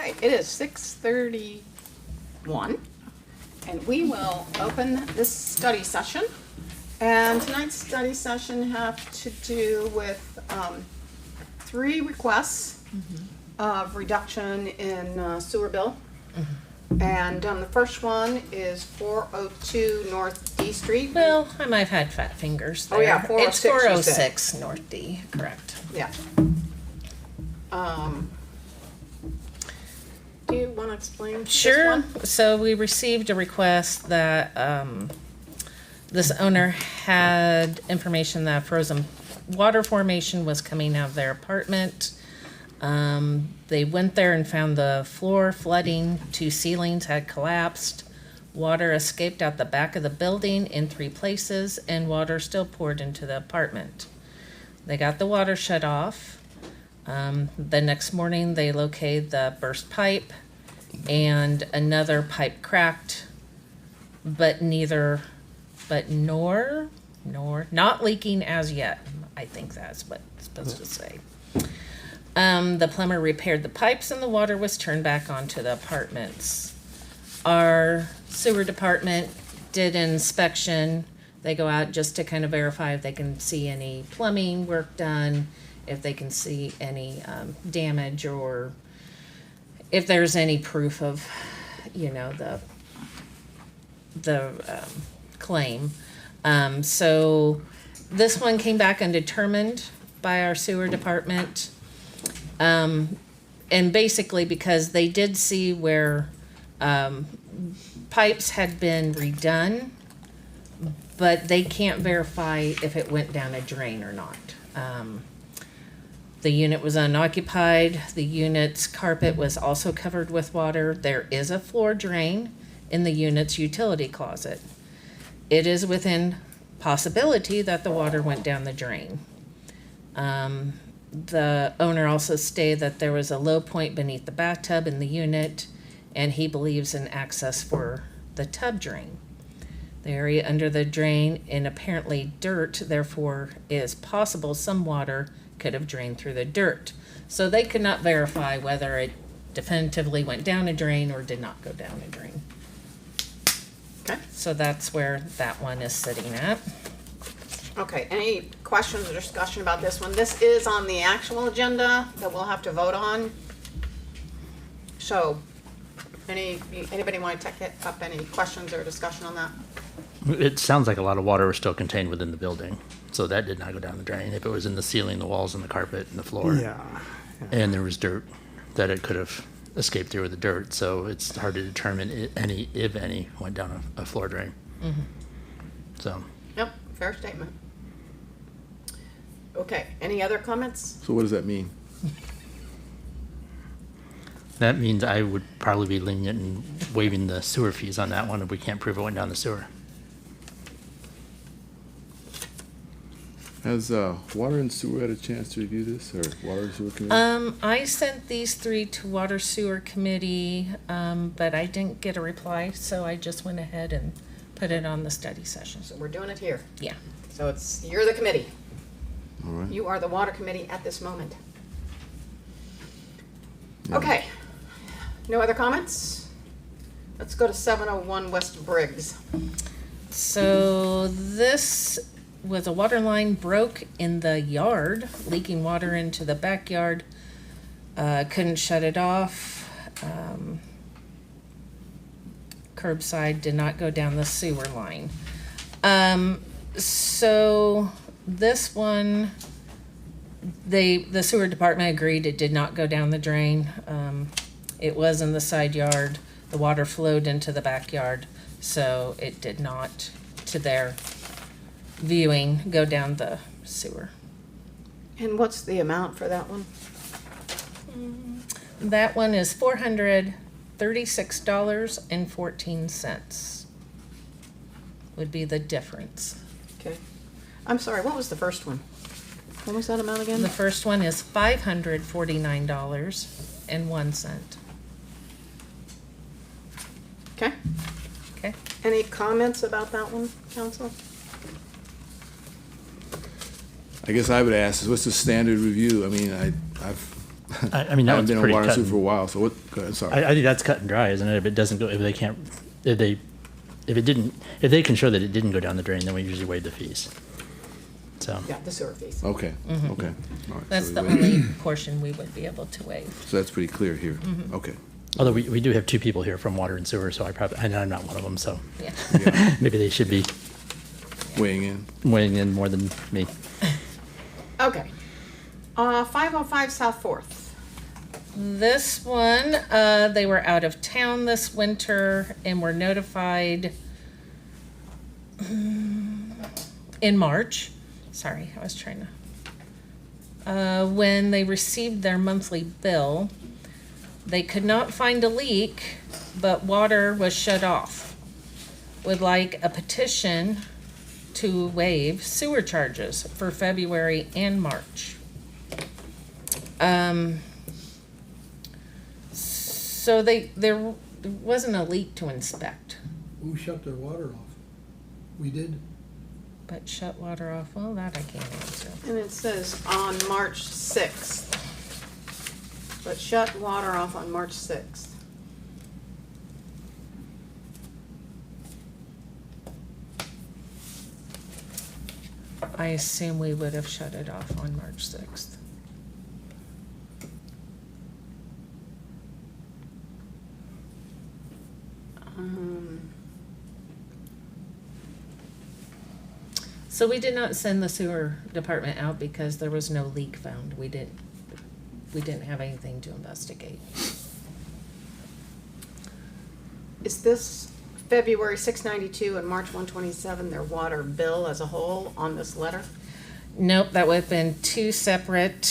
Okay, it is 6:31, and we will open this study session. And tonight's study session have to do with 3 requests of reduction in sewer bill. And the first one is 402 North D Street. Well, I might have had fat fingers there. Oh, yeah, 406 It's you said. 406 North D, correct. Yeah. Do you want to explain Sure. this one? So we received a request that this owner had information that frozen water formation was coming out of their apartment. They went there and found the floor flooding, 2 ceilings had collapsed. Water escaped out the back of the building in 3 places, and water still poured into the apartment. They got the water shut off. The next morning, they located the burst pipe, and another pipe cracked, but not leaking as yet. I think that's what it's supposed to say. The plumber repaired the pipes and the water was turned back onto the apartments. Our sewer department did an inspection. They go out just to kind of verify if they can see any plumbing work done, if they can see any damage, or if there's any proof of, the claim. So this one came back undetermined by our sewer department. And basically because they did see where pipes had been redone, but they can't verify if it went down a drain or not. The unit was unoccupied. The unit's carpet was also covered with water. There is a floor drain in the unit's utility closet. It is within possibility that the water went down the drain. The owner also stated that there was a low point beneath the bathtub in the unit, and he believes in access for the tub drain. The area under the drain and apparently dirt, therefore, is possible some water could have drained through the dirt. So they could not verify whether it definitively went down a drain or did not go down a drain. Okay. So that's where that one is sitting at. Okay, any questions or discussion about this one? This is on the actual agenda that we'll have to vote on. So, anybody want to take up any questions or discussion on that? It sounds like a lot of water was still contained within the building, so that did not go down the drain. If it was in the ceiling, the walls, and the carpet, and the floor, and there was dirt, that it could have escaped through the dirt. So it's hard to determine if any, went down a floor drain. So. Yep, fair statement. Okay, any other comments? So what does that mean? That means I would probably be lenient in waiving the sewer fees on that one if we can't prove it went down the sewer. Has Water and Sewer had a chance to review this, or Water and Sewer Committee? I sent these 3 to Water Sewer Committee, but I didn't get a reply, so I just went ahead and put it on the study session. So we're doing it here. Yeah. So you're the committee. All right. You are the water committee at this moment. Yeah. Okay, no other comments? Let's go to 701 West Briggs. So this was a water line broke in the yard, leaking water into the backyard. Couldn't shut it off. Curbside did not go down the sewer line. So this one, the sewer department agreed it did not go down the drain. It was in the side yard. The water flowed into the backyard, so it did not, to their viewing, go down the sewer. And what's the amount for that one? That one is $436.14 would be the difference. Okay. I'm sorry, what was the first one? What was that amount again? The first one is $549.01. Okay. Okay. Any comments about that one, council? I guess I would ask is what's the standard review? I mean, I've I mean, that I haven't one's been on pretty water and cut. sewer for a while, so what, go ahead, sorry. I think that's cut and dry, isn't it? If it doesn't go, if they can't, if they can show that it didn't go down the drain, then we usually waive the fees. So, Yeah, the sewer fees. Okay, okay. All right, That's so the we waive. only portion we would be able to waive. So that's pretty clear here. Okay. although we do have two people here from water and sewer, so and I'm not one of them, so Yeah. Yeah. maybe they should be Weighing in. weighing in more than me. Okay. 505 South Fourth. This one, they were out of town this winter and were notified in March. Sorry, I was trying to. When they received their monthly bill, they could not find a leak, but water was shut off. Would like a petition to waive sewer charges for February and March. So there wasn't a leak to inspect, Who shut their water off? We did? but shut water off, well, that I can't answer. And it says on March 6th. But shut water off on March 6th. I assume we would have shut it off on March 6th. So we did not send the sewer department out because there was no leak found. We didn't have anything to investigate. Is this February 692 and March 127 their water bill as a whole on this letter? Nope, that would have been two separate,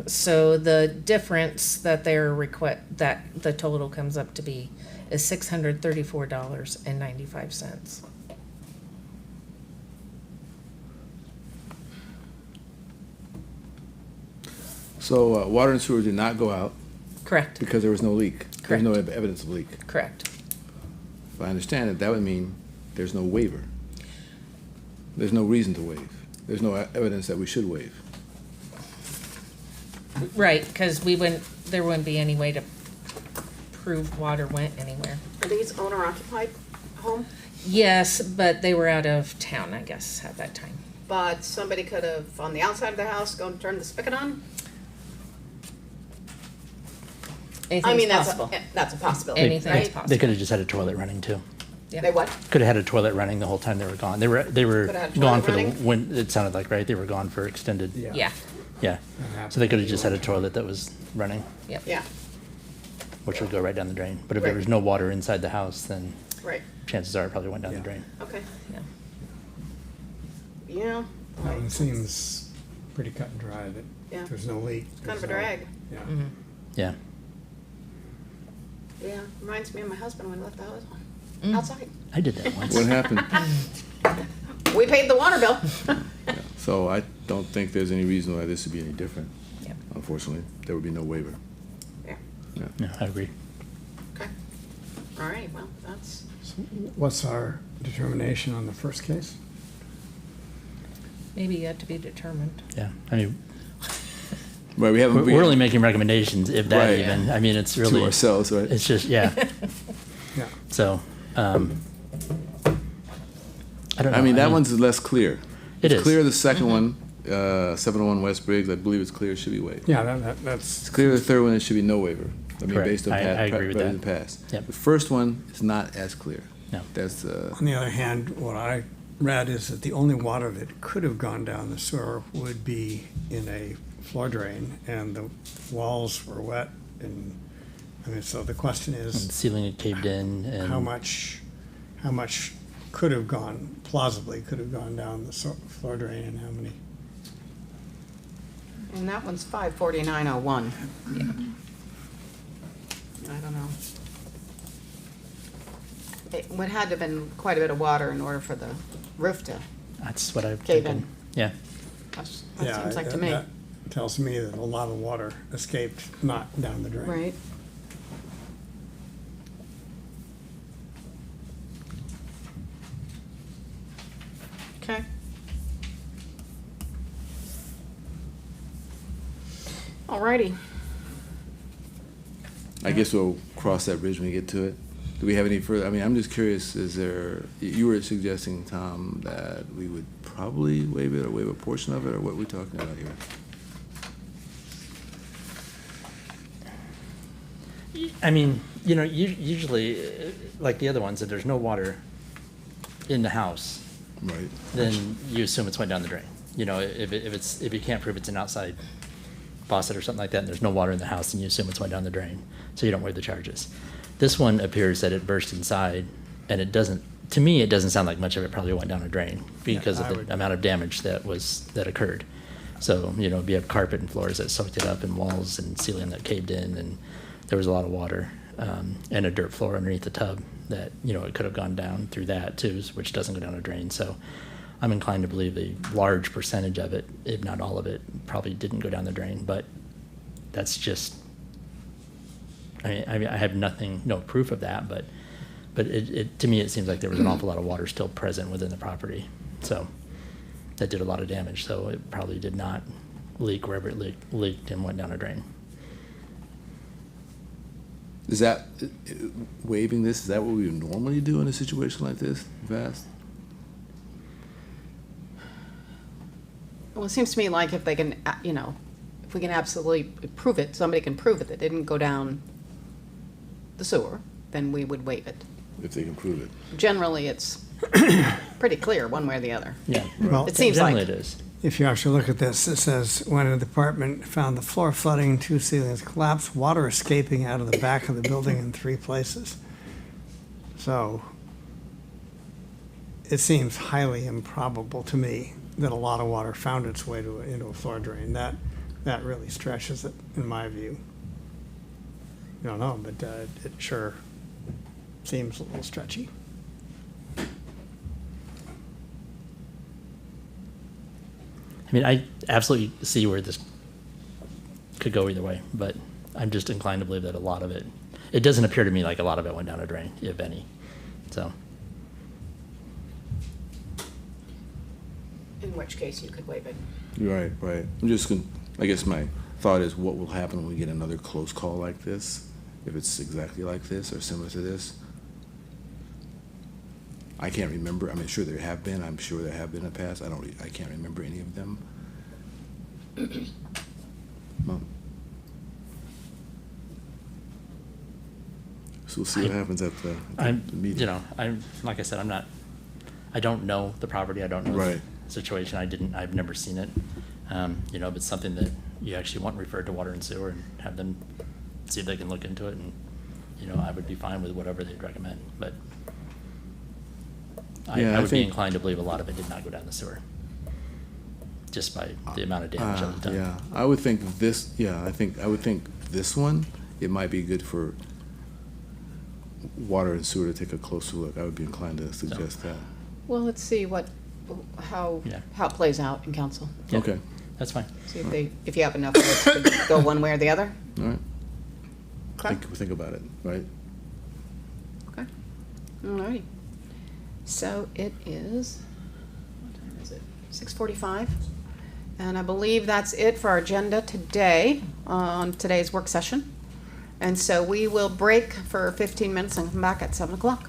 so the difference that that the total comes up to be is $634.95. So water and sewer did not go out Correct, because there was no leak. There's no Correct. evidence of leak. correct. If I understand it, that would mean there's no waiver. There's no reason to waive. There's no evidence that we should waive. Right, because there wouldn't be any way to prove water went anywhere. Are these owner occupied home? Yes, but they were out of town, I guess, at that time. But somebody could have, on the outside of the house, go and turn the spigot on? Anything's possible. That's a possibility, Anything's right? possible. They could have just had a toilet running too. Yeah. They what? Could have had a toilet running the whole time they were gone. They were Could have had gone toilet for running? when it sounded like, right? They were gone for extended. Yeah, Yeah. That So they could have happened. just had a toilet that was running, yep. Yeah, which would go right down the drain. But if there Right. was no water inside the house, then right, chances are it probably went down the Yeah. drain. okay, Yeah. yeah. That one seems pretty cut and dry, Yeah. that there's no leak. Kind of a there's no- drag. Yeah. Yeah. Yeah, reminds me of my husband when we left the house on, Mm. outside. I did that once. What happened? We paid the water bill. So I don't think there's any reason why this would be any different. Yep. Unfortunately, there would be no waiver. Yeah, Yeah, I agree. okay. All right, well, that's, So what's our determination on the first case? Maybe yet to be determined. Yeah. I mean, Right, we haven't. we're only making recommendations, if that Right. even. I mean, it's to really, ourselves, right? it's just, yeah. Yeah. So, I don't know. I mean, that one's less clear. It It's is. clear the second one, 701 West Briggs, I believe it's clear, it should be waived. Yeah, that's, It's clear the third one, it should be no waiver. I mean, Correct. based on I agree with in the that. past. Yep. The first one is not as clear. No. That's, on the other hand, what I read is that the only water that could have gone down the sewer would be in a floor drain, and the walls were wet, and, I mean, so the question And is, the ceiling had caved in and. how much could have gone, plausibly could have gone down the floor drain, and how many? and that one's 54901. Yeah. I don't know. It would had to have been quite a bit of water in order for the roof to, That's what I'm Cave thinking. in. Yeah. that Yeah, seems like to that- me. that tells me that a lot of water escaped, not down the drain. Right. Okay. Alrighty. I guess we'll cross that bridge when we get to it. Do we have any further, I mean, I'm just curious, you were suggesting, Tom, that we would probably waive it or waive a portion of it, or what are we talking about here? I mean, you know, usually, like the other ones, if there's no water in the house, Right. then you assume it's went down the drain. You know, if you can't prove it's an outside faucet or something like that, and there's no water in the house, then you assume it's went down the drain, so you don't waive the charges. This one appears that it burst inside, and it doesn't, to me, it doesn't sound like much of it probably went down a drain because I of would- the amount of damage that occurred. So, you know, you have carpet and floors that soaked it up, and walls and ceiling that caved in, and there was a lot of water, and a dirt floor underneath the tub that, you know, it could have gone down through that too, which doesn't go down a drain. So I'm inclined to believe a large percentage of it, if not all of it, probably didn't go down the drain, but that's just, I mean, I have no proof of that, but to me, it seems like there was an awful lot of water still present within the property. So that did a lot of damage. So it probably did not leak wherever it leaked and went down a drain. Is that, waiving this, is that what we would normally do in a situation like this, Vast? Well, it seems to me like if they can, you know, if we can absolutely prove it, somebody can prove it, that it didn't go down the sewer, then we would waive it. If they can prove it. Generally, it's pretty clear one way or the other. Yeah. Well, It seems Generally like. it is. if you actually look at this, it says, when the department found the floor flooding, 2 ceilings collapsed, water escaping out of the back of the building in 3 places. So it seems highly improbable to me that a lot of water found its way into a floor drain. That really stretches it, in my view. I don't know, but it sure seems a little stretchy. I mean, I absolutely see where this could go either way, but I'm just inclined to believe that a lot of it doesn't appear to me like a lot of it went down a drain, if any. So, In which case you could waive it. Right, right. I'm just I guess my thought is what will happen when we get another close call like this, if it's exactly like this or similar to this. I can't remember. I mean, sure there have been. I'm sure there have been in the past. I can't remember any of them. Well, so we'll see what happens at the meeting. you know, like I said, I don't know the property. I don't know Right. the situation. I've never seen it. You know, if it's something that you actually want referred to water and sewer and have them see if they can look into it, and, you know, I would be fine with whatever they'd recommend, but Yeah, I I would be think- inclined to believe a lot of it did not go down the sewer, just by the amount of damage that was done. Yeah, I would think this. Yeah, I would think this one. It might be good for water and sewer to take a closer look. I would be inclined to suggest that. Well, let's see how Yeah. it plays out in council. Yeah, Okay. That's fine. See if you have enough votes to go one way or the other. All right. Okay. Think about it. Right. Okay. Alrighty. So it is, what time is it? 6:45. And I believe that's it for our agenda today, on today's work session. And so we will break for 15 minutes and come back at 7 o'clock.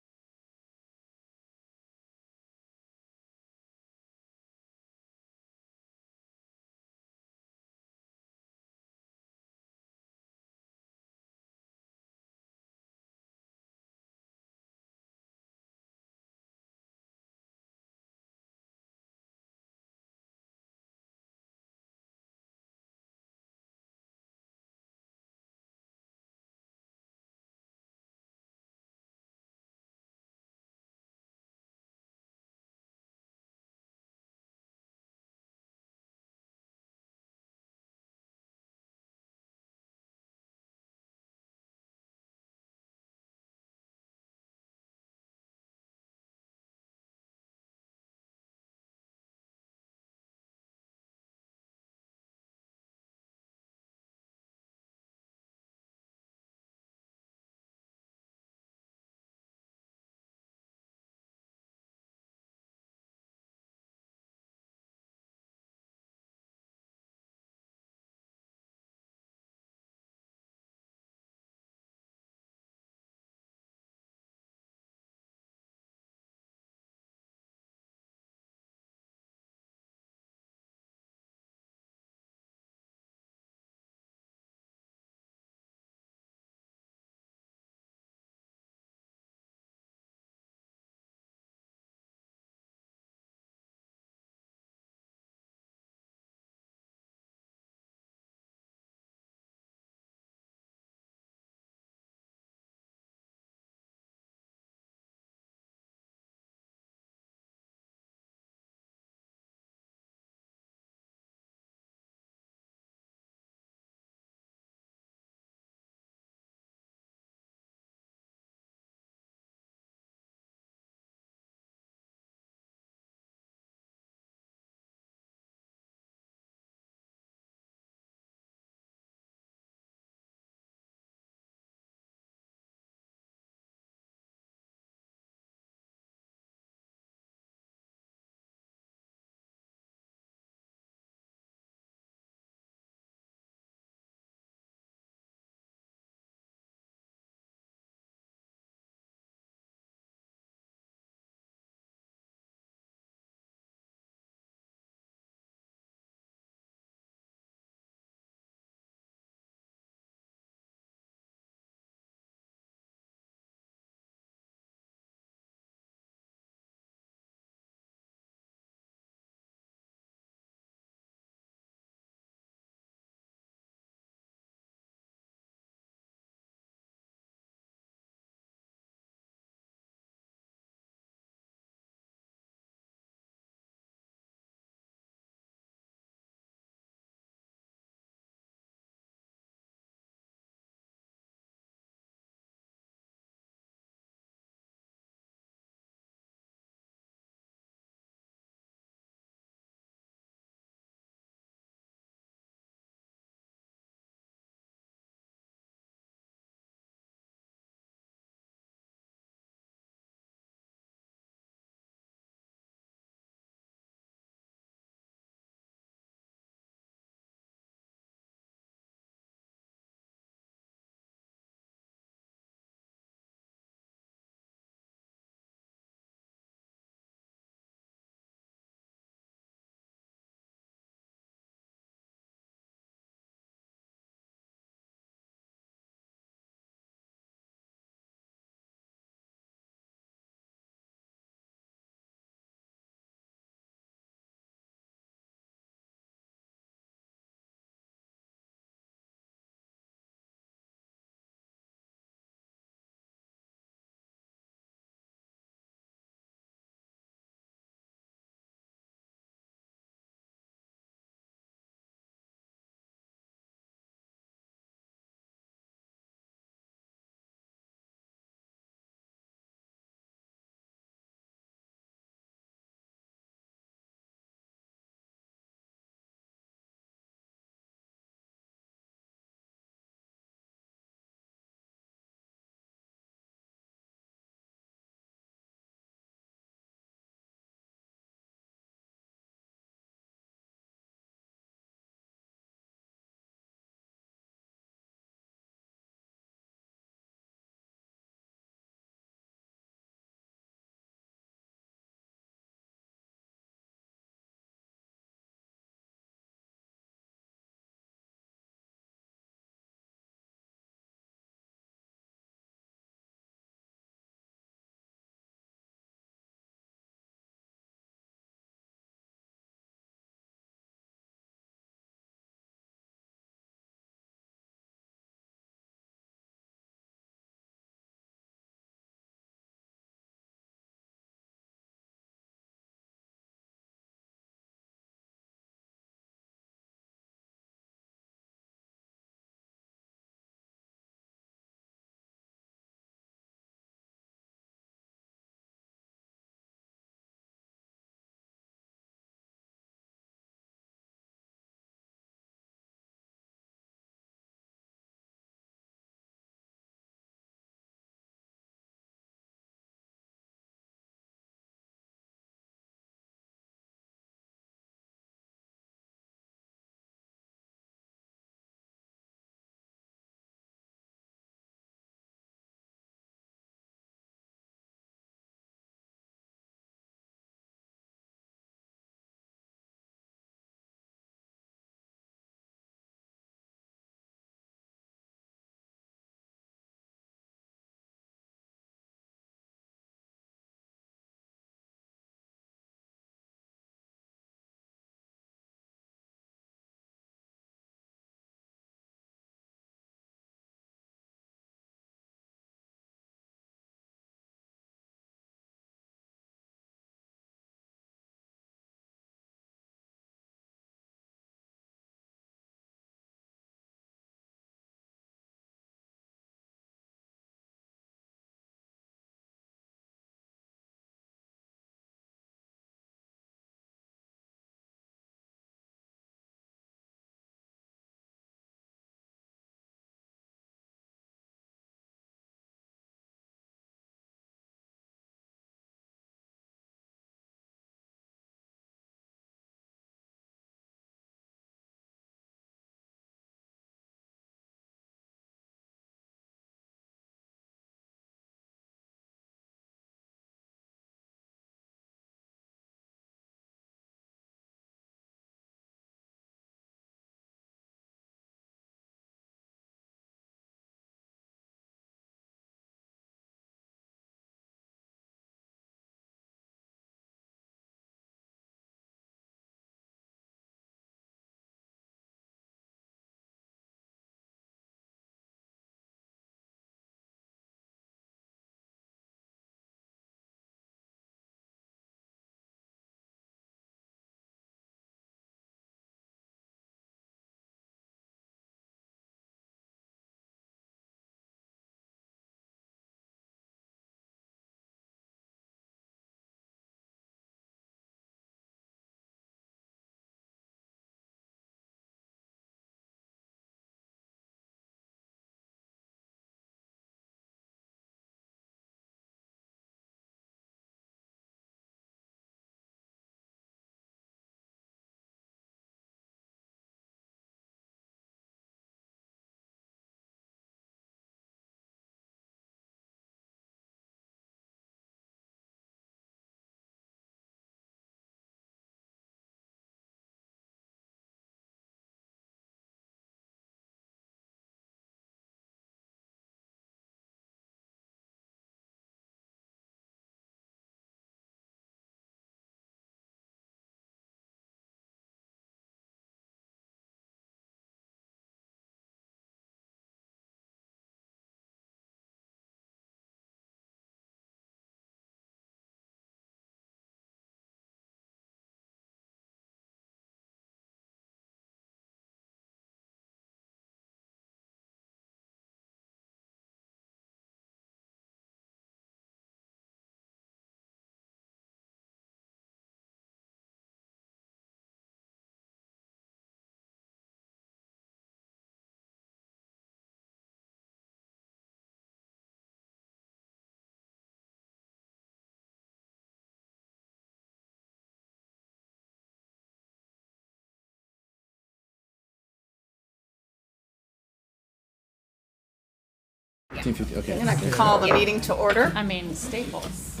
15:50, okay. And I can call the meeting to order. I mean, Staples.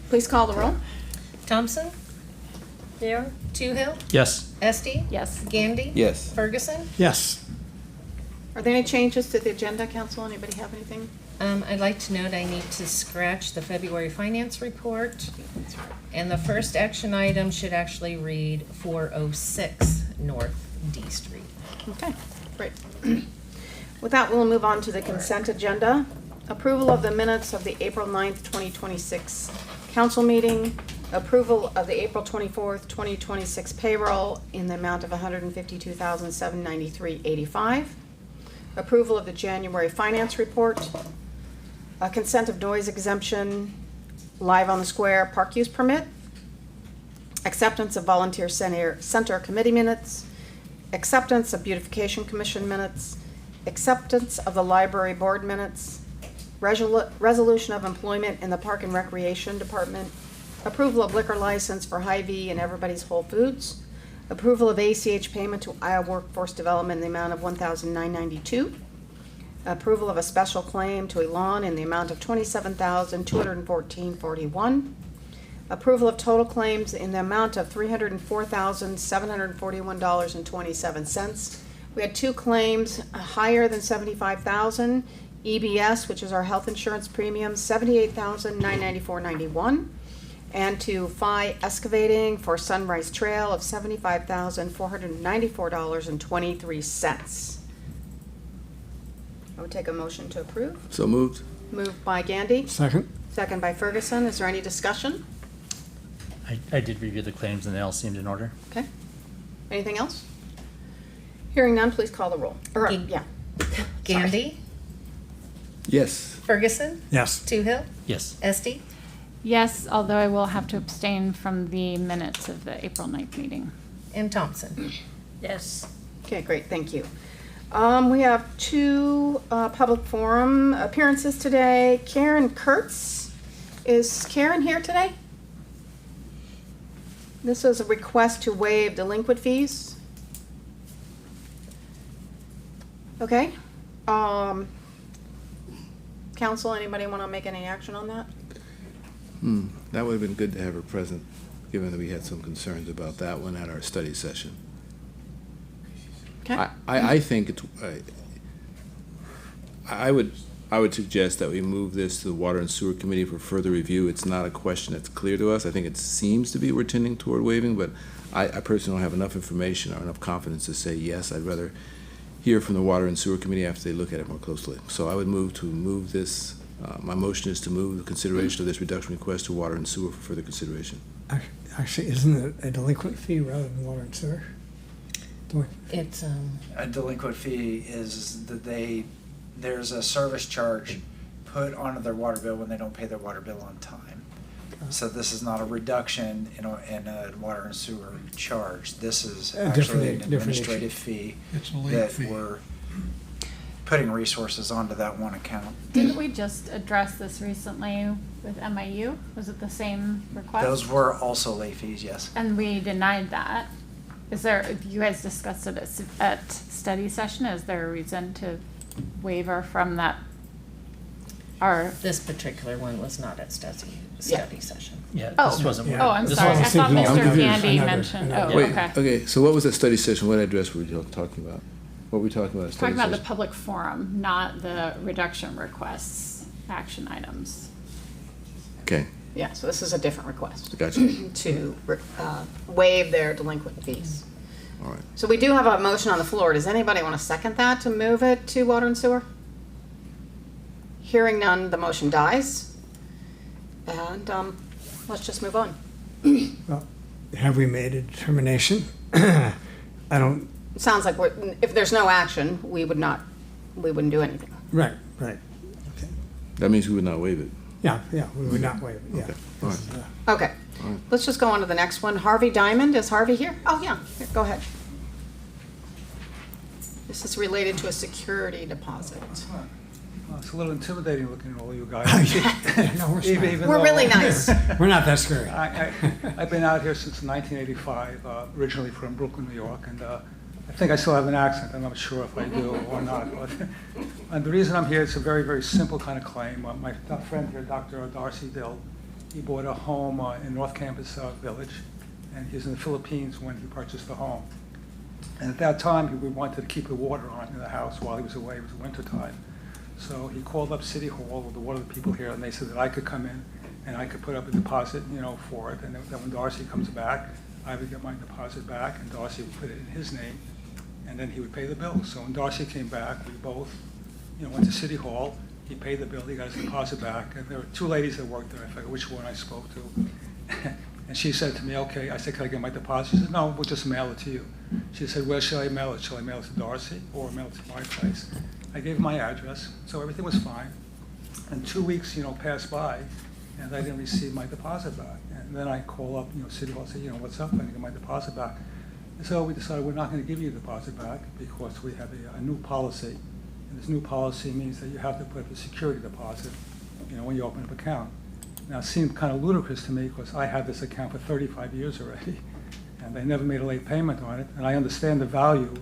Please call the roll. Thompson? There. Toohill? Yes. Esti? Yes. Gandy? Yes. Ferguson? Yes. Are there any changes to the agenda, council? Anybody have anything? I'd like to note I need to scratch the February finance report. And the first action item should actually read 406 North D Street. Okay, great. With that, we'll move on to the consent agenda. Approval of the minutes of the April 9th, 2026 council meeting. Approval of the April 24th, 2026 payroll in the amount of $152,793.85. Approval of the January finance report. Consent of noise exemption, live on the square park use permit. Acceptance of volunteer center committee minutes. Acceptance of Beautification Commission minutes. Acceptance of the library board minutes. Resolution of employment in the Park and Recreation Department. Approval of liquor license for Hy-Vee and Everybody's Whole Foods. Approval of ACH payment to Iowa Workforce Development in the amount of $1,992. Approval of a special claim to ELAN in the amount of $27,214.41. Approval of total claims in the amount of $304,741.27. We had two claims higher than $75,000. EBS, which is our health insurance premium, $78,994.91. And to Phi Excavating for Sunrise Trail of $75,494.23. I would take a motion to approve. So moved? Moved by Gandy, Second? second by Ferguson. Is there any discussion? I did review the claims and they all seemed in order. Okay. Anything else? Hearing none, please call the roll. Or, Gan- yeah. Gandy? Yes. Ferguson? Yes. Toohill? Yes. Esti? Yes, although I will have to abstain from the minutes of the April 9th meeting. And Thompson? Yes. Okay, great, thank you. We have two public forum appearances today. Karen Kurtz. Is Karen here today? This is a request to waive delinquent fees. Okay. Council, anybody want to make any action on that? That would have been good to have her present, given that we had some concerns about that one at our study session. Okay. I think it's, I would suggest that we move this to the Water and Sewer Committee for further review. It's not a question that's clear to us. I think it seems to be we're tending toward waiving, but I personally don't have enough information or enough confidence to say yes. I'd rather hear from the Water and Sewer Committee after they look at it more closely. So I would move this, my motion is to move the consideration of this reduction request to Water and Sewer for further consideration. Actually, isn't it a delinquent fee rather than water and sewer? It's, A delinquent fee is that there's a service charge put onto their water bill when they don't pay their water bill on time. So this is not a reduction in a water and sewer charge. This is actually an administrative fee that we're putting resources onto that one account. Didn't we just address this recently with MIU? Was it the same request? Those were also late fees, yes. And we denied that. Is there, you guys discussed it at study session, is there a reason to waiver from that? Or, this particular one was not at study session. Yeah, Oh. this wasn't. Yeah. oh, I'm this sorry, I wasn't- thought thinking Mr. of Gandy another- mentioned, another- oh, Wait, okay. okay, so what was that study session? What address were you talking about? What were we talking about at study Talking about the session? public forum, not the reduction requests, action items. Okay, Yeah, so this is a different request gotcha. to waive their delinquent fees. All right. So we do have a motion on the floor. Does anybody want to second that to move it to water and sewer? Hearing none, the motion dies. And let's just move on. Well, have we made a determination? I don't, It sounds like if there's no action, we wouldn't do anything. right. That means we would not waive it. Yeah, we would not waive it, yeah. Okay, all right. Okay, let's just go on to the next one. Harvey Diamond, is Harvey here? Oh, yeah, here, go ahead. This is related to a security deposit. It's a little intimidating looking at all you guys. No, we're Even- fine. even We're though- really nice. We're not that scary. I've been out here since 1985, originally from Brooklyn, New York, and I think I still have an accent. I'm not sure if I do or not. But, and the reason I'm here, it's a very, very simple kind of claim. My friend here, Dr. Darcy Dill, he bought a home in North Campus Village, and he's in the Philippines when he purchased the home. And at that time, we wanted to keep the water on in the house while he was away. It was winter time. So he called up City Hall with one of the people here, and they said that I could come in and I could put up a deposit, for it. And then when Darcy comes back, I would get my deposit back, and Darcy would put it in his name, and then he would pay the bill. So when Darcy came back, we both, went to City Hall. He paid the bill, he got his deposit back, and there were two ladies that worked there. I forget which one I spoke to. And she said to me, okay, I said, can I get my deposit? She said, no, we'll just mail it to you. She said, where shall I mail it? Shall I mail it to Darcy or mail it to my place? I gave my address, so everything was fine. And 2 weeks, passed by, and I didn't receive my deposit back. And then I call up, City Hall, and say, what's up? I didn't get my deposit back. And so we decided we're not going to give you the deposit back because we have a new policy. And this new policy means that you have to put up a security deposit, when you open up an account. Now, it seemed kind of ludicrous to me because I had this account for 35 years already, and they never made a late payment on it. And I understand the value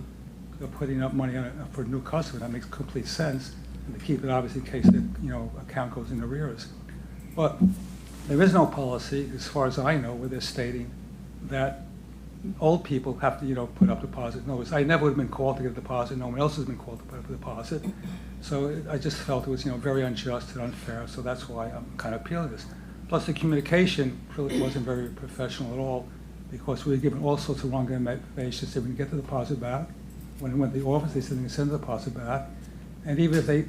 of putting up money on it for a new customer. That makes complete sense, and to keep it obviously in case the account goes in arrears. But there is no policy, as far as I know, where they're stating that old people have to put up deposit. No, I never would have been called to get a deposit. No one else has been called to put up a deposit. So I just felt it was very unjust and unfair. So that's why I'm kind of appealing this. Plus the communication really wasn't very professional at all, because we were given all sorts of wrong information. They would get the deposit back. When it went to the office, they said they could send the deposit back. And even if they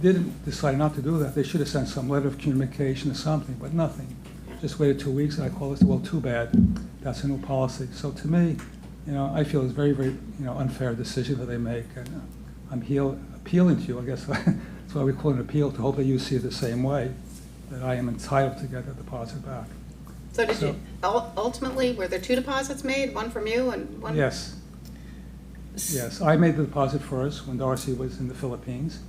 didn't decide not to do that, they should have sent some letter of communication or something, but nothing. Just waited 2 weeks, and I called and said, well, too bad. That's a new policy. So to me, I feel it's very, very, unfair decision that they make. And I'm appealing to you, I guess. That's why we call it an appeal, to hope that you see it the same way, that I am entitled to get the deposit back. So did you, ultimately, were there two deposits made, one from you and one? Yes. Yes, I made the deposit first when Darcy was in the Philippines.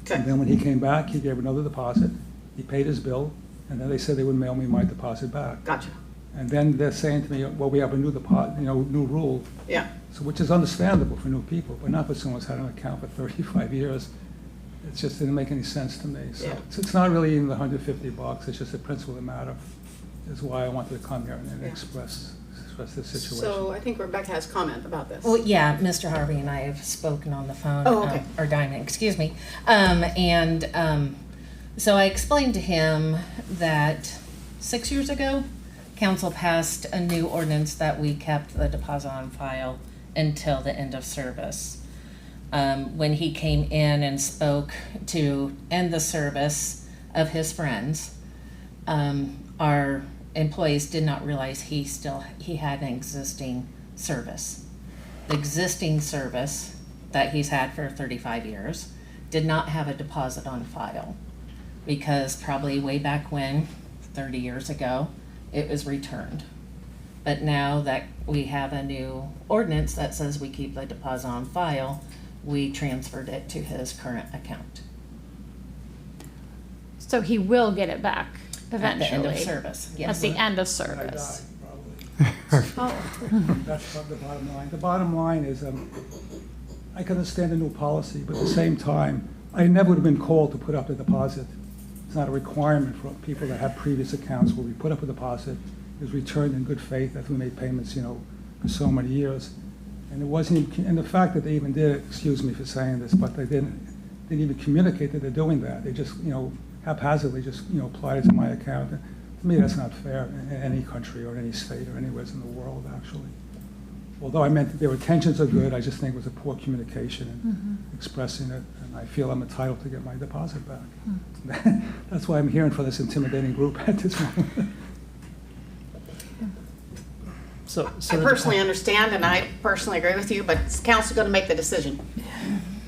Okay. And then when he came back, he gave another deposit. He paid his bill, and then they said they would mail me my deposit back. Gotcha. And then they're saying to me, well, we have a new new rule. Yeah. So, which is understandable for new people, but not for someone who's had an account for 35 years. It just didn't make any sense to me. So Yeah. it's not really even the $150. It's just the principle of the matter. Is why I wanted to come here and Yeah. express this situation. So I think Rebecca has comment about this. Well, yeah, Mr. Harvey and I have spoken on the phone. Oh, okay. Or Diamond, excuse me. So I explained to him that 6 years ago, council passed a new ordinance that we kept the deposit on file until the end of service. When he came in and spoke to end the service of his friends, our employees did not realize he had an existing service. The existing service that he's had for 35 years did not have a deposit on file, because probably way back when, 30 years ago, it was returned. But now that we have a new ordinance that says we keep the deposit on file, we transferred it to his current account So he will get it back eventually. at the end of service. At Yes. the end of When I service. die, probably. Oh, That's the bottom line. The bottom line is, I can understand the new policy, but at the same time, I never would have been called to put up a deposit. It's not a requirement for people that have previous accounts where we put up a deposit. It was returned in good faith as we made payments, for so many years. And it wasn't even, and the fact that they even did it, excuse me for saying this, but they didn't even communicate that they're doing that. They just, haphazardly just, applied it to my account. And to me, that's not fair in any country or any state or anywhere in the world, actually. Although I meant that their intentions are good, I just think it was a poor communication in expressing it, and I feel I'm entitled to get my deposit back. That's why I'm hearing from this intimidating group at this moment. So I personally understand, and I personally agree with you, but is council going to make the decision?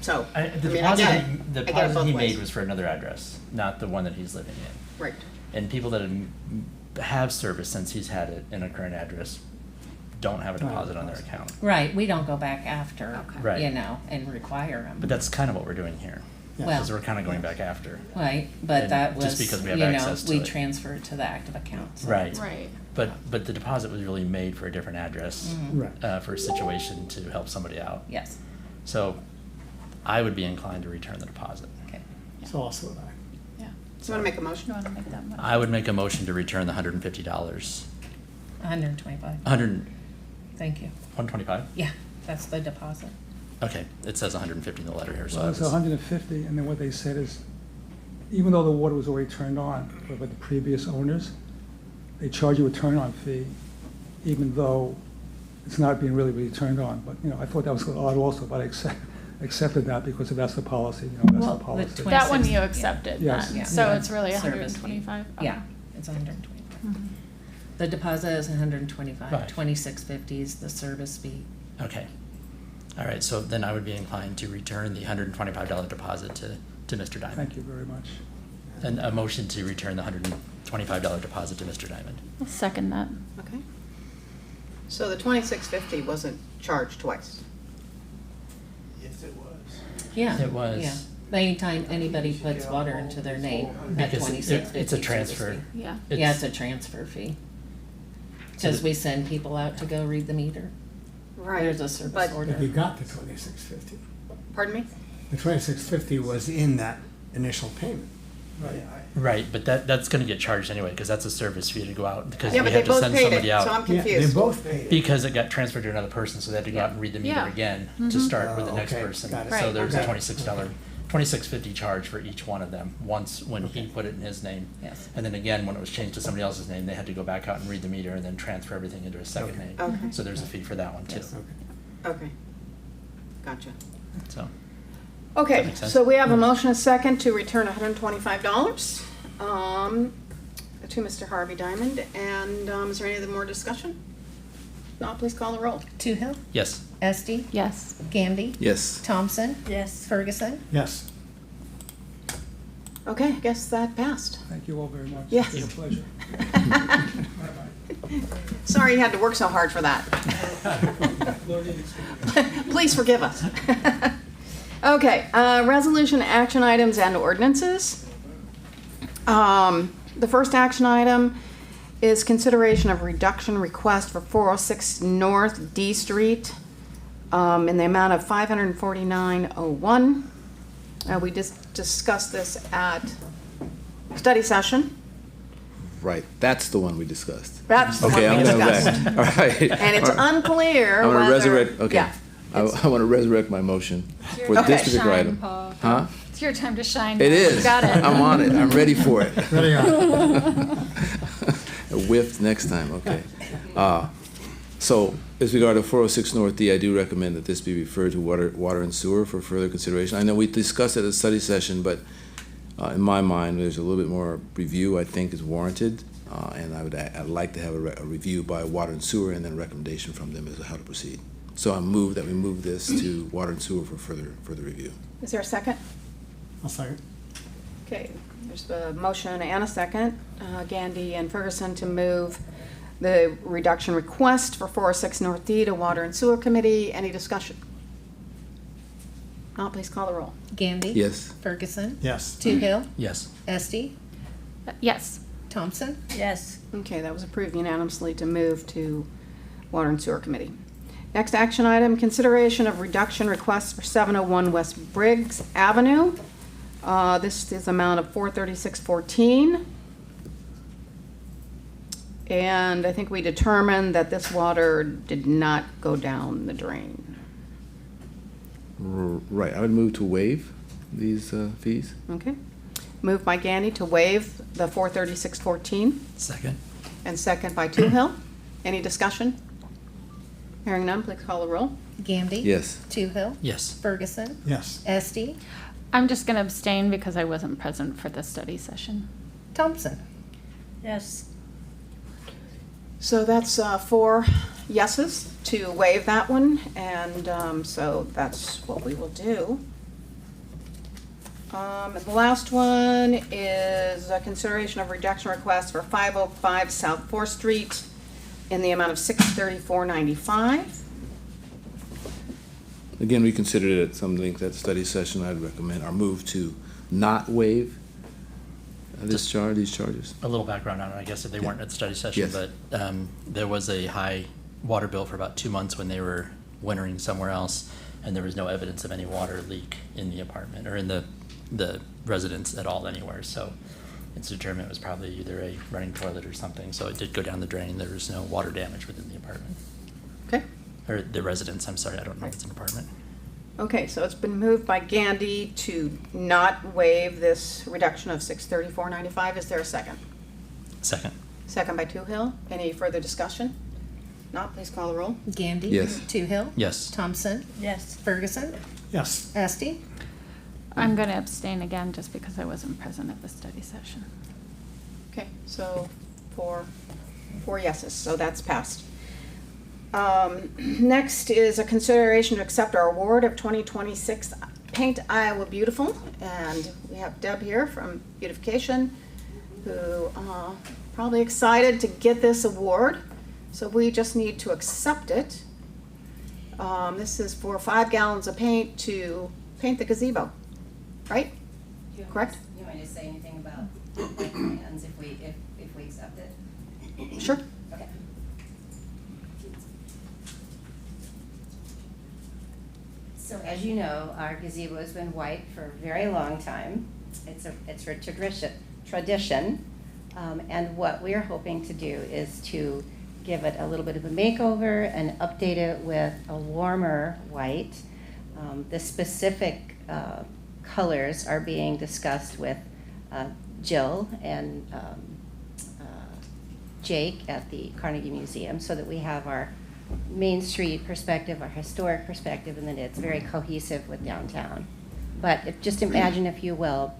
So, the I get deposit, it. the I get it deposit both he ways. made was for another address, not the one that he's living in. Right. And people that have service since he's had it in a current address don't have a deposit on their account. Right, we don't go back after, Right. and require them. But that's kind of what we're doing here. Yeah. Well, because we're kind of going back after. right, but And that just was, because we you have know, access to we it. transfer it to the active account. so- Right. Right. But the deposit was really made for a different address, Right. for a situation to help somebody out. Yes, So I would be inclined to return the deposit. okay. So also would I. Yeah. So you want to make a motion? You want to make that motion? I would make a motion to return the $150. 125, 100, thank you. 125? Yeah, that's the deposit. Okay, it says 150 in the letter here, so Well, I it's was, 150, and then what they said is, even though the water was already turned on by the previous owners, they charge you a turn-on fee, even though it's not being really turned on. But, you know, I thought that was odd also, but I accepted that because that's the policy, you know, that's Well, the policy. the That one 26, you yeah. accepted Yes. then, Yeah. so Yeah. it's really Service fee. 125? Yeah, it's 125. Mhm. The deposit is 125, Right. 2650 is the service fee. okay. All right, so then I would be inclined to return the $125 deposit to Mr. Diamond. Thank you very much. And a motion to return the $125 deposit to Mr. Diamond. I'll second that. Okay. So the 2650 wasn't charged twice? Yeah. It was. Yeah. Anytime anybody puts water into their name, at Because 2650. it's a service transfer. fee. Yeah. Yeah, it's a transfer fee. Because the- we send people out to go read the meter. Right. There's a service But- order. But you got the 2650. Pardon me? The 2650 was in that initial payment. Right, but that's gonna get charged anyway, because that's a service fee to go out, because Yeah, we but they have to both send paid somebody it, so I'm out. Yeah, they confused. both paid it. Because it got transferred to another person, so they had to go out and read the meter Yeah. again to Mhm. start with the Oh, next okay. person. Got it. So Right, there's a okay. $26.50 charge for each one of them, once when he put it in his name. Yes. And then again, when it was changed to somebody else's name, they had to go back out and read the meter and then transfer everything into a second Okay. name. Okay. So there's a fee for that one too, Yes. Okay. Okay. Gotcha. so. Okay, makes sense. so we have a motion and a second to return $125 to Mr. Harvey Diamond. And is there any other more discussion? No, please call the roll. Toohill, Yes, Esti, Yes. Gandy, Yes. Thompson. Yes. Ferguson. Yes. Okay, I guess that passed. Thank you all very much. Yes. It's been a pleasure. Sorry you had to work so hard for that. Please forgive us. Okay, resolution, action items, and ordinances. The first action item is consideration of reduction request for 406 North D Street in the amount of $549.01. We just discussed this at study session. Right, that's the one we discussed. That's the Okay, one I'm we gonna discussed. back, all right. And it's unclear I'm gonna whether. resurrect, okay. Yeah. I want to resurrect my motion for Okay. this particular item. Huh? It's your time to shine. It now. You is. got it. I'm on it. I'm ready for it. Ready on. A whiff next time, okay. So, as regard to 406 North D, I do recommend that this be referred to Water and Sewer for further consideration. I know we discussed it at a study session, but in my mind, there's a little bit more review I think is warranted. And I'd like to have a review by Water and Sewer and then a recommendation from them as to how to proceed. So I move that we move this to Water and Sewer for further review. Is there a second? I'll second. Okay, there's a motion and a second. Gandy and Ferguson to move the reduction request for 406 North D to Water and Sewer Committee. Any discussion? Not, please call the roll. Gandy. Yes. Ferguson. Yes. Toohill, yes. Esti, Yes. Thompson. Yes. Okay, that was approved unanimously to move to Water and Sewer Committee. Next action item, consideration of reduction requests for 701 West Briggs Avenue. This is amount of $436.14. And I think we determined that this water did not go down the drain. Right, I would move to waive these fees. Okay. Moved by Gandy to waive the $436.14 Second? and second by Toohill. Any discussion? Hearing none, please call the roll. Gandy. Yes. Toohill, Yes. Ferguson, Yes. Esti, I'm just going to abstain because I wasn't present for the study session. Thompson. Yes. So that's 4 yeses to waive that one, and so that's what we will do. And the last one is a consideration of reduction request for 505 South 4th Street in the amount of $634.95. Again, we considered it at some length at study session. I'd recommend our move to not waive these charges. A little background on it, I guess, if they weren't at the study session, Yes. but there was a high water bill for about 2 months when they were wintering somewhere else, and there was no evidence of any water leak in the apartment or in the residence at all anywhere. So it's determined it was probably either a running toilet or something. So it did go down the drain. There was no water damage within the apartment. Okay. Or the residence, I'm sorry, I don't know if it's an apartment. Okay, so it's been moved by Gandy to not waive this reduction of $634.95. Is there a second? Second. Second by Toohill. Any further discussion? Not, please call the roll. Gandy. Yes. Toohill. Yes. Thompson. Yes. Ferguson. Yes. Esti. I'm going to abstain again just because I wasn't present at the study session. Okay, so four yeses, so that's passed. Next is a consideration to accept our award of 2026 Paint Iowa Beautiful. And we have Deb here from Beautification, who probably excited to get this award. So we just need to accept it. This is for 5 gallons of paint to paint the gazebo, right? Correct? You want me to say anything about my plans if we accept it? Sure. Okay. So as you know, our gazebo has been white for a very long time. It's a tradition. And what we're hoping to do is to give it a little bit of a makeover and update it with a warmer white. The specific colors are being discussed with Jill and Jake at the Carnegie Museum so that we have our Main Street perspective, our historic perspective, and then it's very cohesive with downtown. But just imagine, if you will,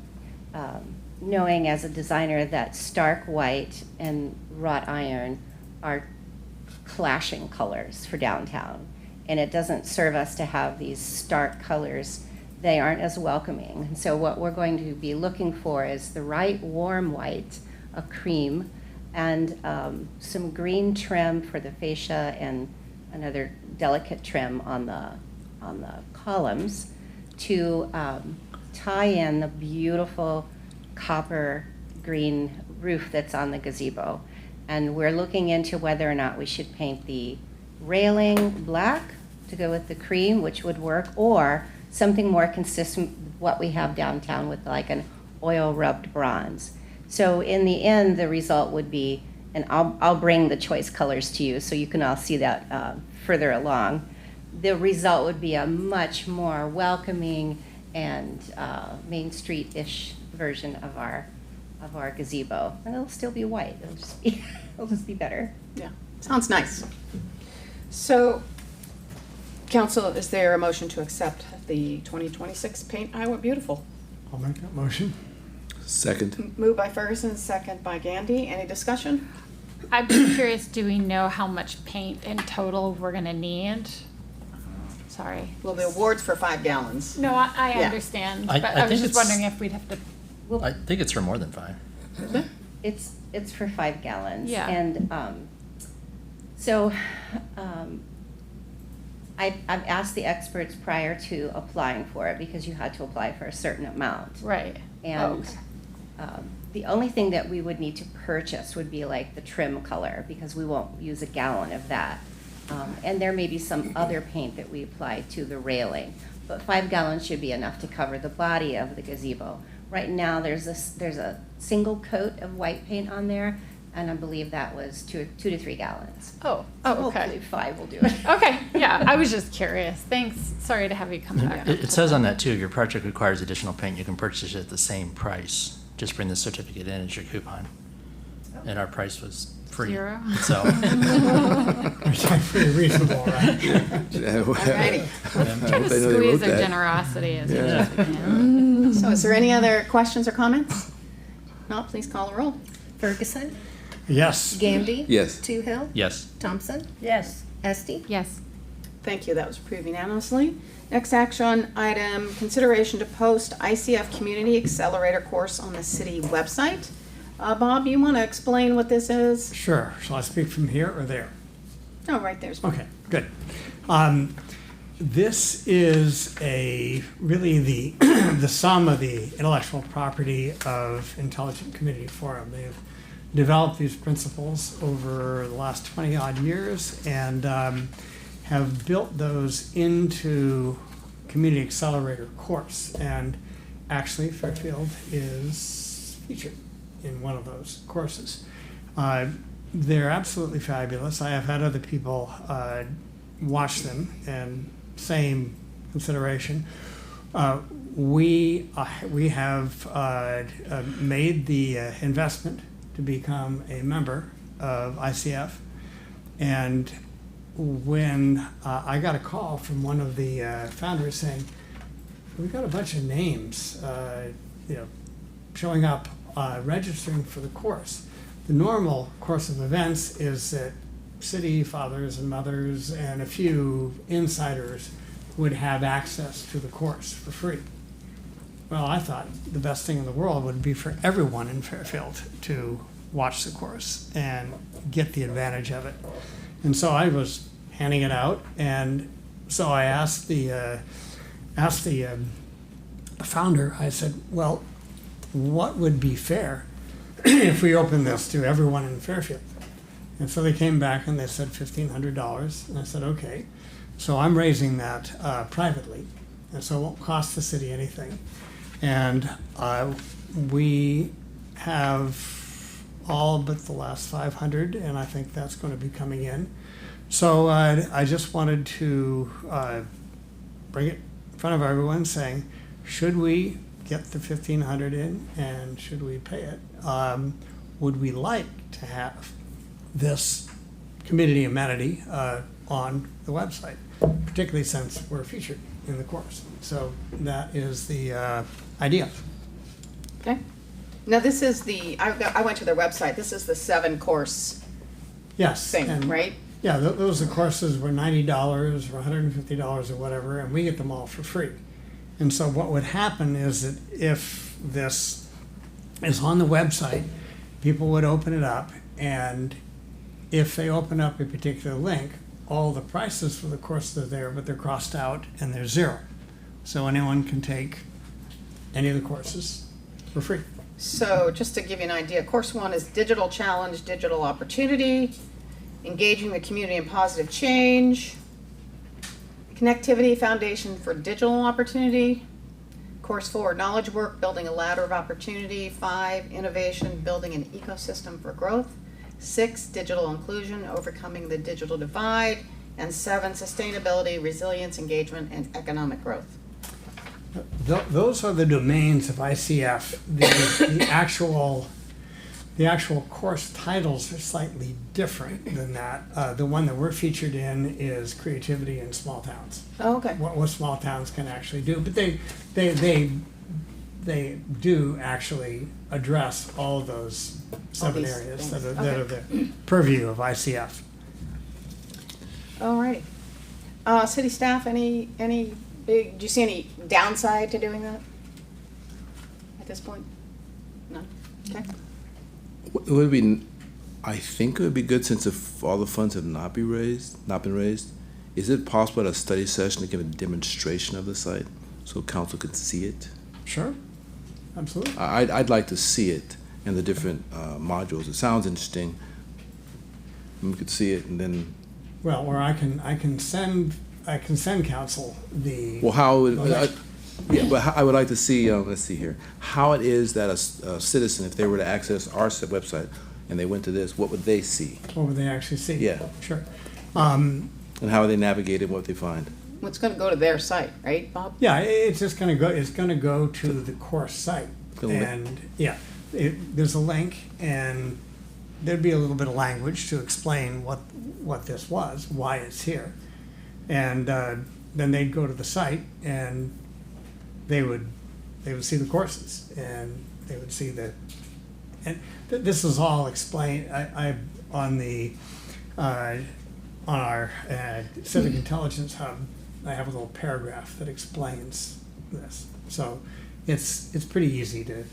knowing as a designer that stark white and wrought iron are clashing colors for downtown. And it doesn't serve us to have these stark colors. They aren't as welcoming. And so what we're going to be looking for is the right warm white, a cream, and some green trim for the fascia and another delicate trim on the columns to tie in the beautiful copper green roof that's on the gazebo. And we're looking into whether or not we should paint the railing black to go with the cream, which would work, or something more consistent with what we have downtown with like an oil rubbed bronze. So in the end, the result would be, and I'll bring the choice colors to you so you can all see that further along. The result would be a much more welcoming and Main Street-ish version of our gazebo, and it'll still be white. It'll just be better. Yeah, sounds nice. So, council, is there a motion to accept the 2026 Paint Iowa Beautiful? I'll make that motion. Second. Moved by Ferguson, second by Gandy. Any discussion? I'm just curious, do we know how much paint in total we're going to need? Sorry. Well, the award's for 5 gallons. No, I Yeah. understand, I but I was think just it's- wondering if we'd have to. I think it's for more than 5. It's for 5 gallons. Yeah. And so I've asked the experts prior to applying for it because you had to apply for a certain amount. Right. And okay. the only thing that we would need to purchase would be like the trim color because we won't use a gallon of that. And there may be some other paint that we apply to the railing. But 5 gallons should be enough to cover the body of the gazebo. Right now, there's a single coat of white paint on there, and I believe that was 2 to 3 gallons. Oh, So okay. hopefully 5 will do it. Okay, yeah, I was just curious. Thanks. Sorry to have you come back. It says on that too, if your project requires additional paint, you can purchase it at the same price. Just bring the certificate in as your coupon. And our price was free. 0? So. Pretty reasonable, right? Alrighty. Trying to squeeze their generosity as much as we can. So is there any other questions or comments? No, please call the roll. Ferguson. Yes. Gandy. Yes. Toohill. Yes. Thompson. Yes. Esti. Yes. Thank you, that was approved unanimously. Next action item, consideration to post ICF Community Accelerator course on the city website. Bob, you want to explain what this is? Sure. Shall I speak from here or there? Oh, right there's. Okay, good. This is really the the sum of the intellectual property of Intelligent Community Forum. They've developed these principles over the last 20 odd years and have built those into Community Accelerator course. And actually Fairfield is featured in one of those courses. They're absolutely fabulous. I have had other people watch them, and same consideration. We have made the investment to become a member of ICF, and when I got a call from one of the founders saying, "We've got a bunch of names, showing up, registering for the course." The normal course of events is that city fathers and mothers and a few insiders would have access to the course for free. Well, I thought the best thing in the world would be for everyone in Fairfield to watch the course and get the advantage of it. And so I was handing it out, and so I asked the founder, I said, well, what would be fair if we open this to everyone in Fairfield? And so they came back and they said $1,500. And I said, okay. So I'm raising that privately. And so it won't cost the city anything. And we have all but the last 500, and I think that's going to be coming in. So I just wanted to bring it in front of everyone saying, should we get the $1,500 in, and should we pay it? Would we like to have this community amenity on the website, particularly since we're featured in the course? So that is the idea. Okay. Now this is I went to their website. This is the 7-course Yes. thing, and right? Yeah, those courses were $90 or $150 or whatever, and we get them all for free. And so what would happen is that if this is on the website, people would open it up, and if they open up a particular link, all the prices for the course are there, but they're crossed out and they're zero. So anyone can take any of the courses for free. So just to give you an idea, course 1 is Digital Challenge, Digital Opportunity, Engaging the Community in Positive Change, Connectivity Foundation for Digital Opportunity. Course 4, Knowledge Work, Building a Ladder of Opportunity. 5, Innovation, Building an Ecosystem for Growth. 6, Digital Inclusion, Overcoming the Digital Divide. And 7, Sustainability, Resilience, Engagement, and Economic Growth. Those are the domains of ICF. The actual course titles are slightly different than that. The one that we're featured in is Creativity in Small Towns. Oh, okay. What small towns can actually do, but they do actually address all of those 7 these areas things. that are the purview of ICF. All right. City staff, any big, do you see any downside to doing that at this point? None? Okay. It would be, I think it would be good, since if all the funds have not been raised, is it possible at a study session to give a demonstration of the site so council could see it? Sure, absolutely. I'd like to see it and the different modules. It sounds interesting. We could see it, and then. Well, or I can send council the. Well, how would, link. yeah, but I would like to see, let's see here, how it is that a citizen, if they were to access our website and they went to this, what would they see? What would they actually see? Yeah. Sure. And how would they navigate it, what they find? Well, it's going to go to their site, right, Bob? Yeah, it's just going to go. It's going to go to the course site, The link. and yeah, there's a link, and there'd be a little bit of language to explain what this was, why it's here, and then they'd go to the site, and they would see the courses, and they would see this is all explained. I on our Civic Intelligence Hub, I have a little paragraph that explains this. So it's pretty easy to,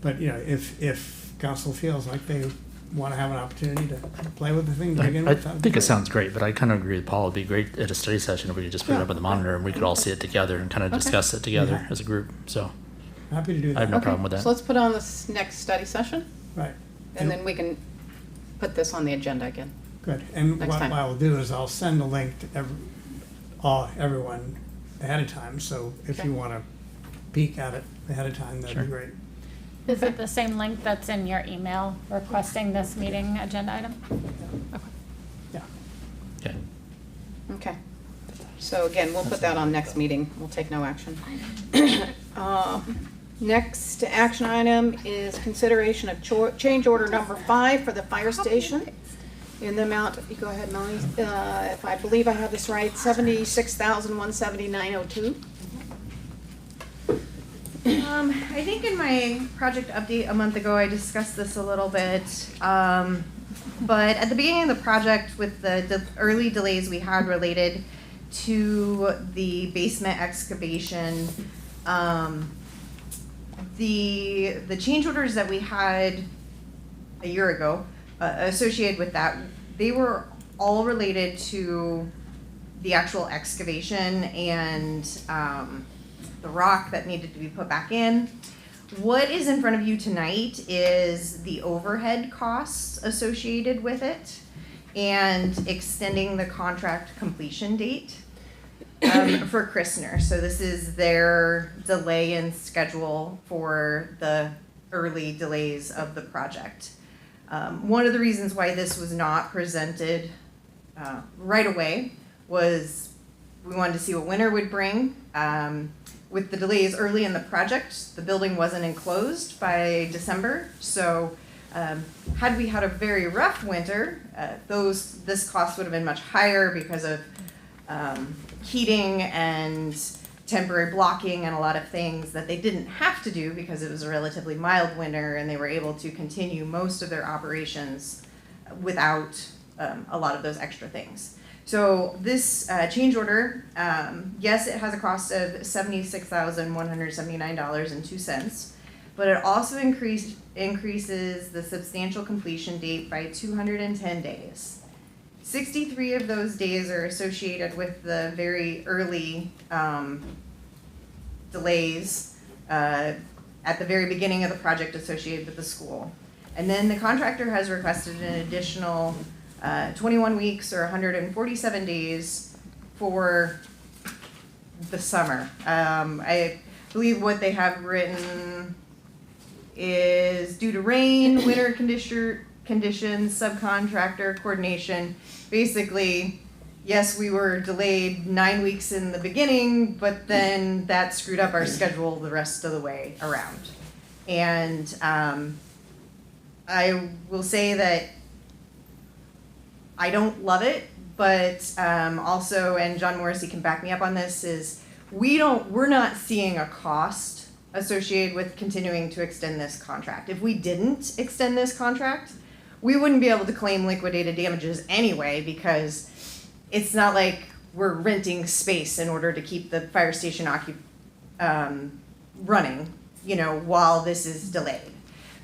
but if council feels like they want to have an opportunity to play with the thing to begin I with. that'd be think it great. sounds great, but I kind of agree with Paul. It'd be great at a study session if we could just put it up on the monitor and we could all see it together and kind of discuss it together Yeah. as a group. So Happy to do I have that. no Okay, problem with that. So let's put on this next study session, Right. and then we can put this on the agenda again. Good, and Next what time. I will do is I'll send a link to everyone ahead of time, so if Okay. you want to peek at it ahead of time, that'd Sure. be great. Is it the same link that's in your email requesting this meeting agenda item? Yeah. Okay. Okay. So again, we'll put that on next meeting. We'll take no action. Next action item is consideration of change order number 5 for the fire station in the amount, you go ahead, Melanie, if I believe I have this right, $76,179.02. I think in my project update a month ago, I discussed this a little bit. But at the beginning of the project, with the early delays we had related to the basement excavation, the change orders that we had a year ago associated with that, they were all related to the actual excavation and the rock that needed to be put back in. What is in front of you tonight is the overhead costs associated with it and extending the contract completion date for Christner. So this is their delay in schedule for the early delays of the project. One of the reasons why this was not presented right away was we wanted to see what winter would bring. With the delays early in the project, the building wasn't enclosed by December. So had we had a very rough winter, this cost would have been much higher because of heating and temporary blocking and a lot of things that they didn't have to do because it was a relatively mild winter and they were able to continue most of their operations without a lot of those extra things. So this change order, yes, it has a cost of $76,179.02, but it also increases the substantial completion date by 210 days. 63 of those days are associated with the very early delays at the very beginning of the project associated with the school. And then the contractor has requested an additional 21 weeks or 147 days for the summer. I believe what they have written is due to rain, winter conditions, subcontractor coordination. Basically, yes, we were delayed 9 weeks in the beginning, but then that screwed up our schedule the rest of the way around. And I will say that I don't love it, but also, and John Morrissey can back me up on this, is we're not seeing a cost associated with continuing to extend this contract. If we didn't extend this contract, we wouldn't be able to claim liquidated damages anyway, because it's not like we're renting space in order to keep the fire station running, while this is delayed.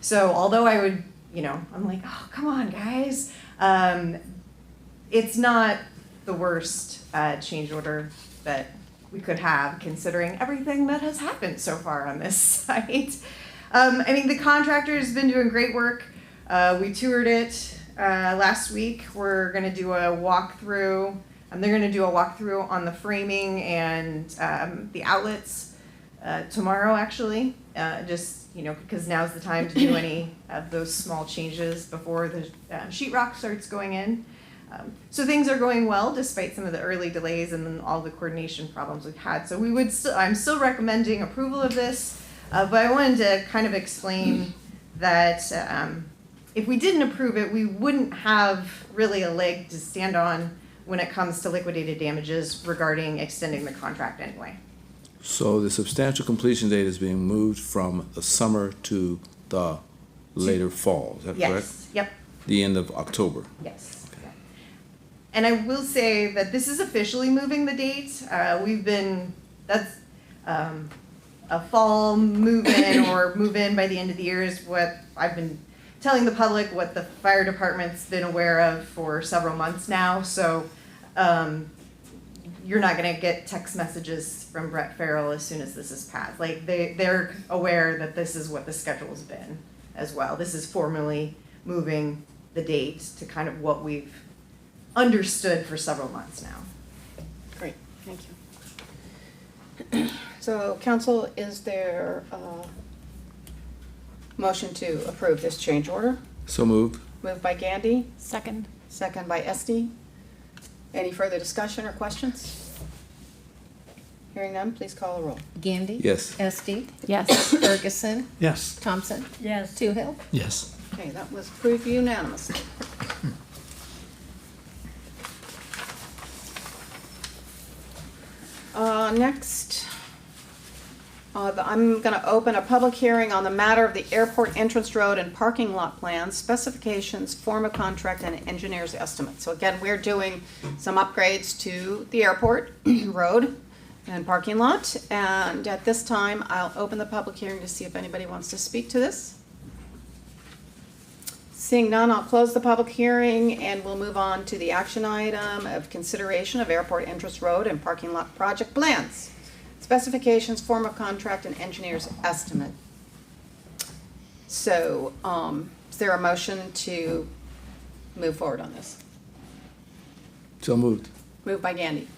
So although I would, I'm like, oh, come on, guys. It's not the worst change order that we could have, considering everything that has happened so far on this site. The contractor's been doing great work. We toured it last week. We're going to do a walkthrough. They're going to do a walkthrough on the framing and the outlets tomorrow, actually, because now's the time to do any of those small changes before the sheetrock starts going in. So things are going well despite some of the early delays and all the coordination problems we've had. So I'm still recommending approval of this, but I wanted to kind of explain that if we didn't approve it, we wouldn't have really a leg to stand on when it comes to liquidated damages regarding extending the contract anyway. So the substantial completion date is being moved from the summer to the later fall, is that correct? Yes, yep, The end of October. yes. And I will say that this is officially moving the date. That's a fall move-in or move-in by the end of the year is what I've been telling the public what the fire department's been aware of for several months now. So you're not going to get text messages from Brett Farrell as soon as this is passed. Like they're aware that this is what the schedule's been as well. This is formally moving the date to kind of what we've understood for several months now. Great, thank you. So, council, is there a motion to approve this change order? So moved. Moved by Gandy, Second. second by Esty. Any further discussion or questions? Hearing none, please call the roll. Gandy? Yes. Esti? Yes. Ferguson? Yes. Thompson? Yes. Toohill? Yes. Okay, that was approved unanimously. Next, I'm going to open a public hearing on the matter of the airport entrance road and parking lot plans, specifications, form of contract, and engineer's estimate. So again, we're doing some upgrades to the airport road and parking lot. And at this time, I'll open the public hearing to see if anybody wants to speak to this. Seeing none, I'll close the public hearing and we'll move on to the action item of consideration of airport entrance road and parking lot project plans, specifications, form of contract, and engineer's estimate. So, is there a motion to move forward on this? So moved. Moved by Gandy.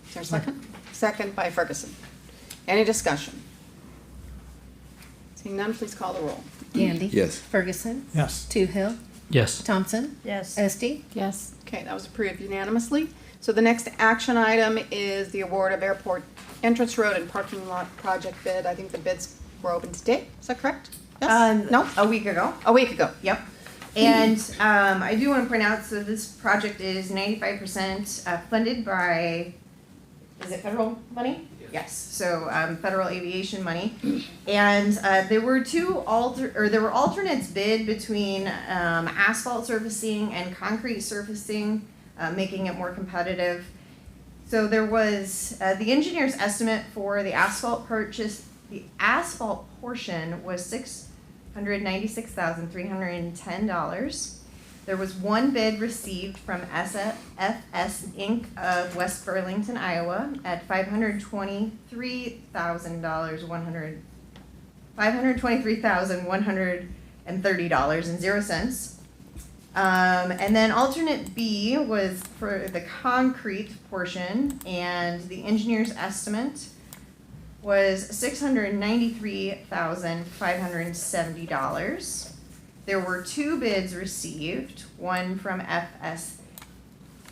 Is there a second? Second by Ferguson. Any discussion? Seeing none, please call the roll. Gandy? Yes. Ferguson? Yes. Toohill? Yes. Thompson? Yes. Esti? Yes. Okay, that was approved unanimously. So the next action item is the award of airport entrance road and parking lot project bid. I think the bids were open today. Is that correct? Yes? No? A week ago. A week ago. Yep. And I do want to point out, so this project is 95% funded by, is it federal money? Yes. So federal aviation money, and there were alternates bid between asphalt surfacing and concrete surfacing, making it more competitive. So there was the engineer's estimate for the asphalt purchase. The asphalt portion was $696,310. There was one bid received from FS Inc. of West Burlington, Iowa, at $523,130.00. And then alternate B was for the concrete portion, and the engineer's estimate was $693,570. There were two bids received, one from FS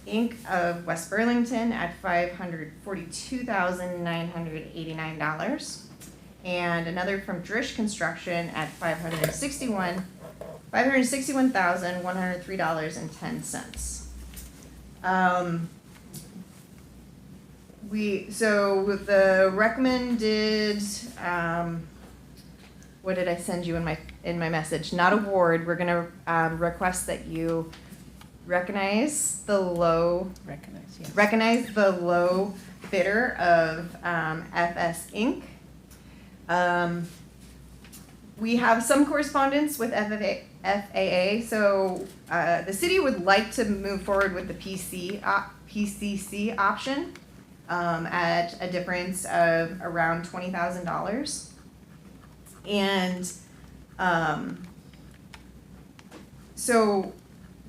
Inc. of West Burlington at $542,989, and another from Drish Construction at $561,103.10. So with the recommended, what did I send you in my message? Not award. We're gonna request that you recognize the low bidder of FS Inc. We have some correspondence with FAA. So the city would like to move forward with the PCC option at a difference of around $20,000. And so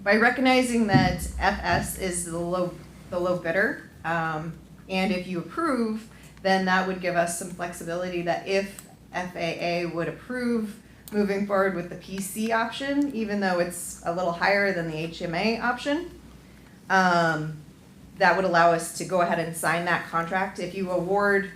by recognizing that FS is the low bidder, and if you approve, then that would give us some flexibility that if FAA would approve moving forward with the PC option, even though it's a little higher than the HMA option, that would allow us to go ahead and sign that contract. If you would award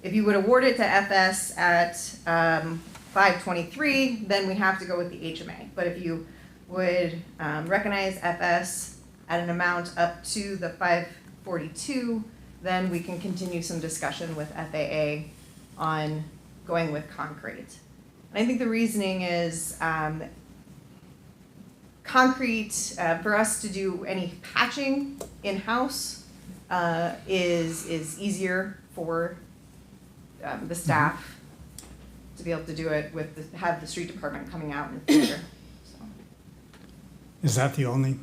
it to FS at 523, then we have to go with the HMA. But if you would recognize FS at an amount up to the 542, then we can continue some discussion with FAA on going with concrete. And I think the reasoning is concrete, for us to do any patching in-house is easier for the staff to be able to do it with have the street department coming out in the future. So. Is that the only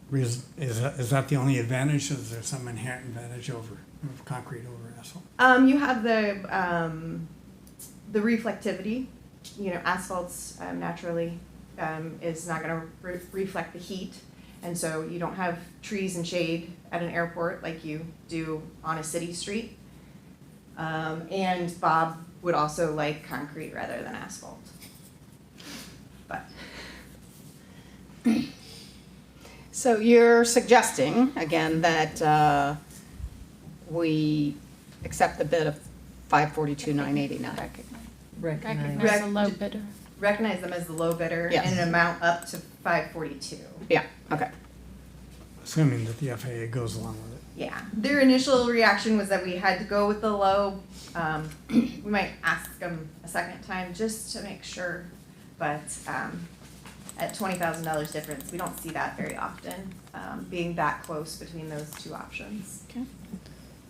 reason, is that the only advantage? Is there some inherent advantage over concrete over asphalt? You have the reflectivity. You know, asphalt's naturally is not going to reflect the heat, and so you don't have trees and shade at an airport like you do on a city street. And Bob would also like concrete rather than asphalt. But So you're suggesting, again, that we accept the bid of $542,989. Recognize the low bidder. recognize them as the low bidder Yes. and an amount up to 542. Yeah, okay. Assuming that the FAA goes along with it. Yeah, their initial reaction was that we had to go with the low. We might ask them a second time just to make sure, but at $20,000 difference, we don't see that very often, being that close between those two options. Okay.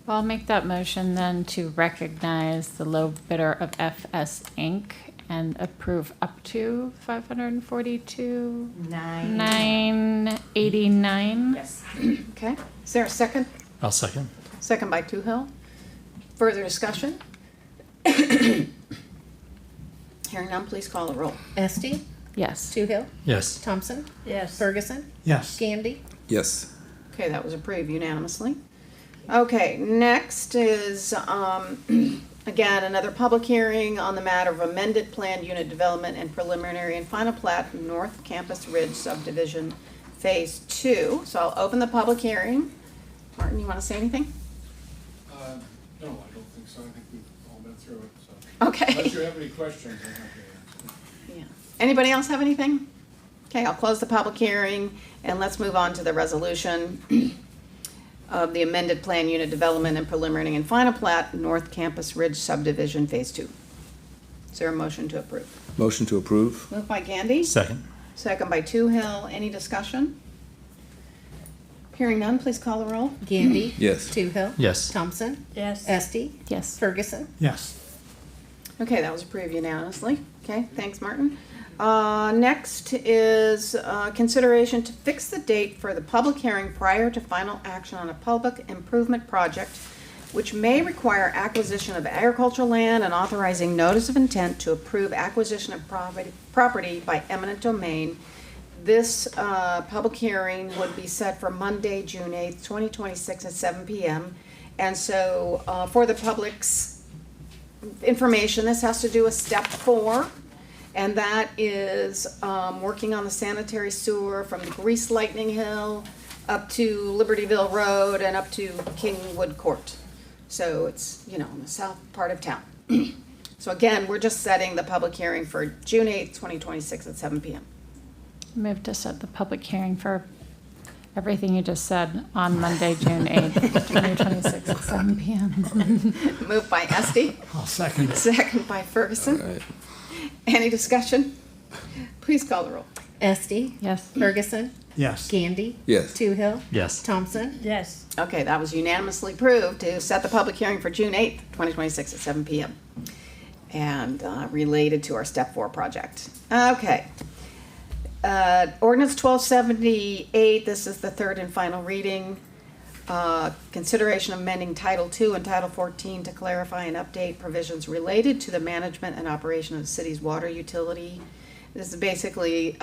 Well, I'll make that motion then to recognize the low bidder of FS Inc. and approve up to $542,989. Yes. Okay, is there a second? I'll second. Second by Toohill. Further discussion? Hearing none, please call the roll. Esti, Yes. Toohill, Yes. Thompson. Yes. Ferguson, Yes. Gandy, Yes. Okay, that was approved unanimously. Okay, next is, again, another public hearing on the matter of amended planned unit development and preliminary and final plat North Campus Ridge Subdivision Phase 2. So I'll open the public hearing. Martin, you want to say anything? No, I don't think so. I think we've all been through it, so. Okay. Unless you have any questions, I'm happy to answer. Yeah. Anybody else have anything? Okay, I'll close the public hearing and let's move on to the resolution of the amended plan unit development and preliminary and final plat North Campus Ridge Subdivision Phase 2. Is there a motion to approve? Motion to approve? Moved by Gandy, Second. second by Toohill. Any discussion? Hearing none, please call the roll. Gandy. Yes. Toohill. Yes. Thompson. Yes. Esti, Yes. Ferguson, Yes. Okay, that was approved unanimously. Okay, thanks, Martin. Next is consideration to fix the date for the public hearing prior to final action on a public improvement project which may require acquisition of agricultural land and authorizing notice of intent to approve acquisition of property by eminent domain. This public hearing would be set for Monday, June 8th, 2026 at 7 p.m. And so for the public's information, this has to do with step 4. And that is working on the sanitary sewer from the Grease Lightning Hill up to Libertyville Road and up to Kingwood Court. So it's, you know, in the south part of town. So again, we're just setting the public hearing for June 8th, 2026 at 7 p.m. Move to set the public hearing for everything you just said on Monday, June 8th, 2026 at 7 p.m. Moved by Esti, I'll second it. second by Ferguson. All right. Any discussion? Please call the roll. Esti, Yes. Ferguson, Yes. Gandy, Yes. Toohill, Yes. Thompson. Yes. Okay, that was unanimously approved to set the public hearing for June 8th, 2026 at 7 p.m. And related to our Step 4 project. Okay. Ordinance 1278, this is the third and final reading. Consideration of amending Title 2 and Title 14 to clarify and update provisions related to the management and operation of the city's water utility. This is basically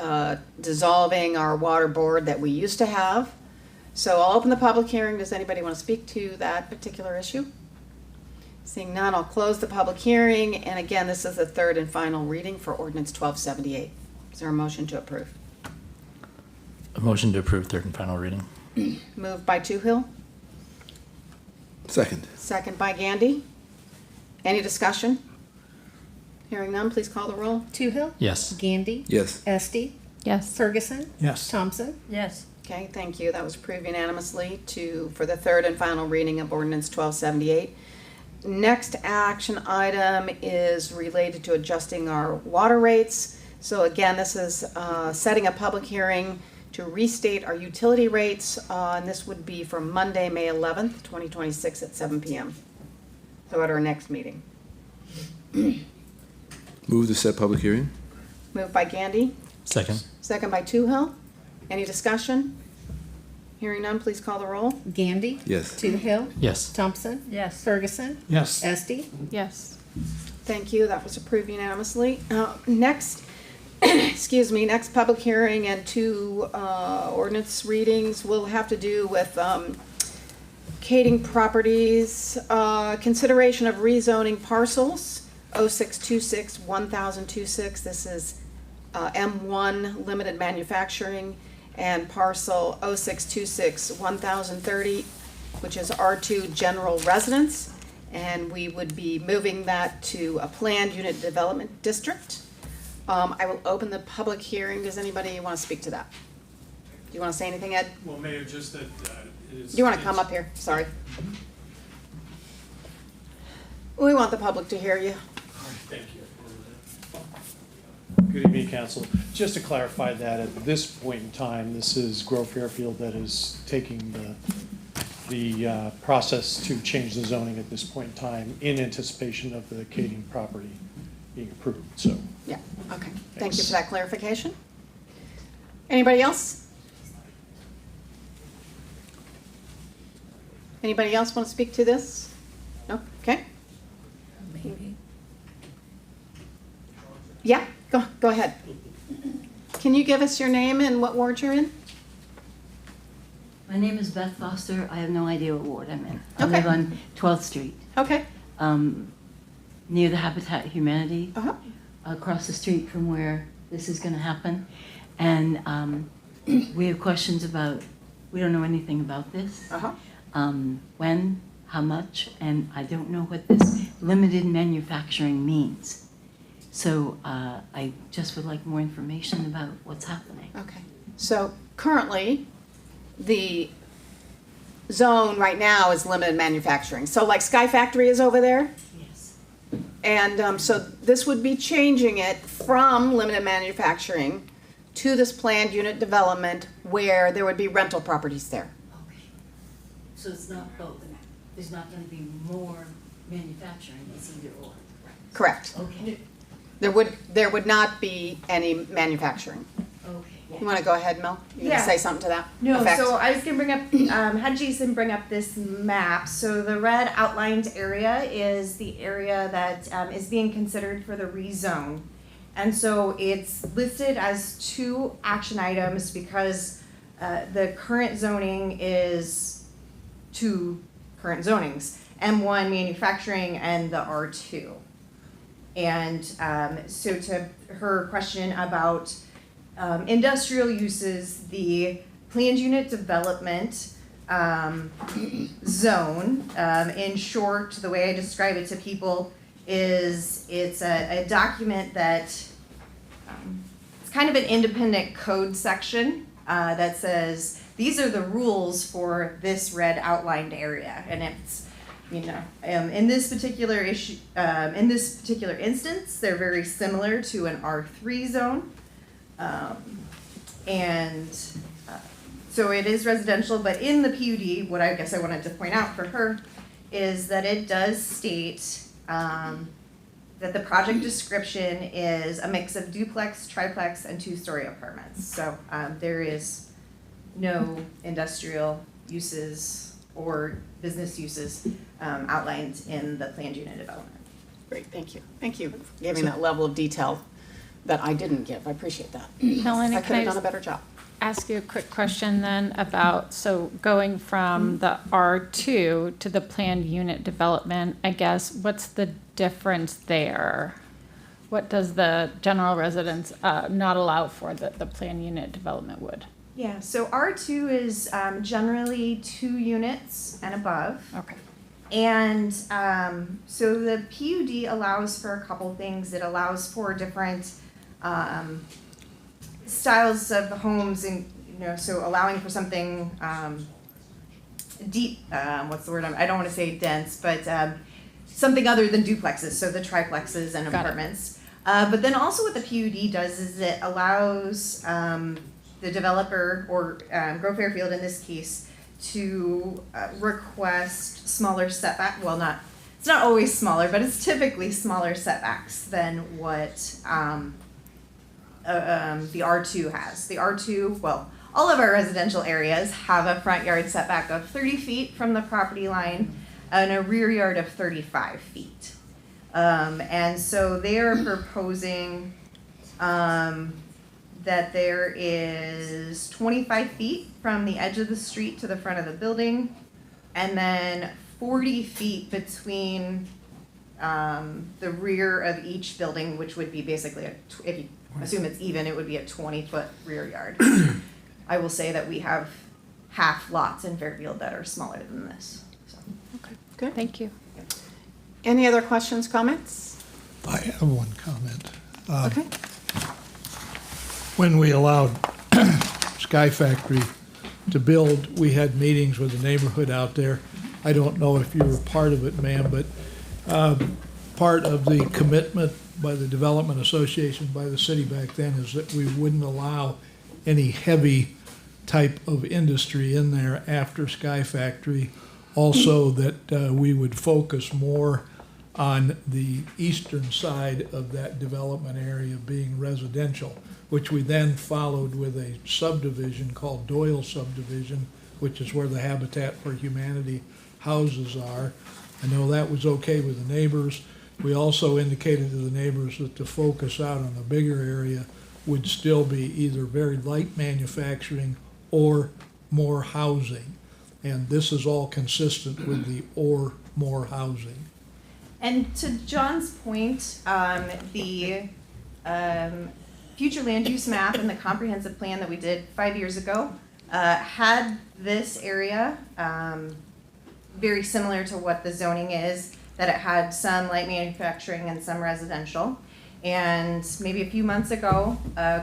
dissolving our water board that we used to have. So I'll open the public hearing. Does anybody want to speak to that particular issue? Seeing none, I'll close the public hearing. And again, this is the third and final reading for Ordinance 1278. Is there a motion to approve? A motion to approve third and final reading. Moved by Toohill, Second. second by Gandy. Any discussion? Hearing none, please call the roll. Toohill, Yes. Gandy, Yes. Esti, Yes. Ferguson, Yes. Thompson. Yes. Okay, thank you. That was approved unanimously for the third and final reading of Ordinance 1278. Next action item is related to adjusting our water rates. So again, this is setting a public hearing to restate our utility rates, and this would be from Monday, May 11th, 2026 at 7 p.m. So at our next meeting. Move to set public hearing? Moved by Gandy, Second. second by Toohill. Any discussion? Hearing none, please call the roll. Gandy. Yes. Toohill. Yes. Thompson. Yes. Ferguson. Yes. Esti. Yes. Thank you, that was approved unanimously. Next, excuse me, next public hearing and two ordinance readings will have to do with Kading Properties, consideration of rezoning parcels, 0626 1026. This is M1 Limited Manufacturing, and parcel 0626 1030, which is R2 General Residence. And we would be moving that to a planned unit development district. I will open the public hearing. Does anybody want to speak to that? Do you want to say anything, Ed? Well, Mayor, just that it is. Do you want to come up here? Sorry. We want the public to hear you. Thank you. Good evening, council. Just to clarify that at this point in time, this is Fairfield that is taking the process to change the zoning at this point in time in anticipation of the Kading property being approved, so. Yeah, okay. Thank you for that clarification. Anybody else? Anybody else want to speak to this? No? Okay. Maybe. Yeah, go ahead. Can you give us your name and what ward you're in? My name is Beth Foster. I have no idea what ward I'm in. I Okay. live on 12th Street, Okay. near the Habitat Humanity, Uh-huh. across the street from where this is going to happen. And we have questions about, we don't know anything about this. Uh-huh. When, how much, and I don't know what this limited manufacturing means. So I just would like more information about what's happening. Okay. So currently, the zone right now is limited manufacturing. So like Sky Factory is over there? Yes. And so this would be changing it from limited manufacturing to this planned unit development where there would be rental properties there. Okay. So it's not both. There's not going to be more manufacturing. It's either or. Correct. Okay. There would not be any manufacturing. Okay. You want to go ahead, Mel? You want Yeah. to say something to that No, effect? so I was gonna bring up, had Jason bring up this map. So the red outlined area is the area that is being considered for the rezone. And so it's listed as 2 action items because the current zoning is 2 current zonings, M1 manufacturing and the R2. And so to her question about industrial uses, the planned unit development zone, in short, the way I describe it to people is it's a document that it's kind of an independent code section that says these are the rules for this red outlined area, and it's, you know, in this particular issue, in this particular instance, they're very similar to an R3 zone. So it is residential, but in the PUD, what I guess I wanted to point out for her is that it does state that the project description is a mix of duplex, triplex, and 2-story apartments. So there is no industrial uses or business uses outlined in the planned unit development. Great, thank you. Thank you for giving that level of detail that I didn't give. I appreciate that. Melanie, I can could I have done a just better job. ask you a quick question then about, so going from the R2 to the planned unit development, I guess, what's the difference there? What does the general residence not allow for that the planned unit development would? Yeah, so R2 is generally 2 units and above. Okay. And so the PUD allows for a couple things. It allows for different styles of homes, and so allowing for something deep. What's the word? I don't want to say dense, but something other than duplexes. So the triplexes and Got it. apartments. But then also what the PUD does is it allows the developer or Fairfield in this case to request smaller setback. Well, not it's not always smaller, but it's typically smaller setbacks than what the R2 has. The R2, well, all of our residential areas have a front yard setback of 30 feet from the property line and a rear yard of 35 feet. And so they are proposing that there is 25 feet from the edge of the street to the front of the building, and then 40 feet between the rear of each building, which would be basically, if you assume it's even, it would be a 20-foot rear yard. I will say that we have half lots in Fairfield that are smaller than this. So. Okay, good. Thank you. Any other questions, comments? I have one comment. Okay. When we allowed Sky Factory to build, we had meetings with the neighborhood out there. I don't know if you were part of it, ma'am, but part of the commitment by the Development Association, by the city back then, is that we wouldn't allow any heavy type of industry in there after Sky Factory. Also, that we would focus more on the eastern side of that development area being residential, which we then followed with a subdivision called Doyle Subdivision, which is where the Habitat for Humanity houses are. I know that was okay with the neighbors. We also indicated to the neighbors that the focus out on the bigger area would still be either very light manufacturing or more housing. And this is all consistent with the or more housing. And to John's point, the future land use map and the comprehensive plan that we did 5 years ago had this area very similar to what the zoning is, that it had some light manufacturing and some residential. And maybe a few months ago,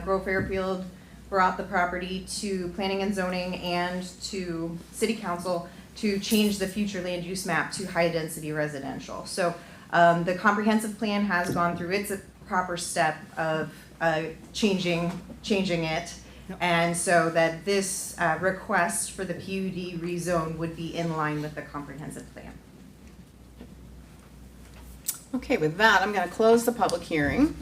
Grove Fairfield brought the property to planning and zoning and to city council to change the future land use map to high density residential. So the comprehensive plan has gone through its proper step of changing it. Yep. And so that this request for the PUD rezone would be in line with the comprehensive plan. Okay, with that, I'm going to close the public hearing.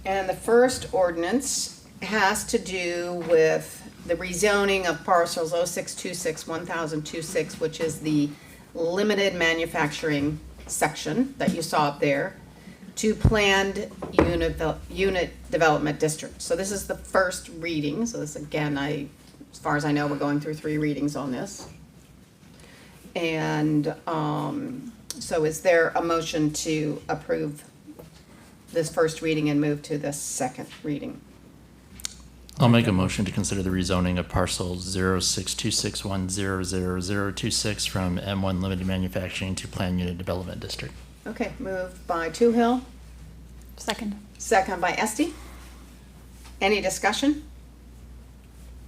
And the first ordinance has to do with the rezoning of parcels 0626 1026, which is the limited manufacturing section that you saw up there, to planned unit development district. So this is the first reading. So this, again, as far as I know, we're going through 3 readings on this. And so is there a motion to approve this first reading and move to the second reading? I'll make a motion to consider the rezoning of parcel 0626100026 from M1 Limited Manufacturing to Planned Unit Development District. Okay, moved by Toohill, Second. second by Esty. Any discussion?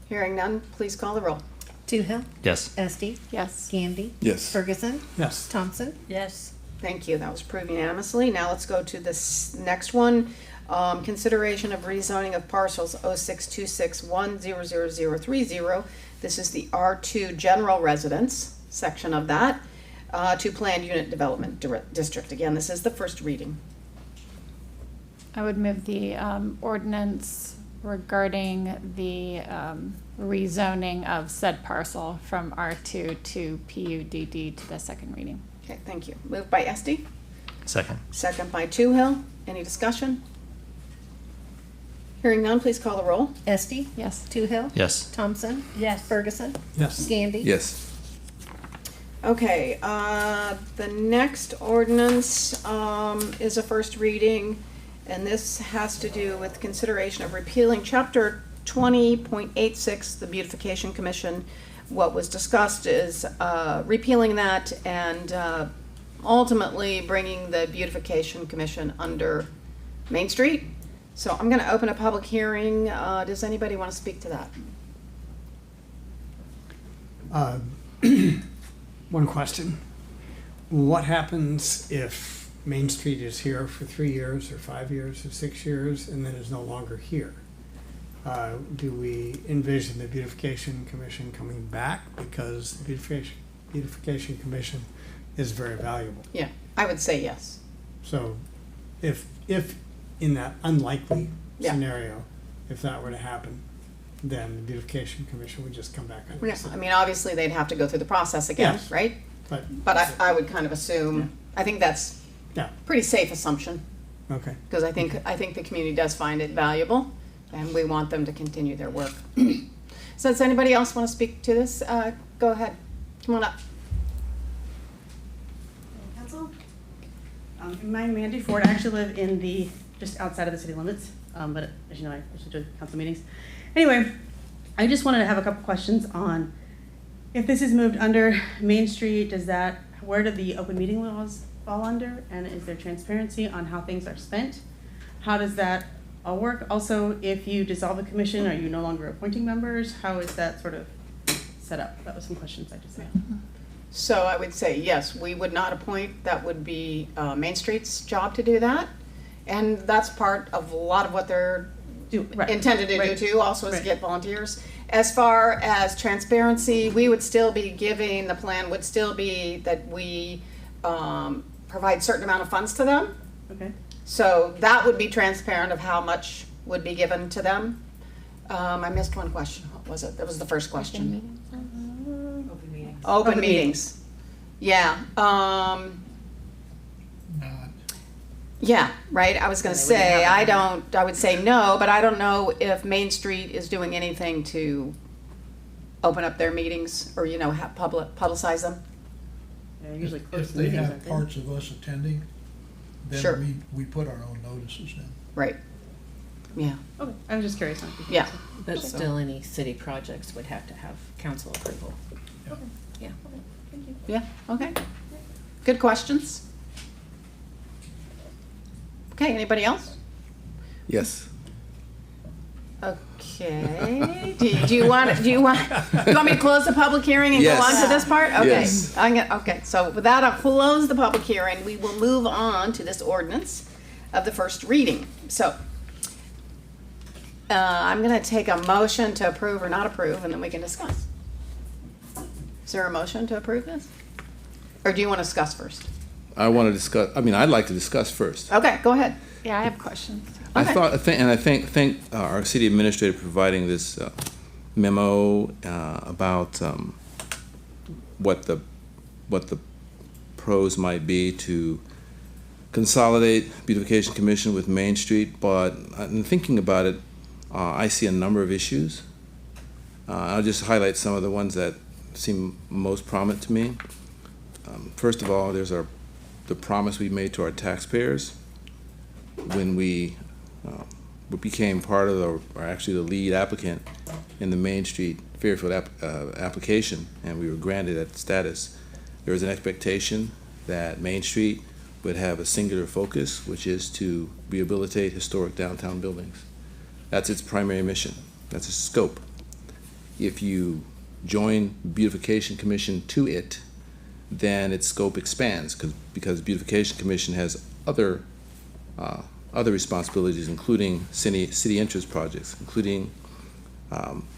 Hearing none, please call the roll. Toohill, Yes. Esty, Yes. Gandy, Yes. Ferguson, Yes. Thompson. Yes. Thank you, that was approved unanimously. Now let's go to this next one. Consideration of rezoning of parcels 0626100030. This is the R2 General Residence section of that, to Planned Unit Development District. Again, this is the first reading. I would move the ordinance regarding the rezoning of said parcel from R2 to PUDD to the second reading. Okay, thank you. Moved by Esty, Second. second by Toohill. Any discussion? Hearing none, please call the roll. Esty, Yes. Toohill, Yes. Thompson. Yes. Ferguson, Yes. Gandy. Yes. Okay, the next ordinance is a first reading, and this has to do with consideration of repealing Chapter 20.86, the Beautification Commission. What was discussed is repealing that and ultimately bringing the Beautification Commission under Main Street. So I'm going to open a public hearing. Does anybody want to speak to that? One question. What happens if Main Street is here for 3 years or 5 years or 6 years and then is no longer here? Do we envision the Beautification Commission coming back because the Beautification Commission is very valuable. Yeah, I would say yes. So if in that unlikely Yeah. scenario, if that were to happen, then the Beautification Commission would just come back and Yeah, I mean, obviously, they'd have to go through the process again, Yes. right? But I would kind of assume, I think that's Yeah, pretty safe assumption, okay. because I think the community does find it valuable, and we want them to continue their work. So does anybody else want to speak to this? Go ahead, come on up. Council. I'm Mandy Ford. I actually live in just outside of the city limits, but as you know, I usually do council meetings. Anyway, I just wanted to have a couple questions on if this is moved under Main Street, where do the open meeting laws fall under? And is there transparency on how things are spent? How does that all work? Also, if you dissolve the commission, are you no longer appointing members? How is that sort of set up? That was some questions I just had. So I would say, yes, we would not appoint, that would be Main Street's job to do that. And that's part of a lot of what they're intended to do too, also is get volunteers. As far as transparency, we would still be giving, the plan would still be that we provide certain amount of funds to them. Okay. So that would be transparent of how much would be given to them. I missed one question. What was it? That was the first question. Open meetings. Open meetings. Yeah. Not. Yeah, right. I was gonna say, I would say no, but I don't know if Main Street is doing anything to open up their meetings or, have publicize them. Yeah, usually close If to they meetings, have aren't they? parts of us attending, Sure. then we put our own notices in. Right. Yeah. Okay, I was just curious. Yeah. But still, any city projects would have to have council approval. Yeah. Yeah, okay. Good questions. Okay, anybody else? Yes. Okay. Do you want me to close the public hearing and Yes. go on to this part? Okay. Yes. Okay, so with that, I'll close the public hearing. We will move on to this ordinance of the first reading. So I'm gonna take a motion to approve or not approve, and then we can discuss. Is there a motion to approve this? Or do you want to discuss first? I'd like to discuss first. Okay, go ahead. Yeah, I have questions. I Okay. thank our city administrator for providing this memo about what the pros might be to consolidate Beautification Commission with Main Street. But in thinking about it, I see a number of issues. I'll just highlight some of the ones that seem most prominent to me. First of all, there's the promise we made to our taxpayers when we became part of or actually the lead applicant in the Main Street Fairfield application, and we were granted that status. There was an expectation that Main Street would have a singular focus, which is to rehabilitate historic downtown buildings. That's its primary mission. That's its scope. If you join Beautification Commission to it, then its scope expands because Beautification Commission has other responsibilities, including city interest projects, including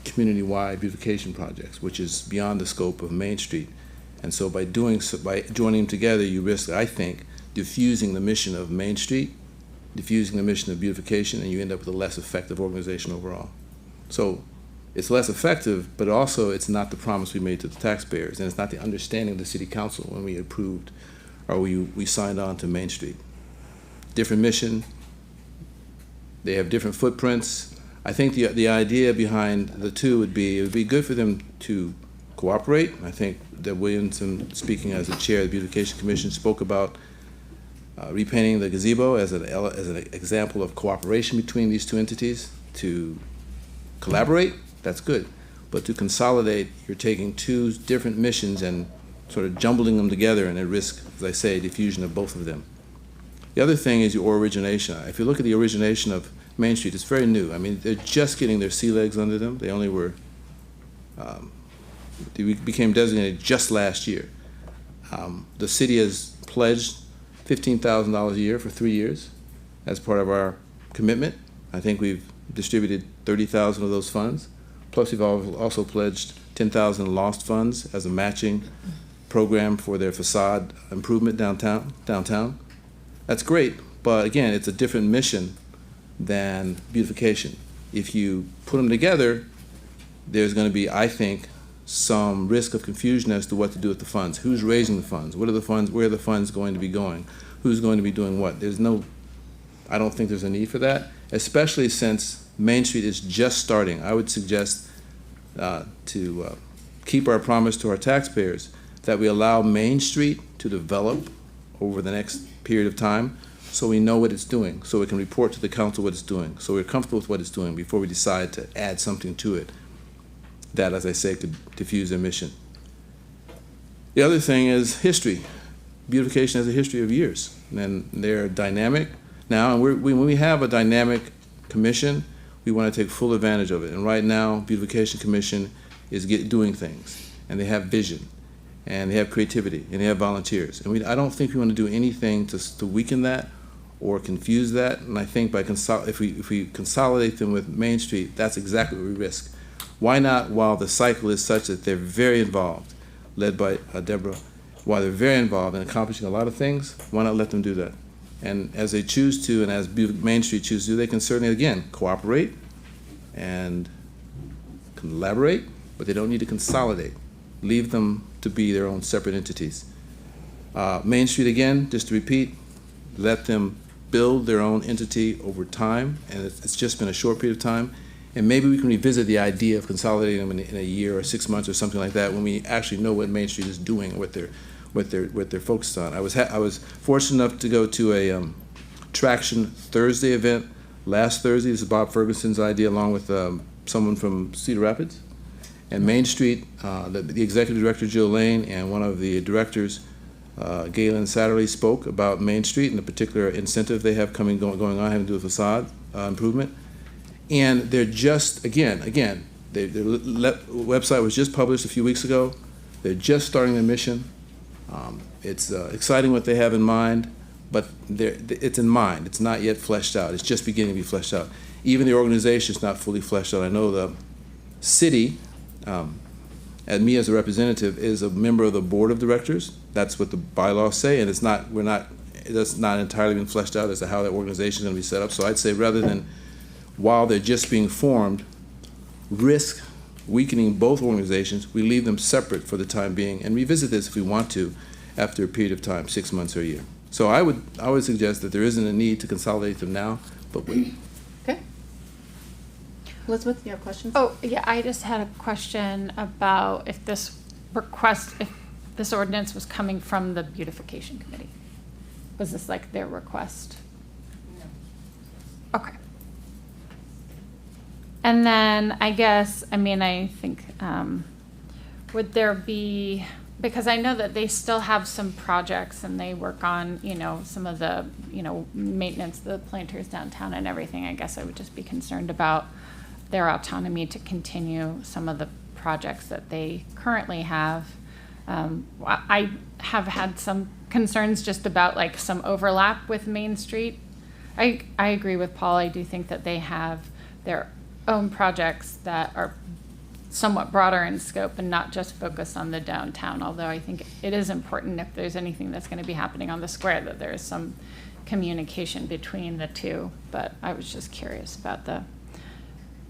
community-wide beautification projects, which is beyond the scope of Main Street. And so by joining them together, you risk, I think, diffusing the mission of Main Street, diffusing the mission of beautification, and you end up with a less effective organization overall. So it's less effective, but also it's not the promise we made to the taxpayers, and it's not the understanding of the city council when we approved or we signed on to Main Street. Different mission, they have different footprints. I think the idea behind the two it would be good for them to cooperate. I think that Williamson, speaking as the chair of the Beautification Commission, spoke about repainting the gazebo as an example of cooperation between these two entities. To collaborate, that's good. But to consolidate, you're taking two different missions and sort of jumbling them together and at risk, as I say, diffusion of both of them. The other thing is your origination. If you look at the origination of Main Street, it's very new. I mean, they're just getting their sea legs under them. They only were, they became designated just last year. The city has pledged $15,000 a year for 3 years as part of our commitment. I think we've distributed 30,000 of those funds. Plus, we've also pledged 10,000 lost funds as a matching program for their facade improvement downtown. That's great, but again, it's a different mission than beautification. If you put them together, there's going to be, I think, some risk of confusion as to what to do with the funds. Who's raising the funds? What are the funds? Where are the funds going to be going? Who's going to be doing what? I don't think there's a need for that, especially since Main Street is just starting. I would suggest to keep our promise to our taxpayers that we allow Main Street to develop over the next period of time so we know what it's doing, so we can report to the council what it's doing, so we're comfortable with what it's doing before we decide to add something to it that, as I say, could diffuse their mission. The other thing is history. Beautification has a history of years, and they're dynamic now, and when we have a dynamic commission, we want to take full advantage of it. And right now, Beautification Commission is doing things, and they have vision, and they have creativity, and they have volunteers. And I don't think we want to do anything to weaken that or confuse that. And I think if we consolidate them with Main Street, that's exactly what we risk. Why not, while the cycle is such that they're very involved, led by Deborah, while they're very involved in accomplishing a lot of things, why not let them do that? And as they choose to, and as Main Street chooses to, they can certainly, again, cooperate and collaborate, but they don't need to consolidate. Leave them to be their own separate entities. Main Street, again, just to repeat, let them build their own entity over time, and it's just been a short period of time. And maybe we can revisit the idea of consolidating them in a year or 6 months or something like that when we actually know what Main Street is doing, what they're focused on. I was fortunate enough to go to a Traction Thursday event last Thursday. This is Bob Ferguson's idea, along with someone from Cedar Rapids. And Main Street, the executive director, Jill Lane, and one of the directors, Galen Satterley, spoke about Main Street and the particular incentive they have going on, having to do with facade improvement. And they're just, again, their website was just published a few weeks ago. They're just starting their mission. It's exciting what they have in mind, but it's in mind. It's not yet fleshed out. It's just beginning to be fleshed out. Even the organization is not fully fleshed out. I know the city, and me as a representative, is a member of the board of directors. That's what the bylaws say, and it's not entirely been fleshed out as to how that organization is going to be set up. So I'd say rather than, while they're just being formed, risk weakening both organizations, we leave them separate for the time being and revisit this if we want to after a period of time, 6 months or a year. So I would suggest that there isn't a need to consolidate them now, but wait. Okay. Elizabeth, you have questions? Oh, yeah, I just had a question about if this ordinance was coming from the Beautification Committee. Was this like their request? No. Okay. And then I think, would there be, because I know that they still have some projects and they work on, some of the, maintenance, the planters downtown and everything. I guess I would just be concerned about their autonomy to continue some of the projects that they currently have. I have had some concerns just about like some overlap with Main Street. I agree with Paul. I do think that they have their own projects that are somewhat broader in scope and not just focused on the downtown, although I think it is important if there's anything that's going to be happening on the square that there is some communication between the two. But I was just curious about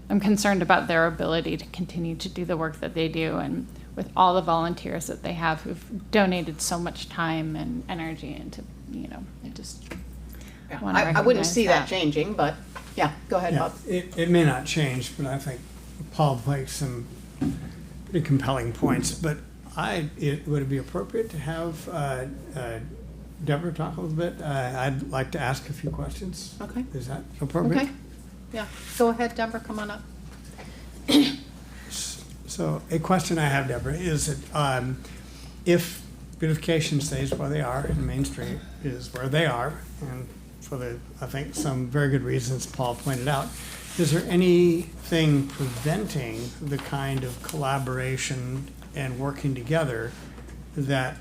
I'm concerned about their ability to continue to do the work that they do, and with all the volunteers that they have who've donated so much time and energy into, I just want to I wouldn't see that changing, but yeah, go ahead, Yeah, Bob. it may not change, but I think Paul makes some pretty compelling points. But would it be appropriate to have Deborah talk a little bit? I'd like to ask a few questions. Okay. Is that appropriate? Okay. Yeah, go ahead, Deborah, come on up. So a question I have, Deborah, is that if beautification stays where they are and Main Street is where they are, and for I think some very good reasons Paul pointed out, is there anything preventing the kind of collaboration and working together that,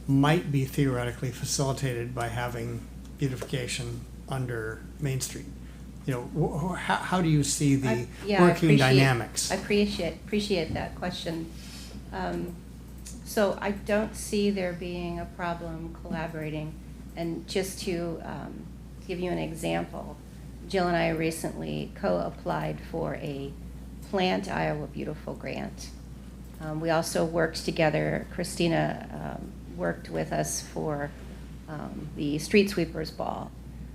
might be theoretically facilitated by having beautification under Main Street? How do you see the working dynamics? I appreciate that question. So I don't see there being a problem collaborating. And just to give you an example, Jill and I recently co-applied for a Plant Iowa Beautiful grant. We also worked together, Christina worked with us for the Street Sweepers Ball.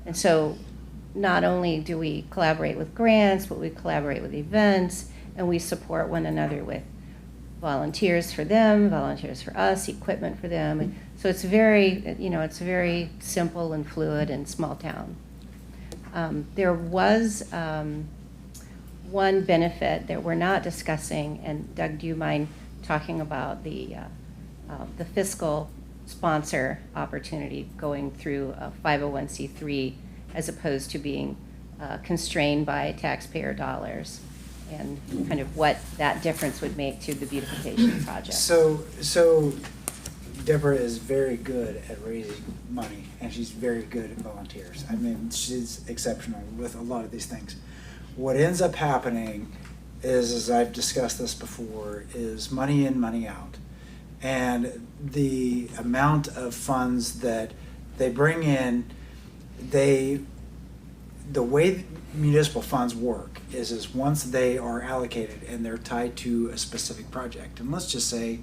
And so not only do we collaborate with grants, but we collaborate with events, and we support one another with volunteers for them, volunteers for us, equipment for them. So it's very, it's very simple and fluid and small town. There was one benefit that we're not discussing, and Doug, do you mind talking about the fiscal sponsor opportunity going through a 501c3 as opposed to being constrained by taxpayer dollars, and kind of what that difference would make to the beautification project? So Deborah is very good at raising money, and she's very good at volunteers. I mean, she's exceptional with a lot of these things. What ends up happening is, as I've discussed this before, is money in, money out. And the amount of funds that they bring in, the way municipal funds work is once they are allocated and they're tied to a specific project. And let's just say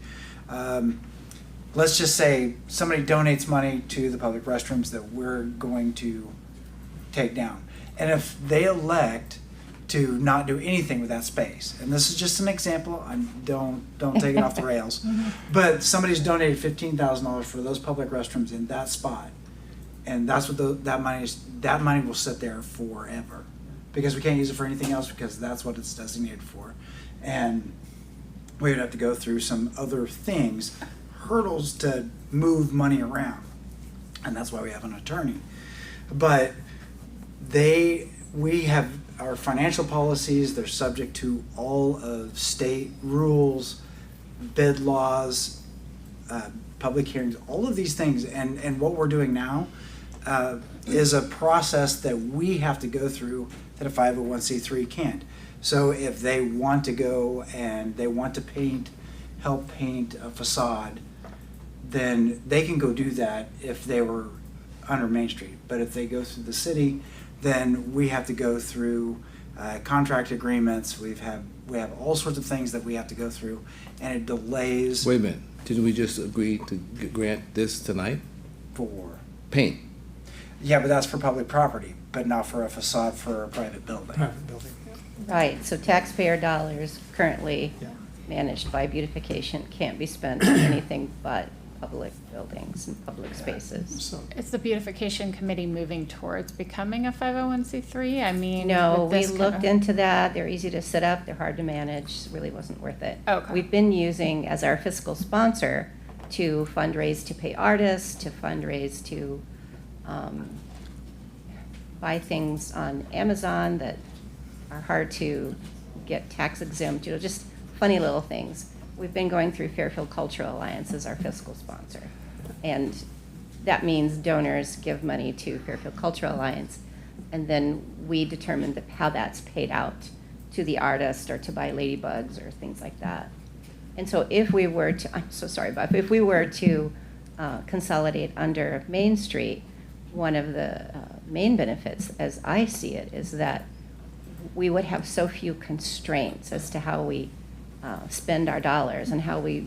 somebody donates money to the public restrooms that we're going to take down. And if they elect to not do anything with that space, and this is just an example, don't take it off the rails, but somebody's donated $15,000 for those public restrooms in that spot, and that's what that money will sit there forever, because we can't use it for anything else, because that's what it's designated for. And we would have to go through some other things, hurdles to move money around, and that's why we have an attorney. But we have our financial policies, they're subject to all of state rules, bid laws, public hearings, all of these things. And what we're doing now is a process that we have to go through that a 501c3 can't. So if they want to go and they want to help paint a facade, then they can go do that if they were under Main Street. But if they go through the city, then we have to go through contract agreements. We have all sorts of things that we have to go through, and it delays. Wait a minute, didn't we just agree to grant this tonight? For Paint. Yeah, but that's for public property, but not for a facade for a private building. Private building. Right, so taxpayer dollars currently managed by beautification can't be spent on anything but public buildings and public spaces. So Is the beautification committee moving towards becoming a 501c3? I mean, No, with we this kind looked of- into that. They're easy to set up. They're hard to manage. It really wasn't worth it. Okay. We've been using as our fiscal sponsor to fundraise to pay artists, to fundraise to buy things on Amazon that are hard to get tax exempt, just funny little things. We've been going through Fairfield Cultural Alliance as our fiscal sponsor. And that means donors give money to Fairfield Cultural Alliance, and then we determine how that's paid out to the artist or to buy ladybugs or things like that. And so if we were to, I'm so sorry, Bob, if we were to consolidate under Main Street, one of the main benefits, as I see it, is that we would have so few constraints as to how we spend our dollars and how we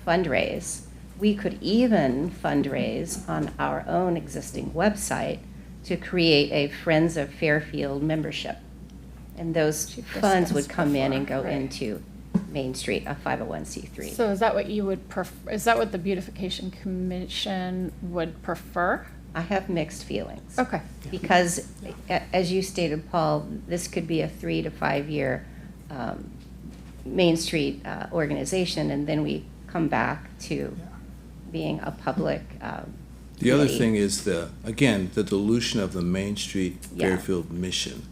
fundraise. We could even fundraise on our own existing website to create a Friends of Fairfield membership. And those funds would come in and go into Main Street, a 501c3. So is that what you would prefer? Is that what the Beautification Commission would prefer? I have mixed feelings. Okay. Because, as you stated, Paul, this could be a 3 to 5 year Main Street organization, and then we come back to being a public The other committee. thing is the dilution of the Main Street Yeah. Fairfield mission.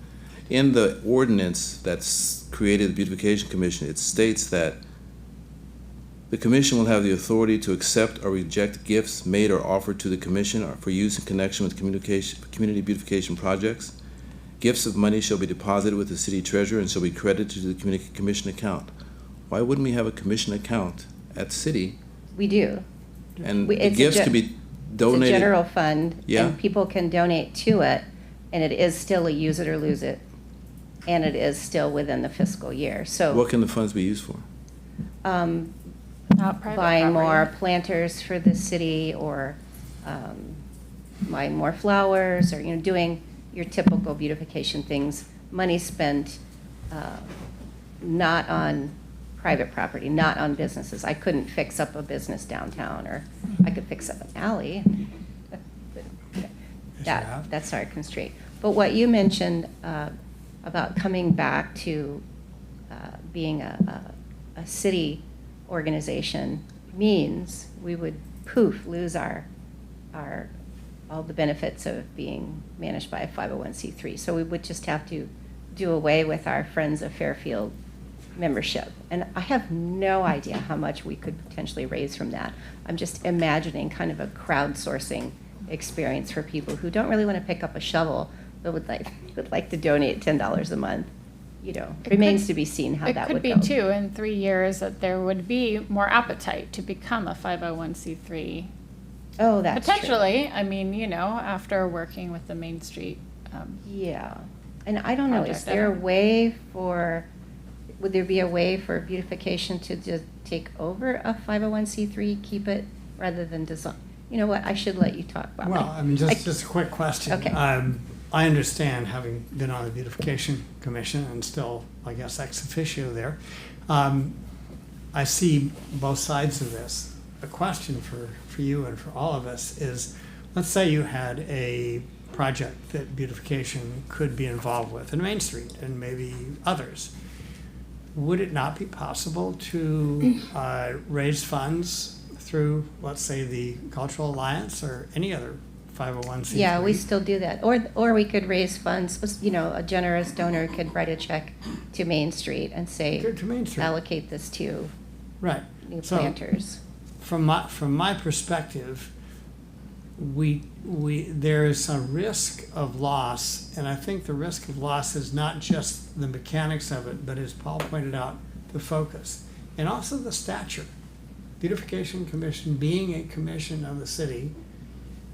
In the ordinance that's created the Beautification Commission, it states that the commission will have the authority to accept or reject gifts made or offered to the commission or for use in connection with community beautification projects. Gifts of money shall be deposited with the city treasurer and shall be credited to the commission account. why wouldn't we have a commission account at city? We do. And We- the it's a gifts ge- could be It's a donated. general fund, Yeah. and people can donate to it, and it is still a use it or lose it, and it is still within the fiscal year. So What can the funds be used for? Not private buying more property. planters for the city, or buying more flowers, or, doing your typical beautification things. Money spent not on private property, not on businesses. I couldn't fix up a business downtown, or I could fix up an alley. That's our constraint. But what you mentioned about coming back to being a city organization means we would lose our all the benefits of being managed by a 501c3. So we would just have to do away with our Friends of Fairfield membership. And I have no idea how much we could potentially raise from that. I'm just imagining kind of a crowdsourcing experience for people who don't really want to pick up a shovel, but would like to donate $10 a month. Remains to be seen how that would go. It could be too, in 3 years, that there would be more appetite to become a 501c3. Oh, that's true. Potentially, I mean, after working with the Main Street. Yeah, and I don't know, is Project, I there a don't know. way would there be a way for beautification to just take over a 501c3, keep it, rather than design? You know what, I should let you talk about it. Well, I mean, just a quick question. Okay. I understand, having been on the Beautification Commission and still, I guess, ex officio there, I see both sides of this. The question for you and for all of us is, let's say you had a project that beautification could be involved with in Main Street and maybe others. Would it not be possible to raise funds through, let's say, the Cultural Alliance or any other 501c3? Yeah, we still do that. Or we could raise funds, a generous donor could write a check to Main Street and say, To Main Street. allocate this to Right. new So, planters. From my perspective, there is a risk of loss, and I think the risk of loss is not just the mechanics of it, but as Paul pointed out, the focus, and also the stature. Beautification Commission, being a commission of the city,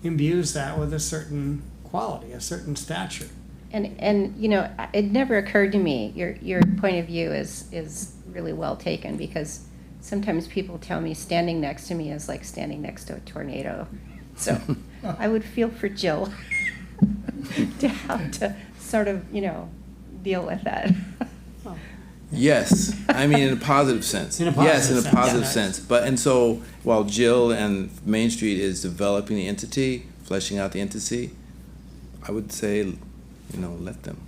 imbues that with a certain quality, a certain stature. And it never occurred to me, your point of view is really well taken, because sometimes people tell me standing next to me is like standing next to a tornado. So I would feel for Jill to have to sort of, deal with that. Yes, I mean in a positive sense. In a Yes, positive in a sense, positive yeah. sense. And so while Jill and Main Street is developing the entity, fleshing out the entity, I would say, let them.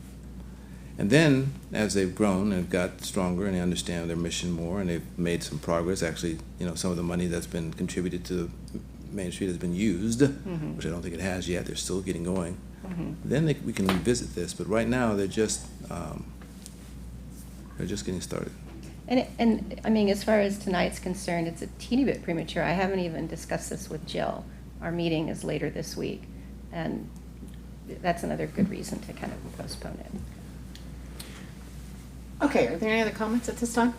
And then, as they've grown and got stronger and they understand their mission more and they've made some progress, actually, some of the money that's been contributed to Main Street has been used, which I don't think it has yet. They're still getting going. Then we can revisit this. But right now, they're just getting started. And I mean, as far as tonight's concerned, it's a teeny bit premature. I haven't even discussed this with Jill. Our meeting is later this week, and that's another good reason to kind of postpone it. Okay, are there any other comments at this time?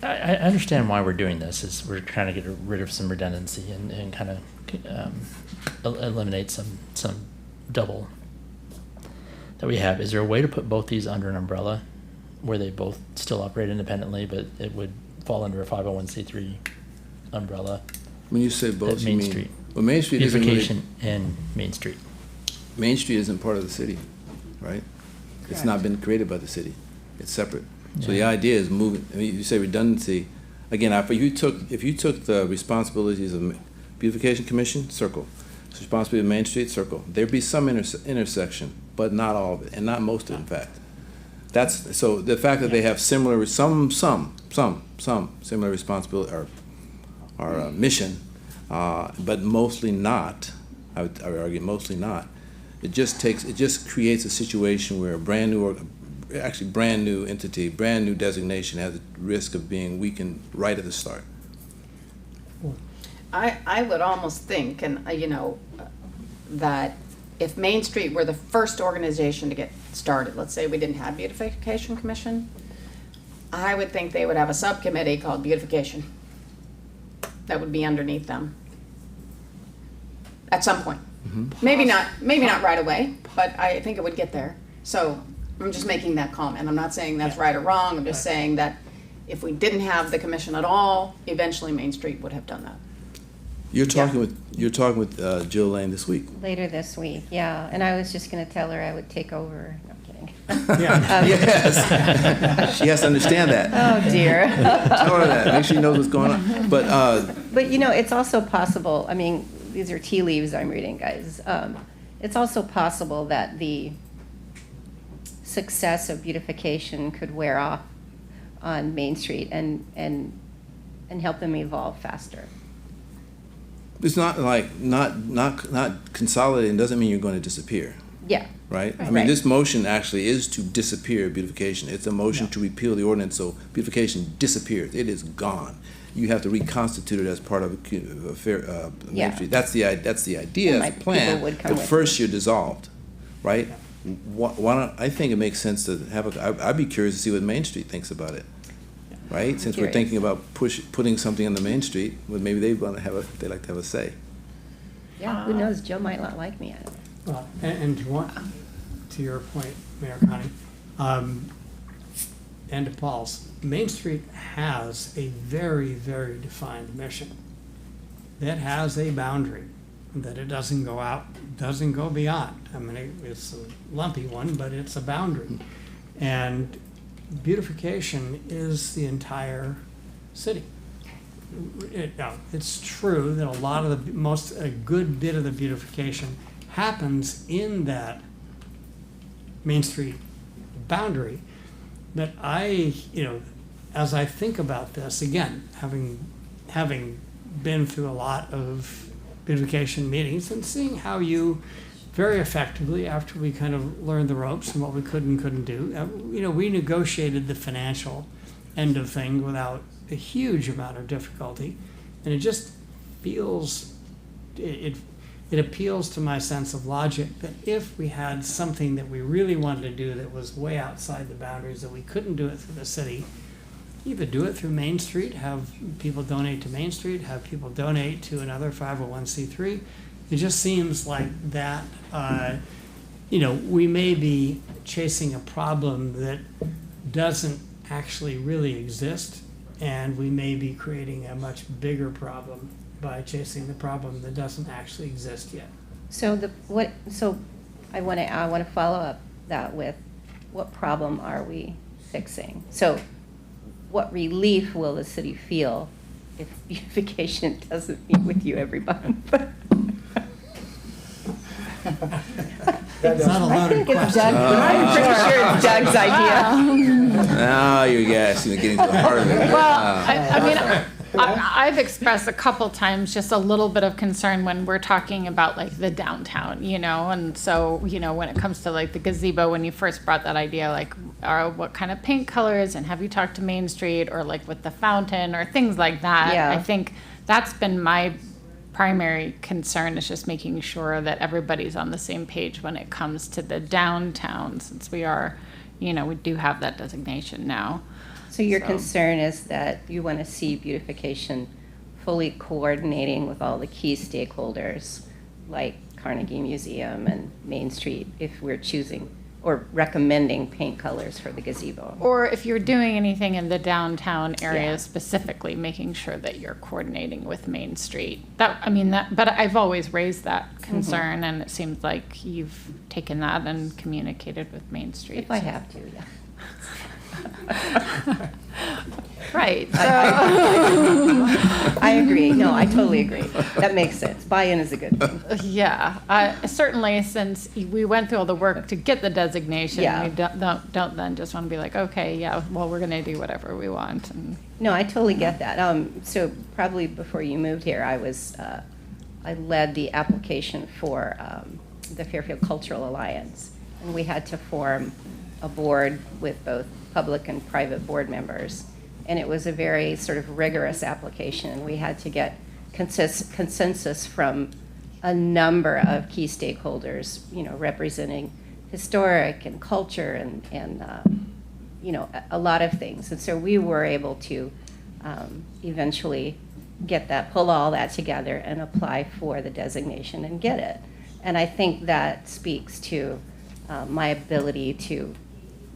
I understand why we're doing this, is we're trying to get rid of some redundancy and kind of eliminate some double that we have. Is there a way to put both these under an umbrella where they both still operate independently, but it would fall under a 501c3 umbrella? When you say both, At you Main mean Street. Well, Main Street isn't really, Beautification and Main Street. Main Street isn't part of the city, right? It's not been created by the city. It's separate. So the Yeah. idea is moving. I mean, you say redundancy. Again, if you took the responsibilities of Beautification Commission, circle. Responsibility of Main Street, circle. There'd be some intersection, but not all of it, and not most of it, in fact. That's so the fact that they have similar some similar responsibility or mission, but mostly not. I would argue mostly not. It just creates a situation where a brand new entity, brand new designation has a risk of being weakened right at the start. I would almost think, and that if Main Street were the first organization to get started, let's say we didn't have Beautification Commission, I would think they would have a subcommittee called Beautification. That would be underneath them. At some point. Maybe not right away, but I think it would get there. So I'm just making that comment. I'm not saying that's right or wrong. I'm just saying that if we didn't have the commission at all, eventually Main Street would have done that. You're talking with Jill Lane this week. Later this week, yeah. And I was just gonna tell her I would take over. No, I'm kidding. Yes. She has to understand that. Oh, dear. Tell her that. Make sure she knows what's going on. But, you know, it's also possible, I mean, these are tea leaves I'm reading, guys. It's also possible that the success of beautification could wear off on Main Street and help them evolve faster. It's not like, not consolidating doesn't mean you're going to disappear, Yeah. right? I mean, Right. this motion actually is to disappear beautification. It's a motion to repeal the ordinance, so beautification disappears. It is gone. You have to reconstitute it as part of a fair, Main Yeah. Street. That's the idea, And that's my the plan. people would come But with first you're dissolved, right? Why don't, I think it makes sense to have I'd be curious to see what Main Street thinks about it, right? Since we're Curious. thinking about putting something on the Main Street, well, maybe they want to they'd like to have a say. Yeah, who knows? Joe might not like me. I don't know. Well, and to your point, Mayor Connie, and to Paul's, Main Street has a very, very defined mission. It has a boundary that it doesn't go out, doesn't go beyond. I mean, it's a lumpy one, but it's a boundary. And beautification is the entire city. Now, it's true that a good bit of the beautification happens in that Main Street boundary. But as I think about this, again, having been through a lot of beautification meetings and seeing how you very effectively, after we kind of learned the ropes and what we could and couldn't do, we negotiated the financial end of things without a huge amount of difficulty, and it just feels it appeals to my sense of logic that if we had something that we really wanted to do that was way outside the boundaries, that we couldn't do it through the city, either do it through Main Street, have people donate to Main Street, have people donate to another 501c3. It just seems like that, we may be chasing a problem that doesn't actually really exist, and we may be creating a much bigger problem by chasing the problem that doesn't actually exist yet. So I want to follow up that with what problem are we fixing? So what relief will the city feel if beautification doesn't meet with you every month? That's not a loaded question. I'm pretty sure it's Doug's idea. Now you're getting to the heart of it. Well, I've expressed a couple times just a little bit of concern when we're talking about like the downtown, and so, when it comes to like the gazebo, when you first brought that idea, like, what kind of paint colors, and have you talked to Main Street, or like with the fountain or things like that? Yeah. I think that's been my primary concern, is just making sure that everybody's on the same page when it comes to the downtown, since we are, we do have that designation now. So your concern is that you want to see beautification fully coordinating with all the key stakeholders, like Carnegie Museum and Main Street, if we're choosing or recommending paint colors for the gazebo. Or if you're doing anything in the downtown area Yeah. specifically, making sure that you're coordinating with Main Street. But I've always raised that concern, and it seems like you've taken that and communicated with Main Street. If I have to, yeah. Right. I agree. No, I totally agree. That makes sense. Buy-in is a good thing. Yeah, certainly, since we went through all the work to get the designation, Yeah. we don't then just want to be like, okay, yeah, well, we're going to do whatever we want. And No, I totally get that. So probably before you moved here, I led the application for the Fairfield Cultural Alliance, and we had to form a board with both public and private board members. And it was a very sort of rigorous application, and we had to get consensus from a number of key stakeholders, representing historic and culture and a lot of things. And so we were able to eventually pull all that together and apply for the designation and get it. And I think that speaks to my ability to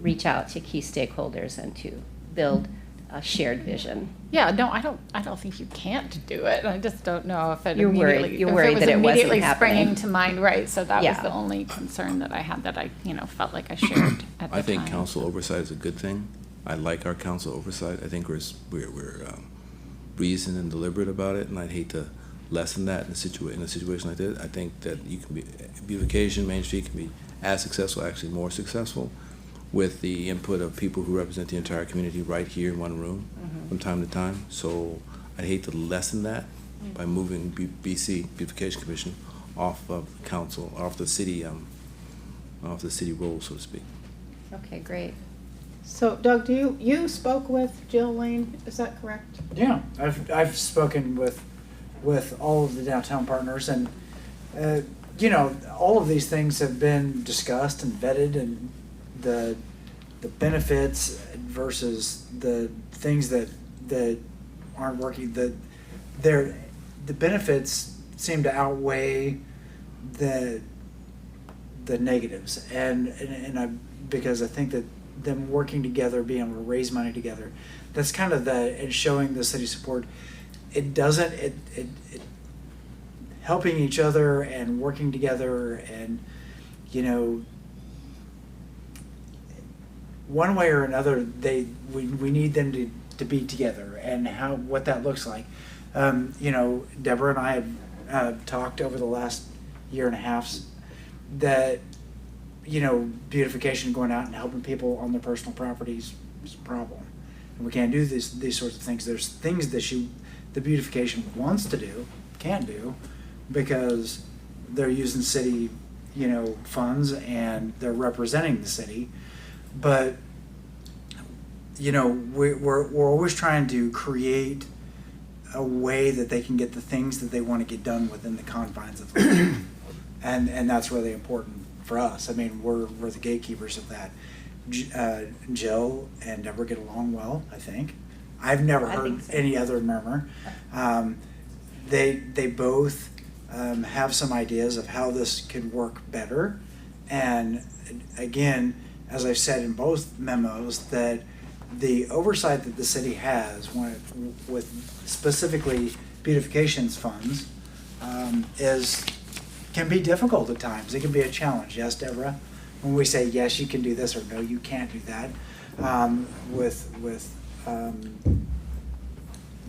reach out to key stakeholders and to build a shared vision. Yeah, no, I don't think you can't do it. I just don't know if it You're worried- immediately, you're if worried it was that it wasn't immediately happening. springing to mind, right? So that was Yeah. the only concern that I had that I, felt like I shared at the time. I think council oversight is a good thing. I like our council oversight. I think we're reasoned and deliberate about it, and I'd hate to lessen that in a situation like this. I think that beautification, Main Street can be as successful, actually more successful, with the input of people who represent the entire community right here in one room from time to time. So I'd hate to lessen that by moving Beautification Commission off of council, off the city role, so to speak. Okay, great. So Doug, you spoke with Jill Lane, is that correct? Yeah, I've spoken with all of the downtown partners, and all of these things have been discussed and vetted, and the benefits versus the things that aren't working. The benefits seem to outweigh the negatives, and because I think that them working together, being able to raise money together, that's kind of and showing the city support. It helping each other and working together, and one way or another, we need them to be together, and what that looks like. Deborah and I have talked over the last year and a half that beautification, going out and helping people on their personal properties is a problem, and we can't do these sorts of things. There's things that the beautification wants to do, can't do, because they're using city funds and they're representing the city. But we're always trying to create a way that they can get the things that they want to get done within the confines of the law. and that's really important for us. I mean, we're the gatekeepers of that. Jill and Deborah get along well, I think. I've never heard any other murmur. They both have some ideas of how this could work better. And again, as I've said in both memos, that the oversight that the city has with specifically beautification's funds can be difficult at times. It can be a challenge. Yes, Deborah? When we say, yes, you can do this, or no, you can't do that. With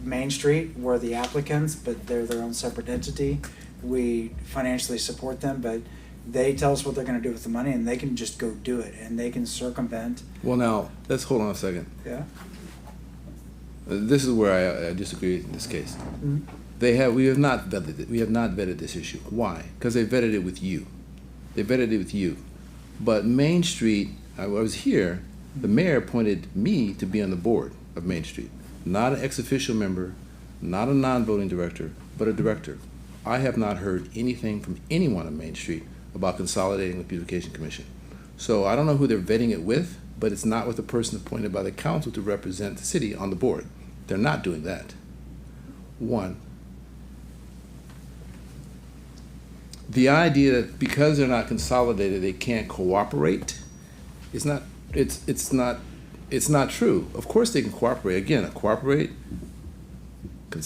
Main Street, we're the applicants, but they're their own separate entity. We financially support them, but they tell us what they're going to do with the money, and they can just go do it, and they can circumvent. Well, now, let's hold on a second. Yeah. This is where I disagree in this case. Mm-hmm. We have not vetted it. We have not vetted this issue. Why? Because they vetted it with you. They vetted it with you. But Main Street, I was here, the mayor appointed me to be on the board of Main Street. Not an ex-official member, not a non-voting director, but a director. I have not heard anything from anyone on Main Street about consolidating the Beautification Commission. So I don't know who they're vetting it with, but it's not with a person appointed by the council to represent the city on the board. They're not doing that. One. The idea that because they're not consolidated, they can't cooperate is not. It's not true. Of course they can cooperate. Again, cooperate. What's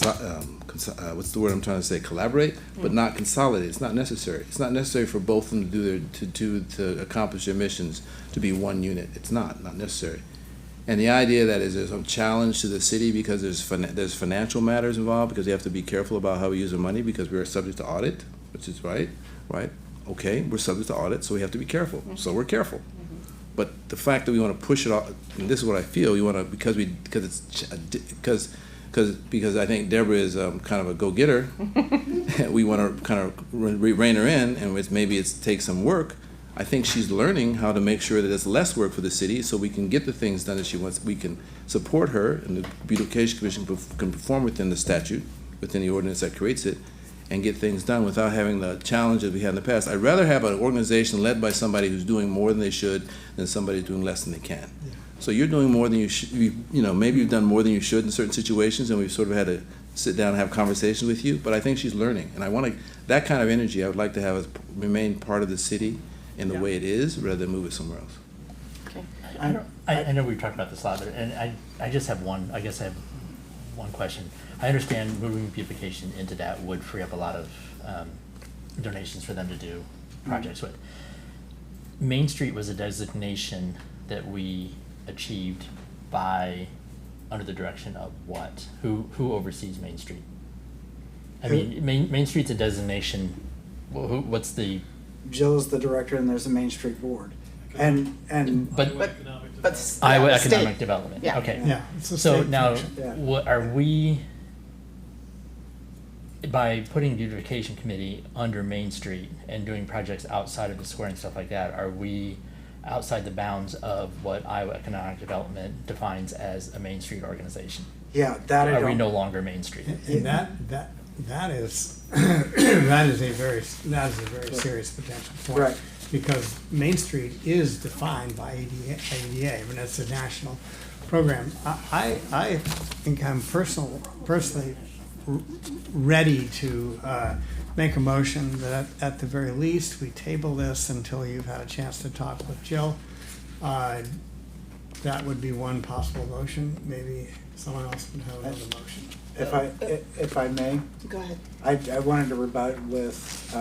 the word I'm trying to say? Collaborate, but not consolidate. It's not necessary. It's not necessary for both of them to accomplish their missions to be one unit. It's not necessary. And the idea that is there's some challenge to the city because there's financial matters involved, because you have to be careful about how we use our money because we are subject to audit, which is right. Okay, we're subject to audit, so we have to be careful. Mm-hmm. So we're careful. Mm-hmm. But the fact that we want to push it off, and this is what I feel, we want to because I think Deborah is kind of a go-getter. We want to kind of rein her in, and maybe it takes some work. I think she's learning how to make sure that it's less work for the city, so we can get the things done that she wants. We can support her, and the Beautification Commission can perform within the statute, within the ordinance that creates it, and get things done without having the challenges we had in the past. I'd rather have an organization led by somebody who's doing more than they should than somebody doing less than they can. So you're doing more than you should, maybe you've done more than you should in certain situations, and we've sort of had to sit down and have conversations with you, but I think she's learning. And I want to, that kind of energy, I would like to have remain part of the city in the way it is, rather than move it somewhere else. Okay. I know we've talked about this a lot, and I just have one, I guess I have one question. I understand moving beautification into that would free up a lot of donations for them to do projects with. Main Street was a designation that we achieved by, under the direction of what? Who oversees Main Street? I mean, Main Street's a designation, what's the? Jill's the director and there's a Main Street board. But state. Iowa Economic Development, Yeah. okay. Yeah, it's a So state now, function. Yeah. what are we, by putting Beautification Committee under Main Street and doing projects outside of the square and stuff like that, are we outside the bounds of what Iowa Economic Development defines as a Main Street organization? Yeah, that I Are we don't. no longer Main Street? And that is, that is a very serious potential point. Right. Because Main Street is defined by ADA, I mean, it's a national program. I think I'm personally ready to make a motion that at the very least, we table this until you've had a chance to talk with Jill. That would be one possible motion. Maybe someone else would have another motion. If I may, Go ahead. I wanted to rebut with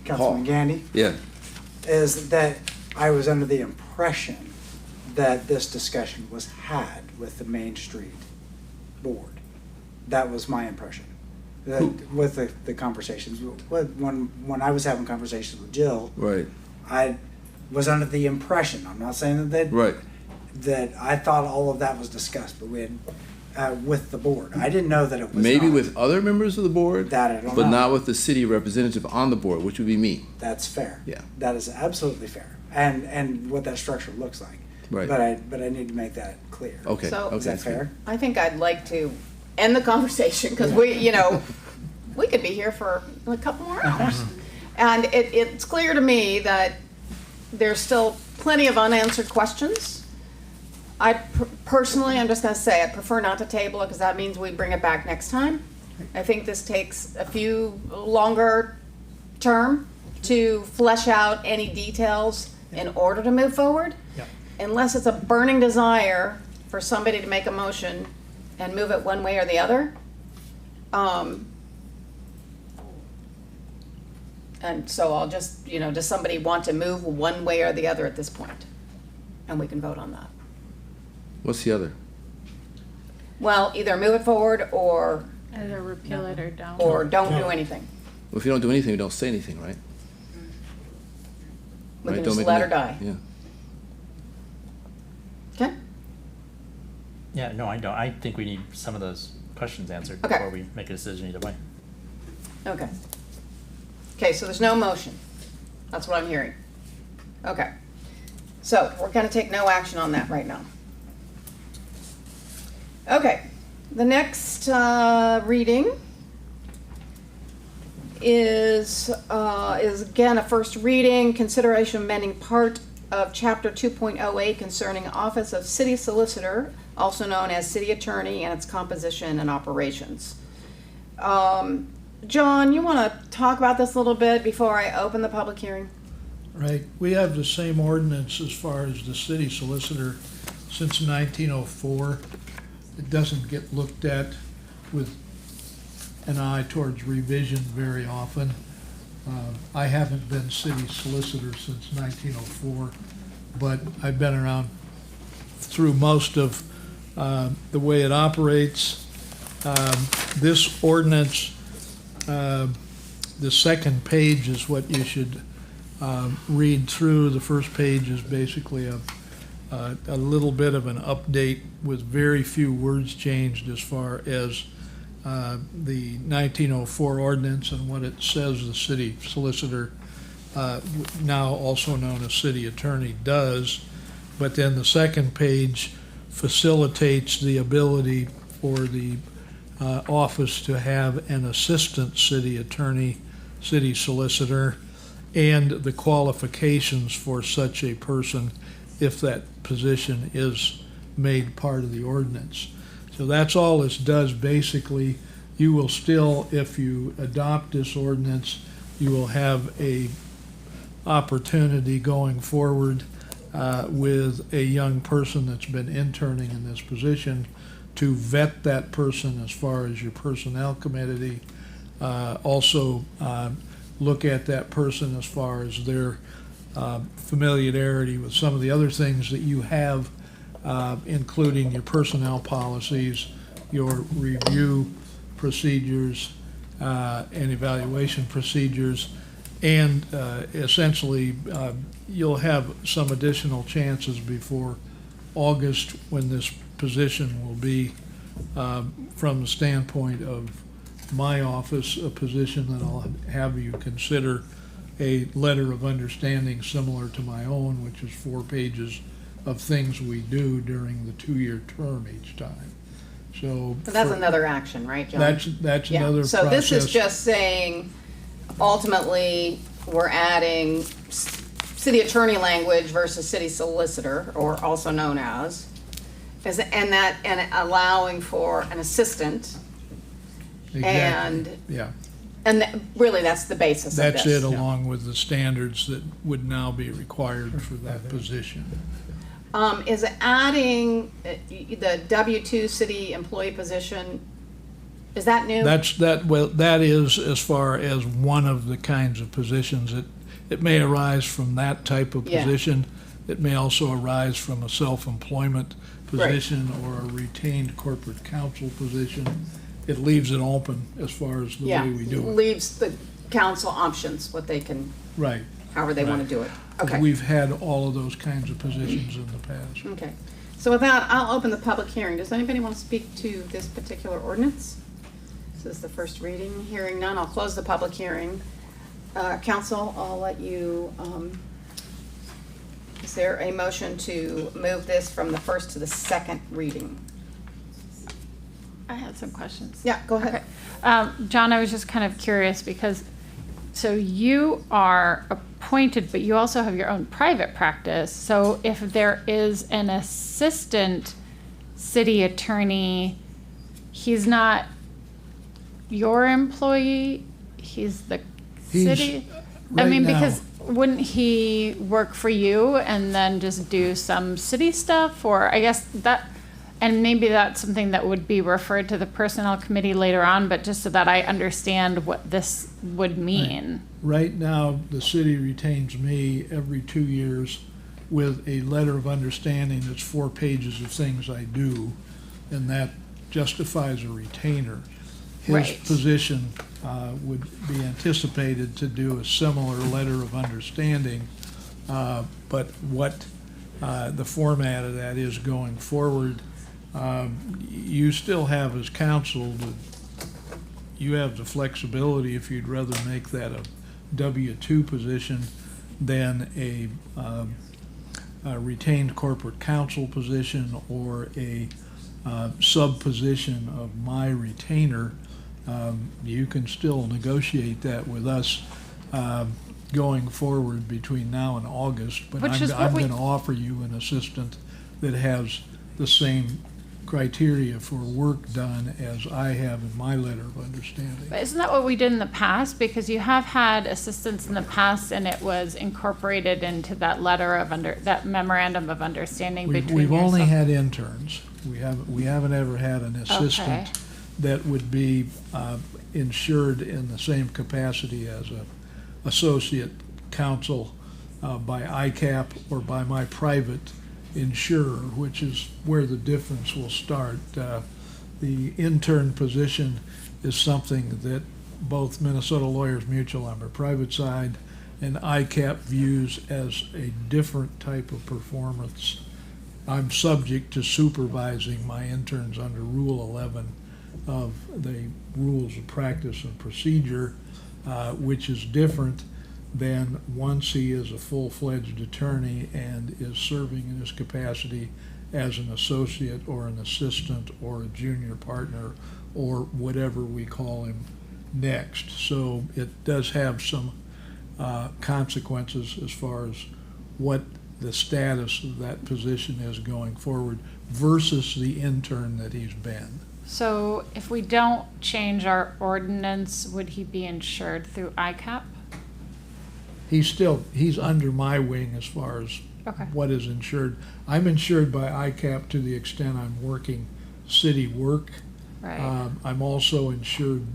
Councilman Gandy, Yeah. is that I was under the impression that this discussion was had with the Main Street board. That was my impression. With the conversations, when I was having conversations with Jill, Right. I was under the impression, I'm not saying Right. that I thought all of that was discussed, but we had, with the board. I didn't know that it was Maybe not. with other members of the board, That I don't but know. not with the city representative on the board, which would be me. That's fair. Yeah. That is absolutely fair. And what that structure looks like. Right. But I need to make that clear. Okay. So- okay, Is that that's good. fair? I think I'd like to end the conversation, because we could be here for a couple more hours. And it's clear to me that there's still plenty of unanswered questions. I personally, I'm just gonna say, I prefer not to table it, because that means we bring it back next time. I think this takes a few longer term to flesh out any details in order to move forward. Yeah. Unless it's a burning desire for somebody to make a motion and move it one way or the other. And so I'll just, does somebody want to move one way or the other at this point? And we can vote on that. What's the other? Well, either move it forward or Either repeal it or don't. don't do anything. Well, if you don't do anything, we don't say anything, right? We Right, can don't just make let a her mo- die. Yeah. Okay? Yeah, no, I don't. I think we need some of those questions answered Okay. before we make a decision either way. Okay. Okay, so there's no motion. That's what I'm hearing. Okay. So we're gonna take no action on that right now. Okay, the next reading is again a first reading, consideration amending part of Chapter 2.08 concerning Office of City Solicitor, also known as City Attorney, and its composition and operations. John, you want to talk about this a little bit before I open the public hearing? Right, we have the same ordinance as far as the city solicitor since 1904. It doesn't get looked at with an eye towards revision very often. I haven't been city solicitor since 1904, but I've been around through most of the way it operates. This ordinance, the second page is what you should read through. The first page is basically a little bit of an update with very few words changed as far as the 1904 ordinance and what it says the city solicitor, now also known as city attorney, does. But then the second page facilitates the ability for the office to have an assistant city attorney, city solicitor, and the qualifications for such a person if that position is made part of the ordinance. So that's all this does. Basically, you will still, if you adopt this ordinance, you will have a opportunity going forward with a young person that's been interning in this position to vet that person as far as your personnel committee. Also look at that person as far as their familiarity with some of the other things that you have, including your personnel policies, your review procedures, and evaluation procedures, and essentially you'll have some additional chances before August when this position will be, from the standpoint of my office, a position that I'll have you consider a letter of understanding similar to my own, which is 4 pages of things we do during the 2-year term each time. So that's another action, right, John? That's Yeah. another So process. this is just saying, ultimately, we're adding city attorney language versus city solicitor, or also known as, and allowing for an assistant. Exactly. And Yeah, really, that's the basis of this. that's it, along with the standards that would now be required for that position. Is it adding the W-2 city employee position, is that new? That is as far as one of the kinds of positions. It may arise from that type of Yeah. position. It may also arise from a self-employment position or a retained corporate counsel position. It leaves it open as far as the Yeah, way we do it. leaves the council options, what they can, Right. however they want to do it. Okay. We've had all of those kinds of positions in the past. Okay, so with that, I'll open the public hearing. Does anybody want to speak to this particular ordinance? This is the first reading. Hearing none, I'll close the public hearing. Council, I'll let you, is there a motion to move this from the first to the second reading? I had some questions. Yeah, go ahead. John, I was just kind of curious because, so you are appointed, but you also have your own private practice. So if there is an assistant city attorney, he's not your employee, he's the city? I right mean, now- because wouldn't he work for you and then just do some city stuff? Or I guess that, and maybe that's something that would be referred to the personnel committee later on, but just so that I understand what this would mean. Right now, the city retains me every 2 years with a letter of understanding that's 4 pages of things I do, and that justifies a retainer. His Right. position would be anticipated to do a similar letter of understanding, but what the format of that is going forward, you still have as counsel, you have the flexibility if you'd rather make that a W-2 position than a retained corporate counsel position or a sub-position of my retainer. You can still negotiate that with us going forward between now and August, but Which is what I'm we- going to offer you an assistant that has the same criteria for work done as I have in my letter of understanding. But isn't that what we did in the past? Because you have had assistants in the past and it was incorporated into that letter of that memorandum of understanding between We've only yourself. had interns. We haven't ever had an assistant that would be insured in the same capacity as a associate counsel by ICAP or by my private insurer, which is where the difference will start. The intern position is something that both Minnesota Lawyers Mutual on the private side and ICAP views as a different type of performance. I'm subject to supervising my interns under Rule 11 of the Rules of Practice and Procedure, which is different than once he is a full-fledged attorney and is serving in his capacity as an associate or an assistant or a junior partner or whatever we call him next. So it does have some consequences as far as what the status of that position is going forward versus the intern that he's been. So if we don't change our ordinance, would he be insured through ICAP? He's under my wing as far as Okay. what is insured. I'm insured by ICAP to the extent I'm working city work. Right. I'm also insured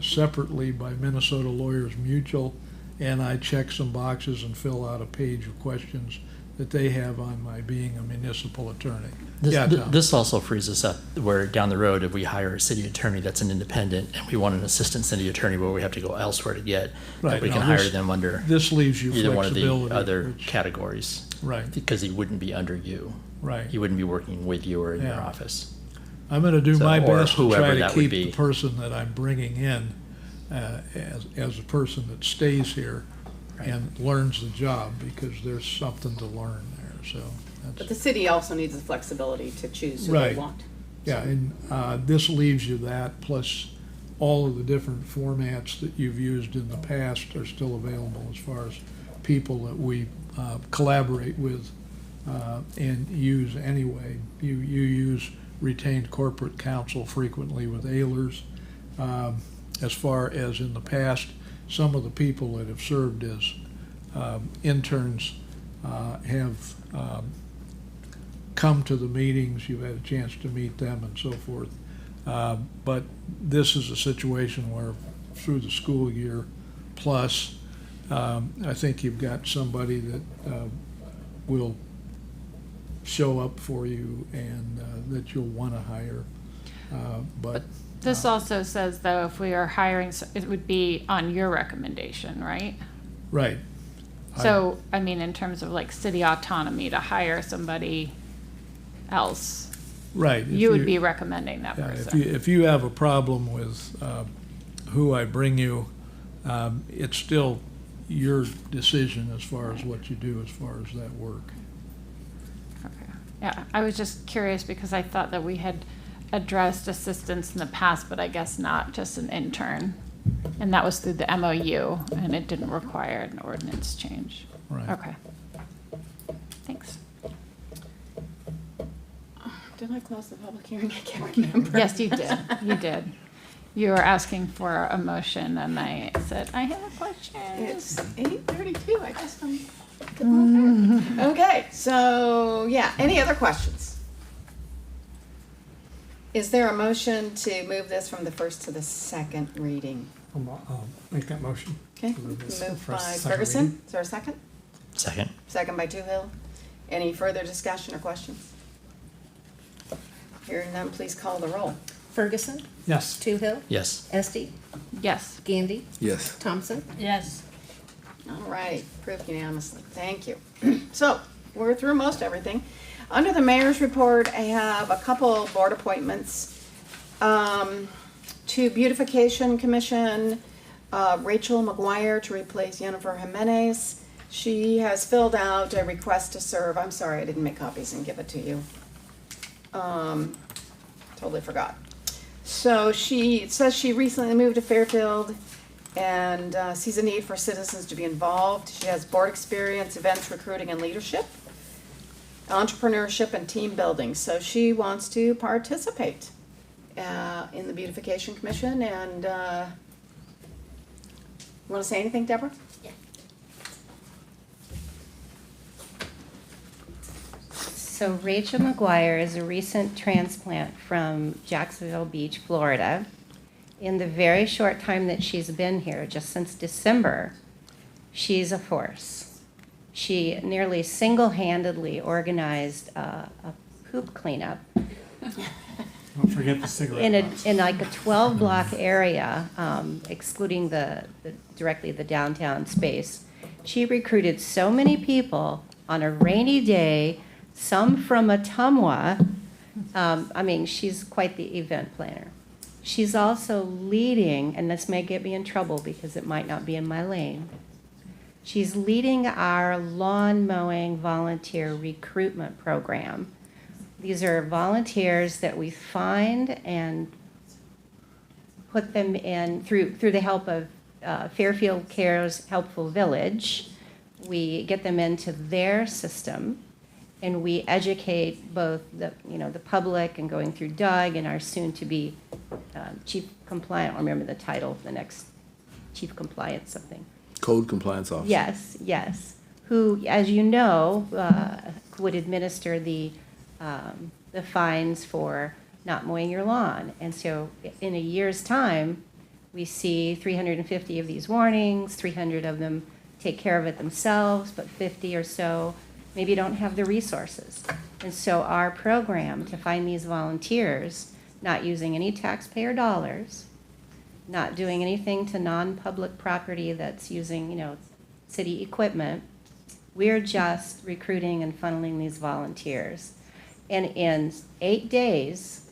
separately by Minnesota Lawyers Mutual, and I check some boxes and fill out a page of questions that they have on my being a municipal attorney. Yeah, Tom. This also frees us up where down the road, if we hire a city attorney that's an independent and we want an assistant city attorney where we have to go elsewhere to get, that Right, we can no, hire this- them under This leaves you either one of the flexibility. other which- categories. Right, Because he wouldn't be under you. right. He wouldn't be working with you or in your Yeah. office. I'm gonna do So, my or best to whoever try to that would keep be. the person that I'm bringing in as a person that stays here and learns the job, because there's something to learn there, so. But the that's city also needs the flexibility to choose who they Right. want. Yeah, and this leaves you that, plus all of the different formats that you've used in the past are still available as far as people that we collaborate with and use anyway. You use retained corporate counsel frequently with Ehlers. As far as in the past, some of the people that have served as interns have come to the meetings, you've had a chance to meet them and so forth. But this is a situation where through the school year plus, I think you've got somebody that will show up for you and that you'll want to hire. But This also says, though, if we are hiring, it would be on your recommendation, right? right. So, I mean, in terms of like city autonomy to hire somebody else, Right. if you would be recommending that Yeah, person. if you have a problem with who I bring you, it's still your decision as far as what you do as far as that work. Okay. Yeah, I was just curious because I thought that we had addressed assistants in the past, but I guess not, just an intern. And that was through the MOU, and it didn't require an ordinance change. Right. Okay. Thanks. Did I close the public hearing? I can't remember. Yes, you did. You did. You were asking for a motion, and I said, I have a question. It's 8:32, I guess I'm getting off there. Okay, so, yeah, any other questions? Is there a motion to move this from the first to the second reading? I'll make that motion. Okay, Move this moved first by to second Ferguson. reading. Is there a second? Second. Second by Toohill. Any further discussion or questions? Hearing none, please call the roll. Ferguson, Yes. Toohill, Yes. Esty, Yes. Gandy, Yes. Thompson. Yes. All right, approved unanimously. Thank you. So, we're through most everything. Under the mayor's report, I have a couple board appointments. To Beautification Commission, Rachel McGuire to replace Jennifer Jimenez. She has filled out a request to serve. I'm sorry, I didn't make copies and give it to you. Totally forgot. So it says she recently moved to Fairfield and sees a need for citizens to be involved. She has board experience, events, recruiting, and leadership, entrepreneurship, and team building. So she wants to participate in the Beautification Commission. And you want to say anything, Deborah? So Rachel McGuire is a recent transplant from Jacksonville Beach, Florida. In the very short time that she's been here, just since December, she's a force. She nearly single-handedly organized a poop cleanup Don't forget the cigarette butts. in like a 12-block area, excluding directly the downtown space. She recruited so many people on a rainy day, some from Ottumwa. I mean, she's quite the event planner. She's also leading, and this may get me in trouble because it might not be in my lane. She's leading our lawn mowing volunteer recruitment program. These are volunteers that we find and put them in through the help of Fairfield Cares Helpful Village. we get them into their system, and we educate both the, the public and going through Doug and our soon-to-be chief compliant, I remember the title of the next chief compliance something. Code compliance officer. Yes, who, as you know, would administer the fines for not mowing your lawn. And so in a year's time, we see 350 of these warnings, 300 of them take care of it themselves, but 50 or so maybe don't have the resources. And so our program to find these volunteers, not using any taxpayer dollars, not doing anything to non-public property that's using, city equipment, we're just recruiting and funneling these volunteers. And in 8 days,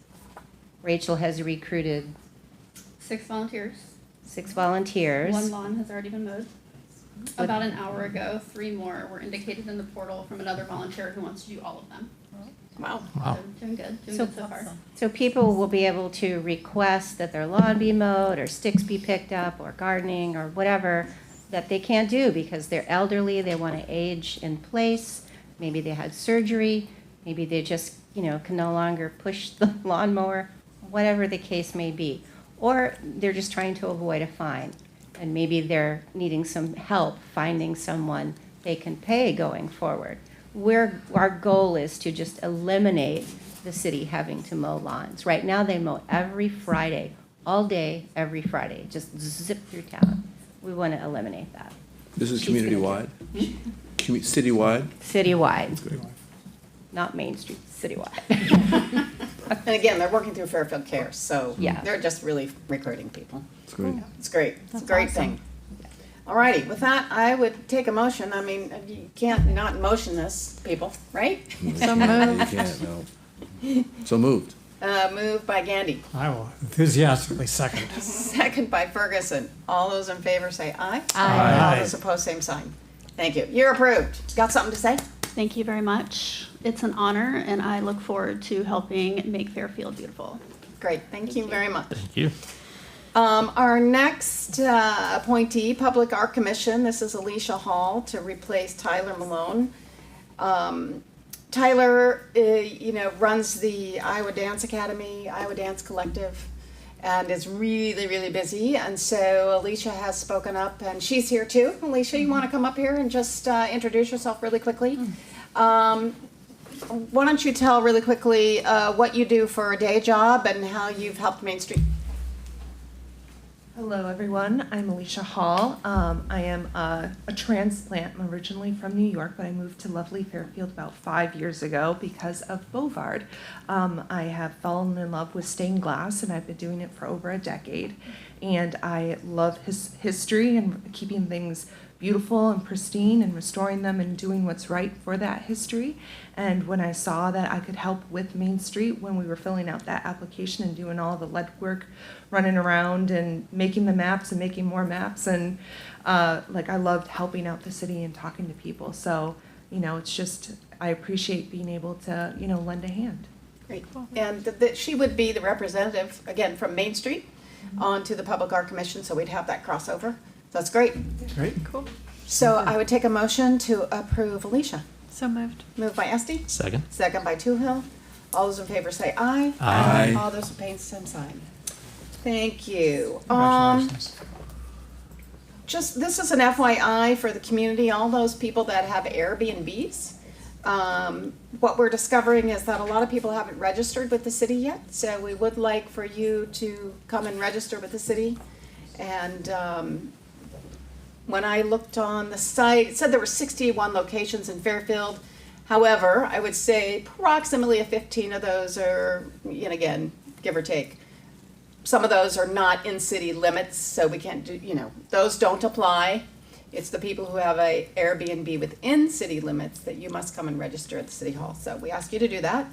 Rachel has recruited 6 volunteers. 6 volunteers. 1 lawn has already been mowed. About an hour ago, 3 more were indicated in the portal from another volunteer who wants to do all of them. Wow. So doing good so far. So people will be able to request that their lawn be mowed, or sticks be picked up, or gardening, or whatever that they can't do because they're elderly, they want to age in place, maybe they had surgery, maybe they just, can no longer push the lawnmower, whatever the case may be. Or they're just trying to avoid a fine, and maybe they're needing some help finding someone they can pay going forward. Our goal is to just eliminate the city having to mow lawns. Right now, they mow every Friday, all day, every Friday, just zip through town. We want to eliminate that. This is She's gonna community-wide? Citywide? Citywide, not Main Street, citywide. And again, they're working through Fairfield Cares, so Yeah. they're just really recruiting people. It's great. It's great. It's a great thing. All righty, with that, I would take a motion. I mean, you can't not motion this, people, right? So moved. You can't, no. So moved. Moved by Gandy, I will enthusiastically second. second by Ferguson. All those in favor say aye. Aye. All those opposed, same sign. Thank you. You're approved. Got something to say? Thank you very much. It's an honor, and I look forward to helping make Fairfield beautiful. Great, thank you very much. Thank you. Our next appointee, Public Art Commission, this is Alicia Hall to replace Tyler Malone. Tyler, runs the Iowa Dance Academy, Iowa Dance Collective, and is really, really busy. And so Alicia has spoken up, and she's here too. Alicia, you want to come up here and just introduce yourself really quickly? Why don't you tell really quickly what you do for a day job and how you've helped Main Street? Hello, everyone. I'm Alicia Hall. I am a transplant. I'm originally from New York, but I moved to lovely Fairfield about 5 years ago because of Bovard. I have fallen in love with stained glass, and I've been doing it for over a decade. And I love his history and keeping things beautiful and pristine and restoring them and doing what's right for that history. And when I saw that I could help with Main Street when we were filling out that application and doing all the lead work, running around and making the maps and making more maps, and I loved helping out the city and talking to people. So, it's just, I appreciate being able to, lend a hand. Great. And she would be the representative, again, from Main Street onto the Public Art Commission, so we'd have that crossover. That's great. Great. Cool. So I would take a motion to approve Alicia. So moved. Moved by Esty, Second. second by Toohill. All those in favor say aye. Aye. All those opposed, same sign. Thank you. Congratulations. This is an FYI for the community, all those people that have Airbnbs. What we're discovering is that a lot of people haven't registered with the city yet, so we would like for you to come and register with the city. And when I looked on the site, it said there were 61 locations in Fairfield. However, I would say approximately 15 of those are, again, give or take. Some of those are not in city limits, so we can't do, those don't apply. It's the people who have a Airbnb within city limits that you must come and register at the city hall. So we ask you to do that.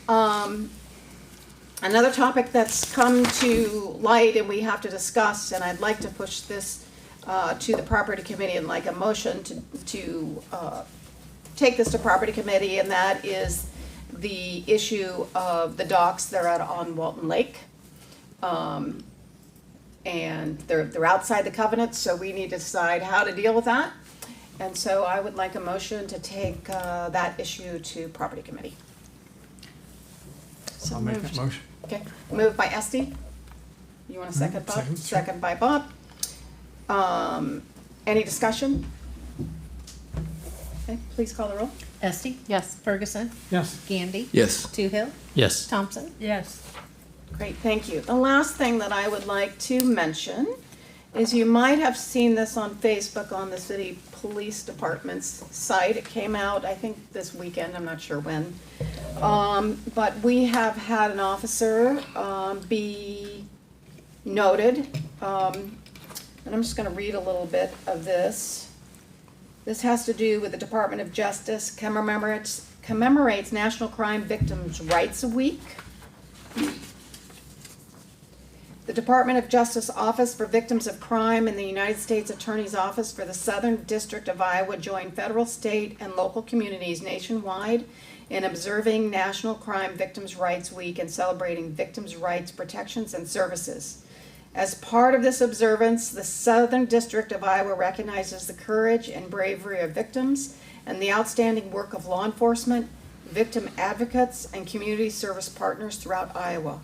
Another topic that's come to light and we have to discuss, and I'd like to push this to the property committee and like a motion to take this to property committee, and that is the issue of the docks that are on Walton Lake. And they're outside the covenant, so we need to decide how to deal with that. And so I would like a motion to take that issue to property committee. So I'll make that moved. motion. Okay, moved by Esty. You want a second, Bob? Second, sure. Second by Bob. Any discussion? Okay, please call the roll. Esti, Yes. Ferguson, Yes. Gandy, Yes. Toohill, Yes. Thompson. Yes. Great, thank you. The last thing that I would like to mention is you might have seen this on Facebook on the city police department's site. It came out, I think, this weekend, I'm not sure when. But we have had an officer be noted. And I'm just gonna read a little bit of this. This has to do with the Department of Justice commemorates National Crime Victims' Rights Week. The Department of Justice Office for Victims of Crime and the United States Attorney's Office for the Southern District of Iowa join federal, state, and local communities nationwide in observing National Crime Victims' Rights Week and celebrating victims' rights protections and services. As part of this observance, the Southern District of Iowa recognizes the courage and bravery of victims and the outstanding work of law enforcement, victim advocates, and community service partners throughout Iowa.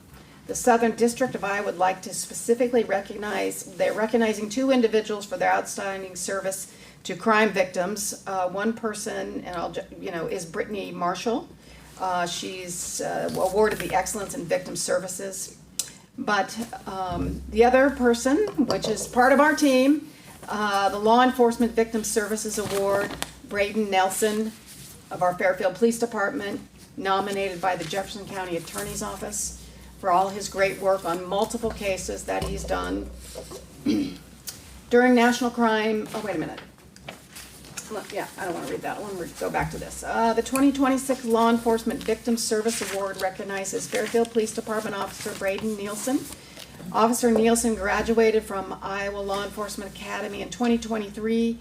The Southern District of Iowa would like to specifically they're recognizing two individuals for their outstanding service to crime victims. One person, is Brittany Marshall. She's awarded the Excellence in Victim Services. But the other person, which is part of our team, the Law Enforcement Victim Services Award, Braden Nelson of our Fairfield Police Department, nominated by the Jefferson County Attorney's Office for all his great work on multiple cases that he's done. During National Crime, oh, wait a minute. Yeah, I don't want to read that. I want to go back to this. The 2026 Law Enforcement Victim Service Award recognizes Fairfield Police Department Officer Braden Nielsen. Officer Nielsen graduated from Iowa Law Enforcement Academy in 2023.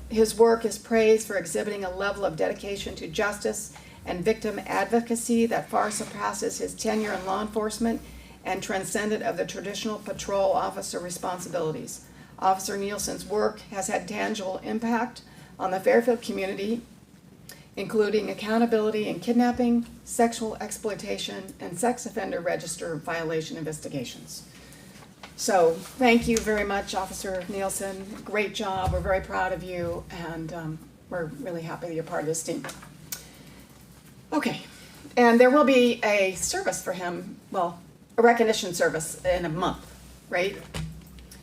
His work is praised for exhibiting a level of dedication to justice and victim advocacy that far surpasses his tenure in law enforcement and transcended of the traditional patrol officer responsibilities. Officer Nielsen's work has had tangible impact on the Fairfield community, including accountability in kidnapping, sexual exploitation, and sex offender register violation investigations. So thank you very much, Officer Nielsen. Great job. We're very proud of you, and we're really happy that you're part of this team. Okay, and there will be a service for him, well, a recognition service in a month, right?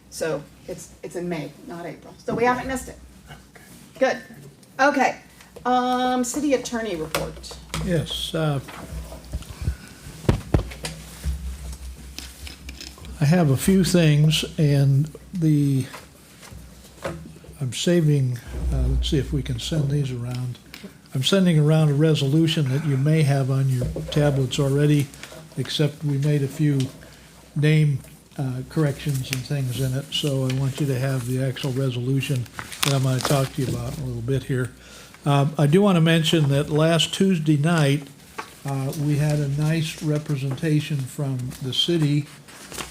So it's in May, not April. So we haven't missed it. Good. Okay. City attorney report. Yes. I have a few things, and I'm saving, let's see if we can send these around. I'm sending around a resolution that you may have on your tablets already, except we made a few name corrections and things in it, so I want you to have the actual resolution that I'm going to talk to you about in a little bit here. I do want to mention that last Tuesday night, we had a nice representation from the city.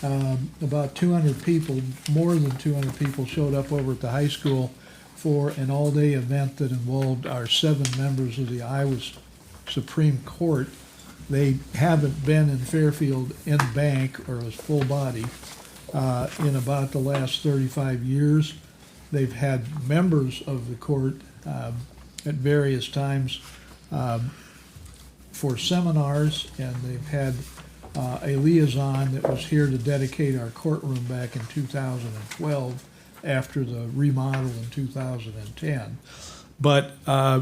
About 200 people, more than 200 people showed up over at the high school for an all-day event that involved our 7 members of the Iowa Supreme Court. They haven't been in Fairfield in bank or as full body in about the last 35 years. They've had members of the court at various times for seminars, and they've had a liaison that was here to dedicate our courtroom back in 2012 after the remodel in 2010. But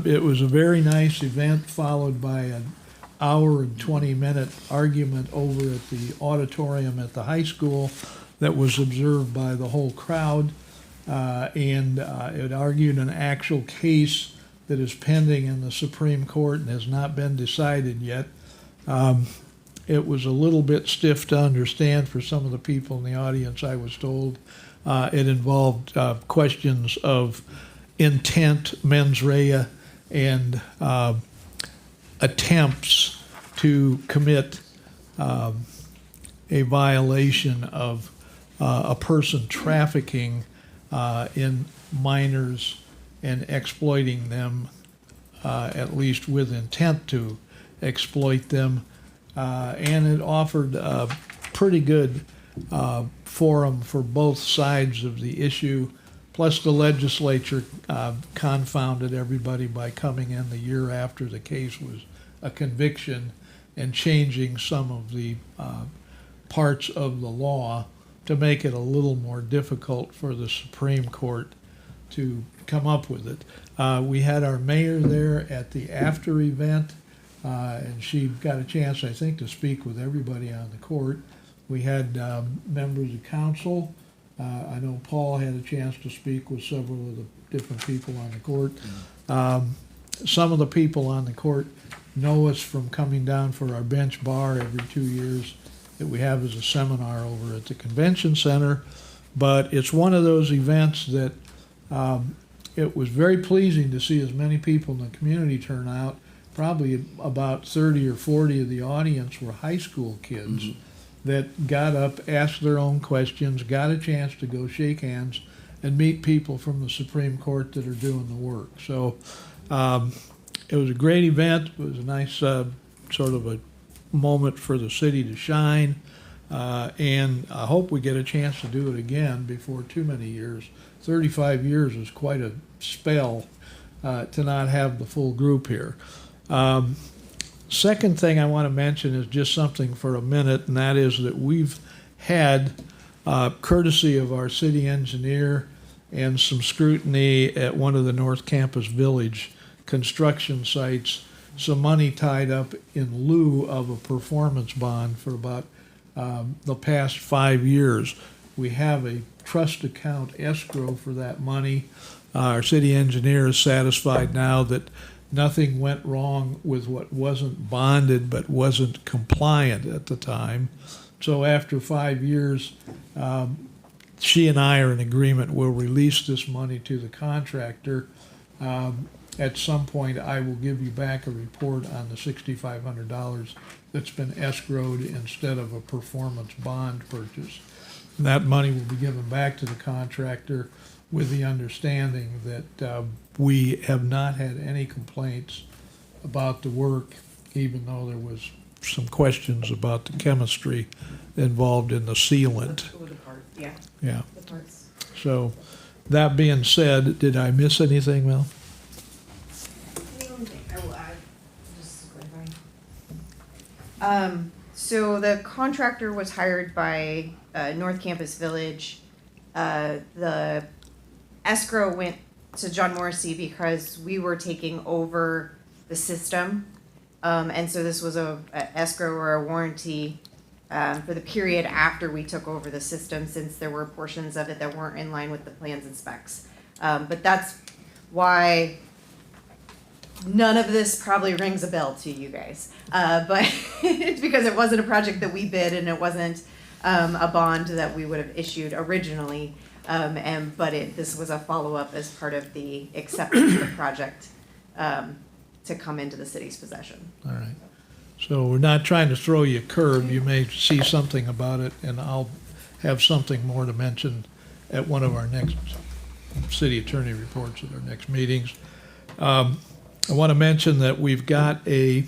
it was a very nice event, followed by an hour and 20-minute argument over at the auditorium at the high school that was observed by the whole crowd. And it argued an actual case that is pending in the Supreme Court and has not been decided yet. It was a little bit stiff to understand for some of the people in the audience, I was told. It involved questions of intent, mens rea, and attempts to commit a violation of a person trafficking in minors and exploiting them, at least with intent to exploit them. And it offered a pretty good forum for both sides of the issue. Plus, the legislature confounded everybody by coming in the year after the case was a conviction and changing some of the parts of the law to make it a little more difficult for the Supreme Court to come up with it. We had our mayor there at the after event, and she got a chance, I think, to speak with everybody on the court. We had members of council. I know Paul had a chance to speak with several of the different people on the court. Some of the people on the court know us from coming down for our bench bar every 2 years that we have as a seminar over at the convention center. But it's one of those events that it was very pleasing to see as many people in the community turn out. Probably about 30 or 40 of the audience were high school kids that got up, asked their own questions, got a chance to go shake hands and meet people from the Supreme Court that are doing the work. So it was a great event. It was a nice sort of a moment for the city to shine. And I hope we get a chance to do it again before too many years. 35 years is quite a spell to not have the full group here. Second thing I want to mention is just something for a minute, and that is that we've had, courtesy of our city engineer and some scrutiny at one of the North Campus Village construction sites, some money tied up in lieu of a performance bond for about the past 5 years. We have a trust account escrow for that money. Our city engineer is satisfied now that nothing went wrong with what wasn't bonded but wasn't compliant at the time. So after 5 years, she and I are in agreement we'll release this money to the contractor. At some point, I will give you back a report on the $6,500 that's been escrowed instead of a performance bond purchase. That money will be given back to the contractor with the understanding that we have not had any complaints about the work, even though there was some questions about the chemistry involved in the sealant. Yeah. Yeah. The parts. So, that being said, did I miss anything, Mel? The only thing I will add, just clarifying. So the contractor was hired by North Campus Village. The escrow went to John Morrissey because we were taking over the system. And so this was a escrow or a warranty for the period after we took over the system, since there were portions of it that weren't in line with the plans and specs. But that's why none of this probably rings a bell to you guys. But it's because it wasn't a project that we bid, and it wasn't a bond that we would have issued originally. This was a follow-up as part of the acceptance of the project to come into the city's possession. All right. So we're not trying to throw you a curve. You may see something about it, and I'll have something more to mention at one of our next city attorney reports at our next meetings. I want to mention that we've got a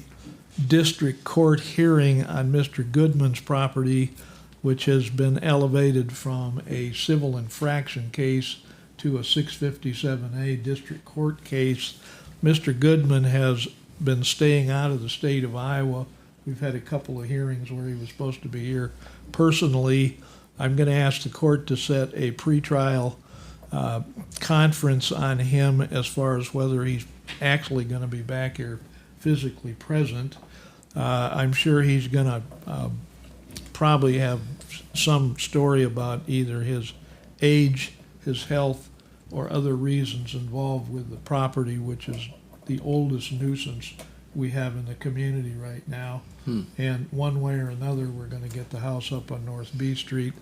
district court hearing on Mr. Goodman's property, which has been elevated from a civil infraction case to a 657A district court case. Mr. Goodman has been staying out of the state of Iowa. We've had a couple of hearings where he was supposed to be here personally. I'm going to ask the court to set a pretrial conference on him as far as whether he's actually going to be back here physically present. I'm sure he's going to probably have some story about either his age, his health, or other reasons involved with the property, which is the oldest nuisance we have in the community right now. And one way or another, we're going to get the house up on North B Street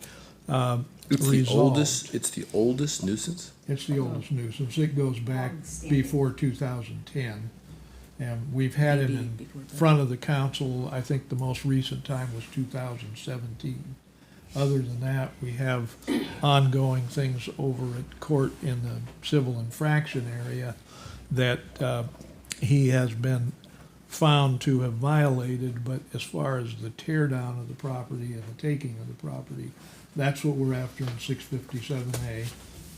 It's resolved. the oldest. It's the oldest nuisance. It's the oldest nuisance. It goes back before 2010. And we've had it in front of the council. I think the most recent time was 2017. Other than that, we have ongoing things over at court in the civil infraction area that he has been found to have violated, but as far as the tear down of the property and the taking of the property, that's what we're after in 657A.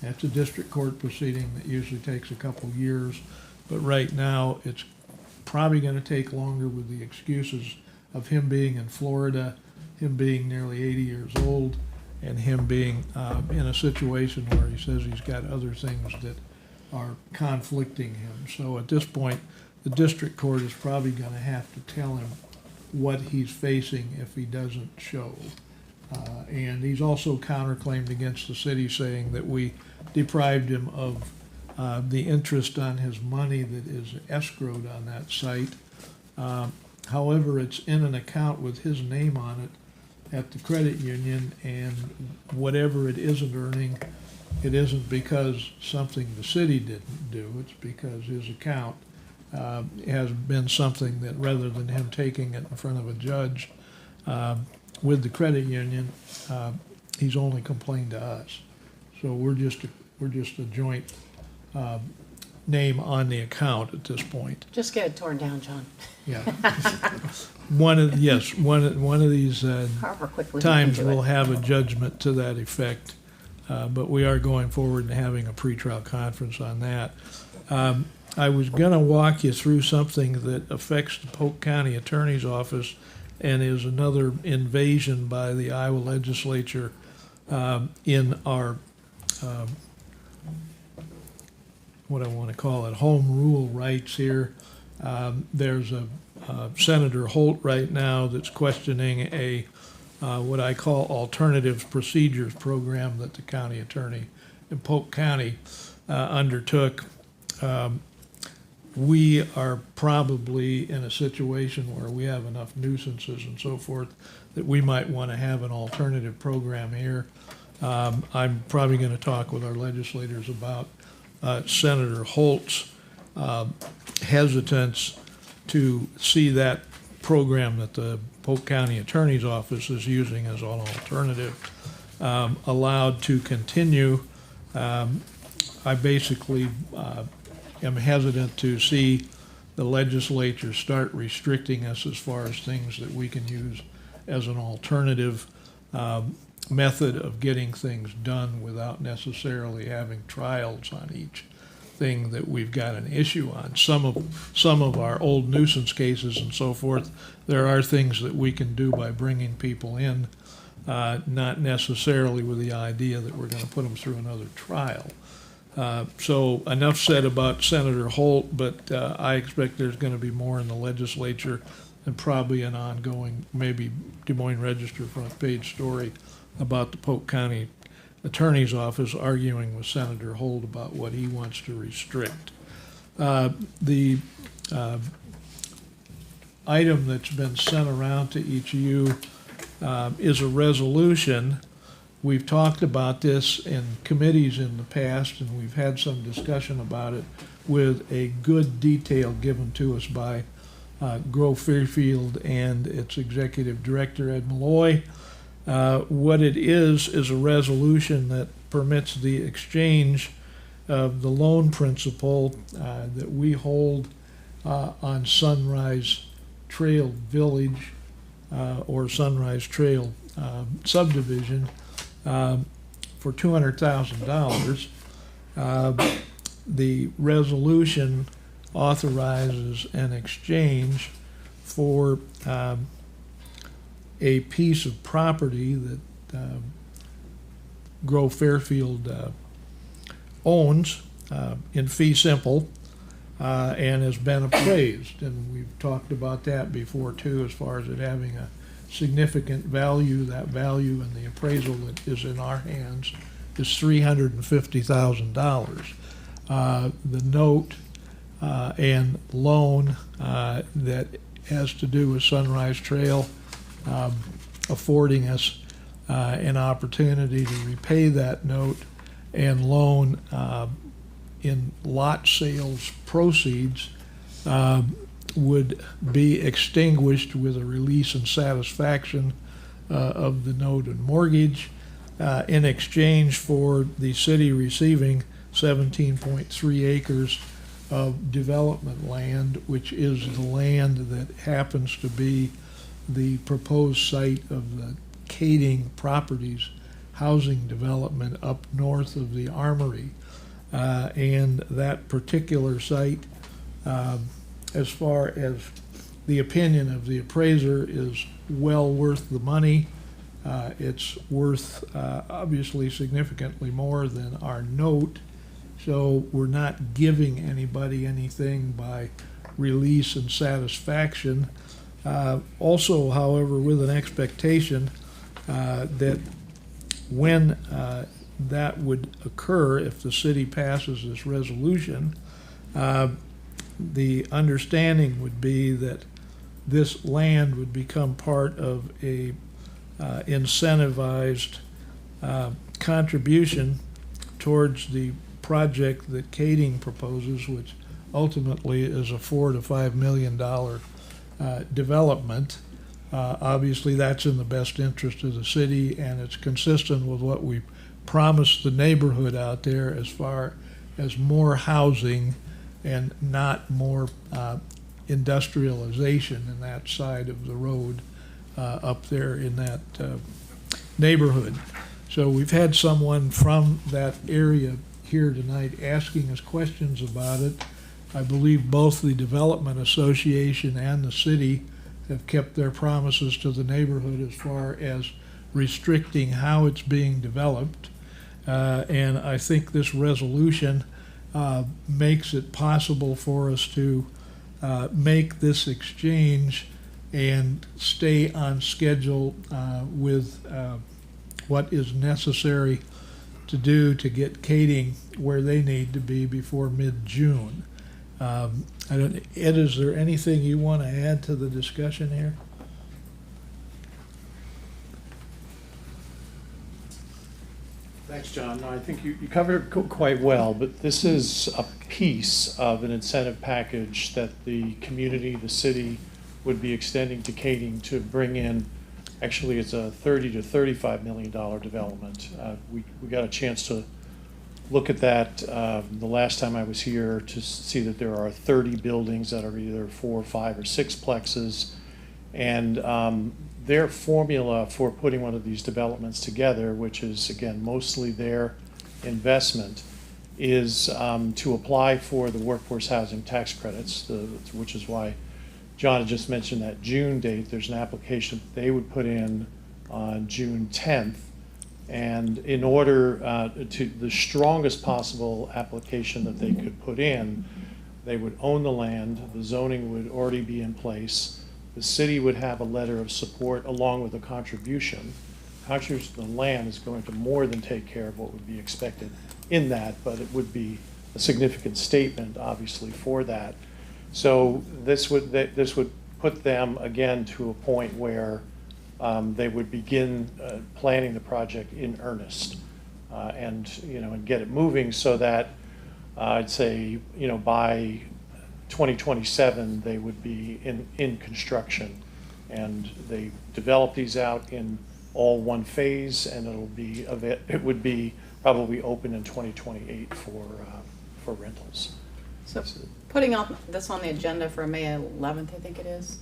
That's a district court proceeding that usually takes a couple years, but right now it's probably going to take longer with the excuses of him being in Florida, him being nearly 80 years old, and him being in a situation where he says he's got other things that are conflicting him. So at this point, the district court is probably going to have to tell him what he's facing if he doesn't show. And he's also counterclaimed against the city, saying that we deprived him of the interest on his money that is escrowed on that site. However, it's in an account with his name on it at the credit union, and whatever it isn't earning, it isn't because something the city didn't do, it's because his account has been something that, rather than him taking it in front of a judge with the credit union, he's only complained to us. So we're just a joint name on the account at this point. Just get it torn down, John. Yeah. One of these However quickly we can times do we'll it. have a judgment to that effect, but we are going forward and having a pretrial conference on that. I was going to walk you through something that affects the Polk County Attorney's Office and is another invasion by the Iowa legislature in our what I want to call it, home rule rights here. There's a Senator Holt right now that's questioning a what I call alternatives procedures program that the county attorney in Polk County undertook. We are probably in a situation where we have enough nuisances and so forth that we might want to have an alternative program here. I'm probably going to talk with our legislators about Senator Holt's hesitance to see that program that the Polk County Attorney's Office is using as an alternative allowed to continue. I basically am hesitant to see the legislature start restricting us as far as things that we can use as an alternative method of getting things done without necessarily having trials on each thing that we've got an issue on. Some of our old nuisance cases and so forth, there are things that we can do by bringing people in, not necessarily with the idea that we're going to put them through another trial. So enough said about Senator Holt, but I expect there's going to be more in the legislature and probably an ongoing, maybe Des Moines Register front page story about the Polk County Attorney's Office arguing with Senator Holt about what he wants to restrict. The item that's been sent around to each of you is a resolution. We've talked about this in committees in the past, and we've had some discussion about it with a good detail given to us by Grow Fairfield and its executive director, Ed Malloy. What it is a resolution that permits the exchange of the loan principal that we hold on Sunrise Trail Village or Sunrise Trail subdivision for $200,000. The resolution authorizes an exchange for a piece of property that Grow Fairfield owns in fee simple and has been appraised. And we've talked about that before too, as far as it having a significant value. That value and the appraisal that is in our hands is $350,000. The note and loan that has to do with Sunrise Trail affording us an opportunity to repay that note and loan in lot sales proceeds would be extinguished with a release and satisfaction of the note and mortgage in exchange for the city receiving 17.3 acres of development land, which is the land that happens to be the proposed site of the Kading Properties housing development up north of the Armory. And that particular site, as far as the opinion of the appraiser, is well worth the money. It's worth obviously significantly more than our note, so we're not giving anybody anything by release and satisfaction. Also, however, with an expectation that when that would occur, if the city passes this resolution, the understanding would be that this land would become part of a incentivized contribution towards the project that Kading proposes, which ultimately is a $4 to $5 million development. Obviously, that's in the best interest of the city, and it's consistent with what we promised the neighborhood out there as far as more housing and not more industrialization in that side of the road up there in that neighborhood. So we've had someone from that area here tonight asking us questions about it. I believe both the Development Association and the city have kept their promises to the neighborhood as far as restricting how it's being developed. And I think this resolution makes it possible for us to make this exchange and stay on schedule with what is necessary to do to get Kading where they need to be before mid-June. Ed, is there anything you want to add to the discussion here? Thanks, John. No, I think you covered it quite well, but this is a piece of an incentive package that the community, the city, would be extending to Kading to bring in. Actually, it's a $30 to $35 million development. We got a chance to look at that the last time I was here to see that there are 30 buildings that are either 4, 5, or 6 plexes. And their formula for putting one of these developments together, which is, again, mostly their investment, is to apply for the workforce housing tax credits, which is why John had just mentioned that June date. There's an application that they would put in on June 10th. And in order to the strongest possible application that they could put in, they would own the land, the zoning would already be in place, the city would have a letter of support along with a contribution. Contribution to the land is going to more than take care of what would be expected in that, but it would be a significant statement, obviously, for that. So this would put them again to a point where they would begin planning the project in earnest, and get it moving so that I'd say by 2027 they would be in construction, and they develop these out in all one phase, and it would be probably open in 2028 for rentals. So putting this on the agenda for May 11th, I think it is.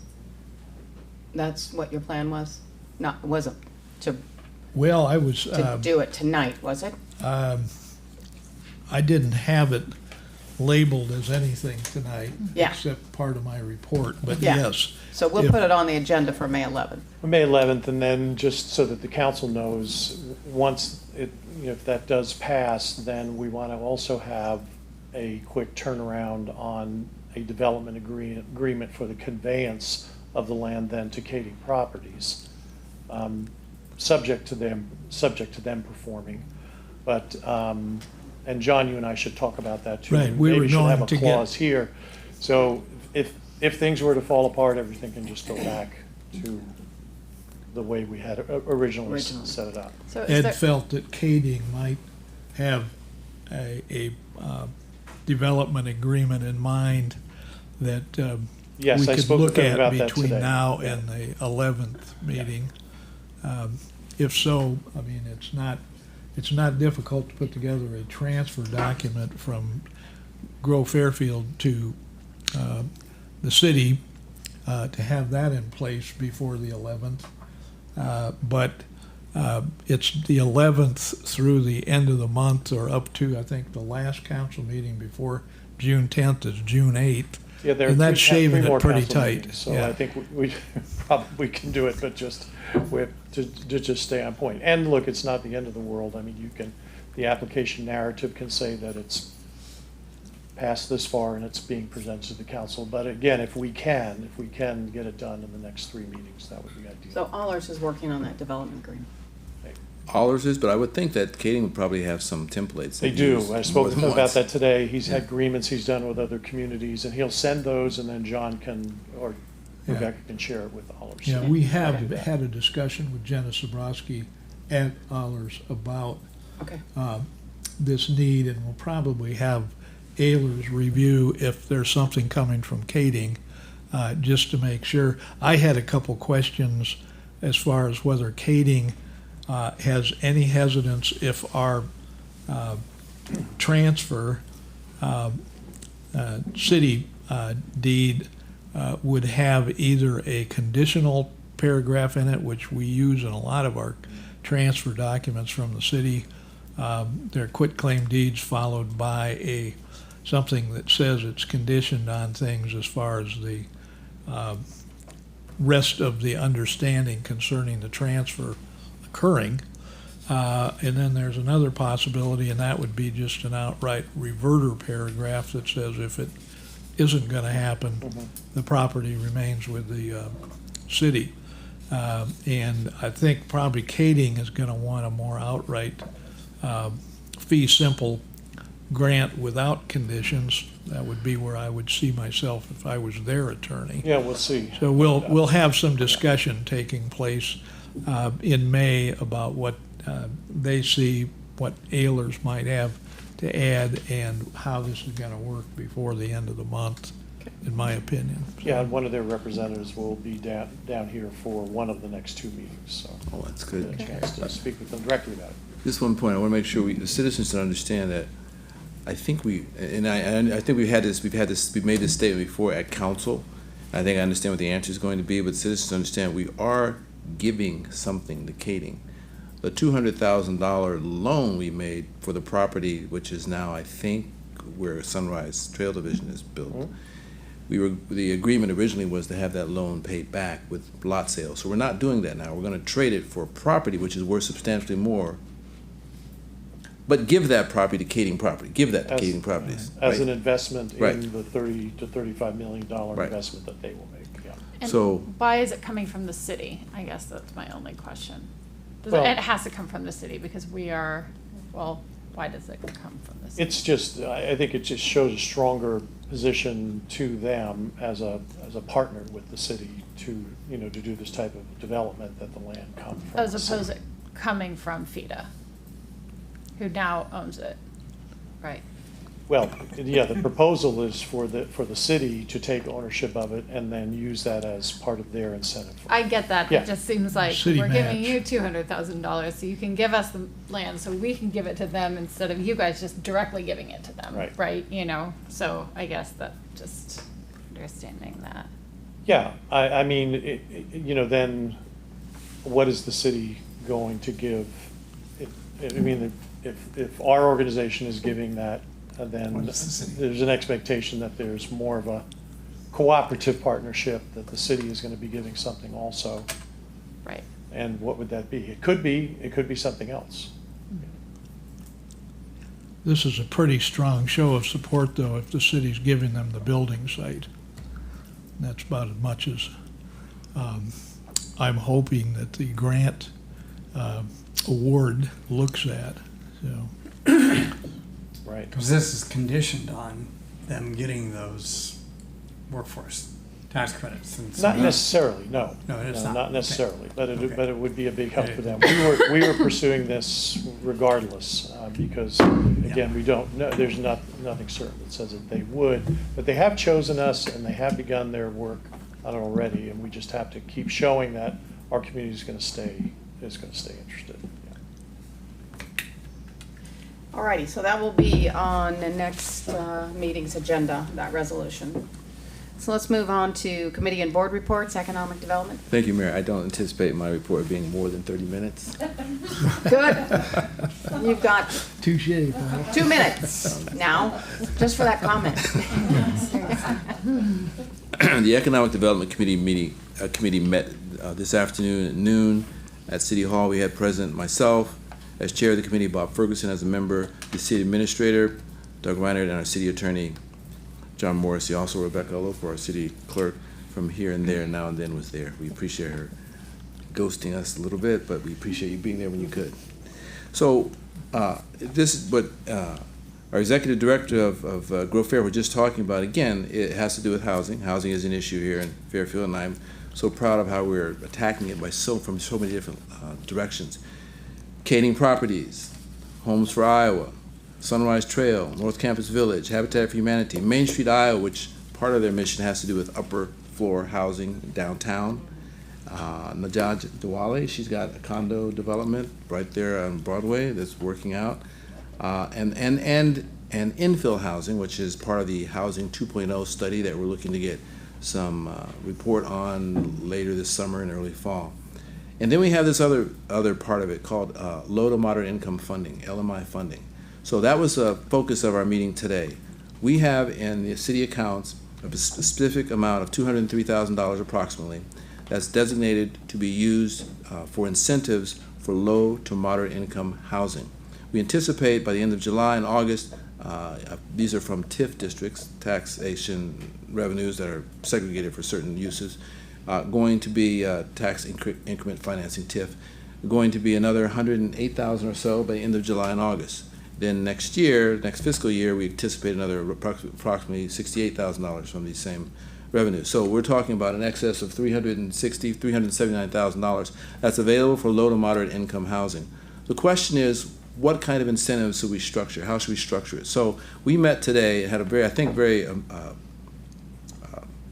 That's what your plan was? Wasn't to. Well, I was to do it tonight, was it? I didn't have it labeled as anything tonight, Yeah. except part of my report, but Yeah. yes. So we'll put it on the agenda for May 11th. For May 11th, and then just so that the council knows, once if that does pass, then we want to also have a quick turnaround on a development agreement for the conveyance of the land then to Kading Properties, subject to them performing. But and John, you and I should talk about that too. Right, we were Maybe should have a going to clause here. So if things were to fall apart, everything can just go back to the way we had originally set it up. So Ed felt that Kading might have a development agreement in mind that Yes, we I could spoke with look him at about that between today. now Yeah. and the 11th meeting. If so, I mean, it's not difficult to put together a transfer document from Grove Fairfield to the city to have that in place before the 11th. But it's the 11th through the end of the month, or up to, I think, the last council meeting before June 10th is June 8th. Yeah, there And that's we have shaving three more it pretty council tight. meetings, So Yeah. I think we probably can do it, but just we have to just stay on point. And look, it's not the end of the world. I mean, the application narrative can say that it's passed this far and it's being presented to the council. But again, if we can get it done in the next 3 meetings, that would be ideal. So Allers is working on that development agreement. Allers is, but I would think that Kading would probably have some templates. They they've do. used I spoke more with than him about once. that today. He's had agreements he's done with other communities, and he'll send those, and then John can, or Yeah. Rebecca can share it with Allers. Yeah, we have had a discussion with Jenna Sobrowski at Allers about Okay. this need, and we'll probably have Ehlers review if there's something coming from Kading, just to make sure. I had a couple questions as far as whether Kading has any hesitance if our transfer city deed would have either a conditional paragraph in it, which we use in a lot of our transfer documents from the city. They're quitclaim deeds followed by something that says it's conditioned on things as far as the rest of the understanding concerning the transfer occurring. And then there's another possibility, and that would be just an outright reverter paragraph that says if it isn't going to happen, the property remains with the city. And I think probably Kading is going to want a more outright fee simple grant without conditions. That would be where I would see myself if I was their attorney. Yeah, we'll see. So we'll have some discussion taking place in May about what they see, what Ehlers might have to add, and how this is going to work before the end of the month, in my opinion. Yeah, and one of their representatives will be down here for one of the next 2 meetings, so. Oh, that's Get good. a chance to speak with them directly about it. Just one point, I want to make sure the citizens can understand that I think I think we've made this statement before at council. I think I understand what the answer is going to be, but citizens understand we are giving something to Kading. The $200,000 loan we made for the property, which is now, I think, where Sunrise Trail Division is built. The agreement originally was to have that loan paid back with lot sales. So we're not doing that now. We're going to trade it for property, which is worth substantially more. But give that property to Kading Property. Give that to Kading Properties. As right? an investment Right. in the $30 to $35 million Right. investment that they will make, yeah. And So- why is it coming from the city? I guess that's my only question. Well- It has to come from the city because we are, well, why does it come from the city? It's just, I think it just shows a stronger position to them as a partner with the city to do this type of development, that the land come from As the city. opposed to coming from FIDA, who now owns it, right? Well, yeah, the proposal is for the city to take ownership of it and then use that as part of their incentive. I get that, Yeah. it just seems like City we're giving match. you $200,000, so you can give us the land, so we can give it to them instead of you guys just directly giving it to them, Right. right? So I guess that just understanding that. Yeah, I mean, then what is the city going to give? I mean, if our organization is giving that, then there's an expectation that there's more of a cooperative partnership, that the city is going to be giving something also. Right. And what would that be? It could be something else. This is a pretty strong show of support, though, if the city's giving them the building site. That's about as much as I'm hoping that the grant award looks at, so. Right. Because this is conditioned on them getting those workforce tax credits. And so- Not necessarily, no. No, it is not. Not necessarily, but Okay. it would be a big help Okay. for them. We were pursuing this regardless, because, again, we don't know, there's nothing certain that says that they would, but they have chosen us and they have begun their work on it already, and we just have to keep showing that our community is going to stay is gonna stay interested, yeah. Alrighty, so that will be on the next meeting's agenda, that resolution. So let's move on to committee and board reports, economic development. Thank you, Mayor. I don't anticipate my report being more than 30 minutes. Good. You've got Touche, Paul. 2 minutes now, just for that comment. The Economic Development Committee met this afternoon at noon at City Hall. We had President myself as chair of the committee, Bob Ferguson as a member, the city administrator, Doug Reinhardt, and our city attorney, John Morrissey, also Rebecca Olopo, our city clerk, from here and there, now and then was there. We appreciate her ghosting us a little bit, but we appreciate you being there when you could. So this is what our executive director of Grow Fair was just talking about. Again, it has to do with housing. Housing is an issue here in Fairfield, and I'm so proud of how we're attacking it from so many different directions. Kading Properties, Homes for Iowa, Sunrise Trail, North Campus Village, Habitat for Humanity, Main Street Iowa, which part of their mission has to do with upper floor housing downtown. Najat Diwali, she's got a condo development right there on Broadway that's working out. And infill housing, which is part of the Housing 2.0 study that we're looking to get some report on later this summer and early fall. And then we have this other part of it called low to moderate income funding, LMI funding. So that was a focus of our meeting today. We have in the city accounts a specific amount of $203,000 approximately that's designated to be used for incentives for low to moderate income housing. We anticipate by the end of July and August, these are from TIF districts, taxation revenues that are segregated for certain uses, going to be tax increment financing TIF, going to be another $108,000 or so by the end of July and August. Then next year, next fiscal year, we anticipate another approximately $68,000 from these same revenues. So we're talking about an excess of $379,000 that's available for low to moderate income housing. The question is, what kind of incentives should we structure? How should we structure it? So we met today, had a very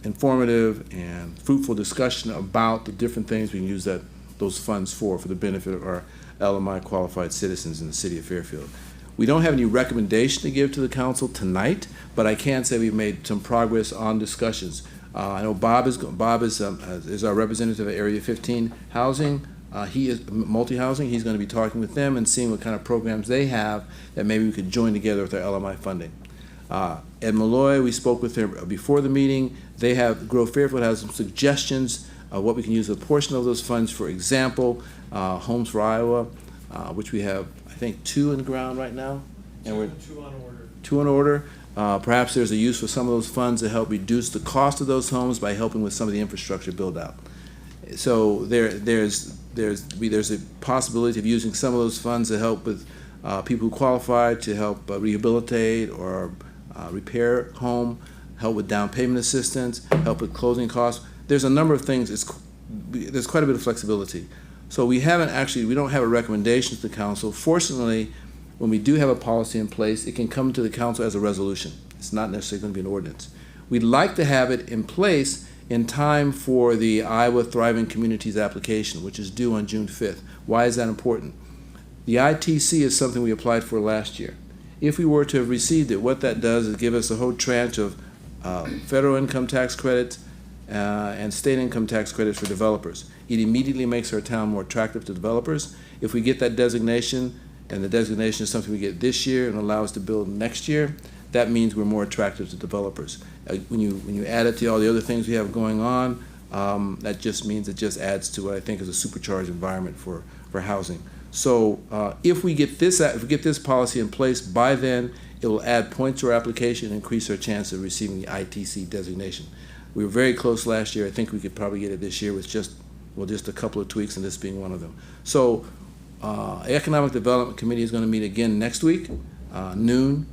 informative and fruitful discussion about the different things we can use those funds for the benefit of our LMI qualified citizens in the city of Fairfield. We don't have any recommendation to give to the council tonight, but I can say we've made some progress on discussions. I know Bob is our representative of Area 15 Housing. He is multi-housing. He's going to be talking with them and seeing what kind of programs they have that maybe we could join together with our LMI funding. Ed Malloy, we spoke with him before the meeting. Grow Fairfield has some suggestions of what we can use a portion of those funds. For example, Homes for Iowa, which we have, I think, 2 in the ground right now. And we're 2 on order. 2 on order. Perhaps there's a use for some of those funds to help reduce the cost of those homes by helping with some of the infrastructure build out. So there's a possibility of using some of those funds to help with people who qualify to help rehabilitate or repair home, help with down payment assistance, help with closing costs. There's a number of things. There's quite a bit of flexibility. So we don't have a recommendation to the council. Fortunately, when we do have a policy in place, it can come to the council as a resolution. It's not necessarily going to be an ordinance. We'd like to have it in place in time for the Iowa Thriving Communities application, which is due on June 5th. Why is that important? The ITC is something we applied for last year. If we were to have received it, what that does is give us a whole tranche of federal income tax credits and state income tax credits for developers. It immediately makes our town more attractive to developers. If we get that designation, and the designation is something we get this year and allow us to build next year, that means we're more attractive to developers. When you add it to all the other things we have going on, that just means it just adds to what I think is a supercharged environment for housing. So if we get this policy in place, by then it will add points to our application and increase our chance of receiving the ITC designation. We were very close last year. I think we could probably get it this year with just a couple of tweaks, and this being one of them. So Economic Development Committee is going to meet again next week, noon,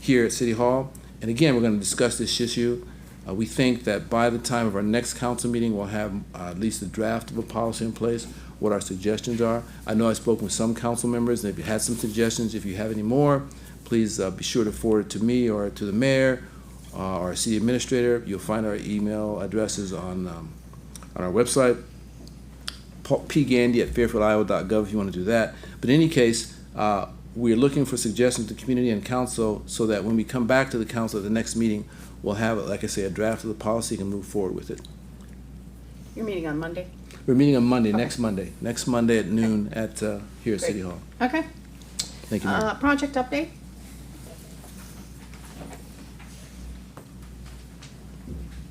here at City Hall. And again, we're going to discuss this issue. We think that by the time of our next council meeting, we'll have at least a draft of a policy in place, what our suggestions are. I know I've spoken with some council members, and they've had some suggestions. If you have any more, please be sure to forward it to me or to the mayor or our city administrator. You'll find our email addresses on our website. pgandy@fairfieldiowa.gov if you want to do that. But in any case, we're looking for suggestions to community and council so that when we come back to the council at the next meeting, we'll have, like I say, a draft of the policy and move forward with it. You're meeting on Monday? We're meeting on Monday, Okay. next Monday at noon at here at City Hall. Okay. Thank you, Mayor. Project update?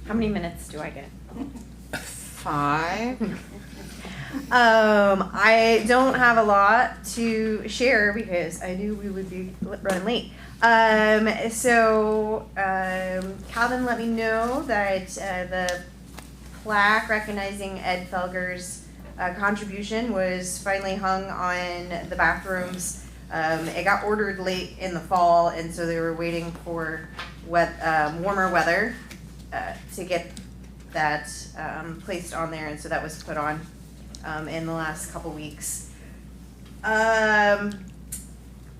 How many minutes do I get? 5. I don't have a lot to share because I knew we would be running late. Calvin let me know that the plaque recognizing Ed Felger's contribution was finally hung on the bathrooms. It got ordered late in the fall, and so they were waiting for warmer weather to get that placed on there, and so that was put on in the last couple weeks.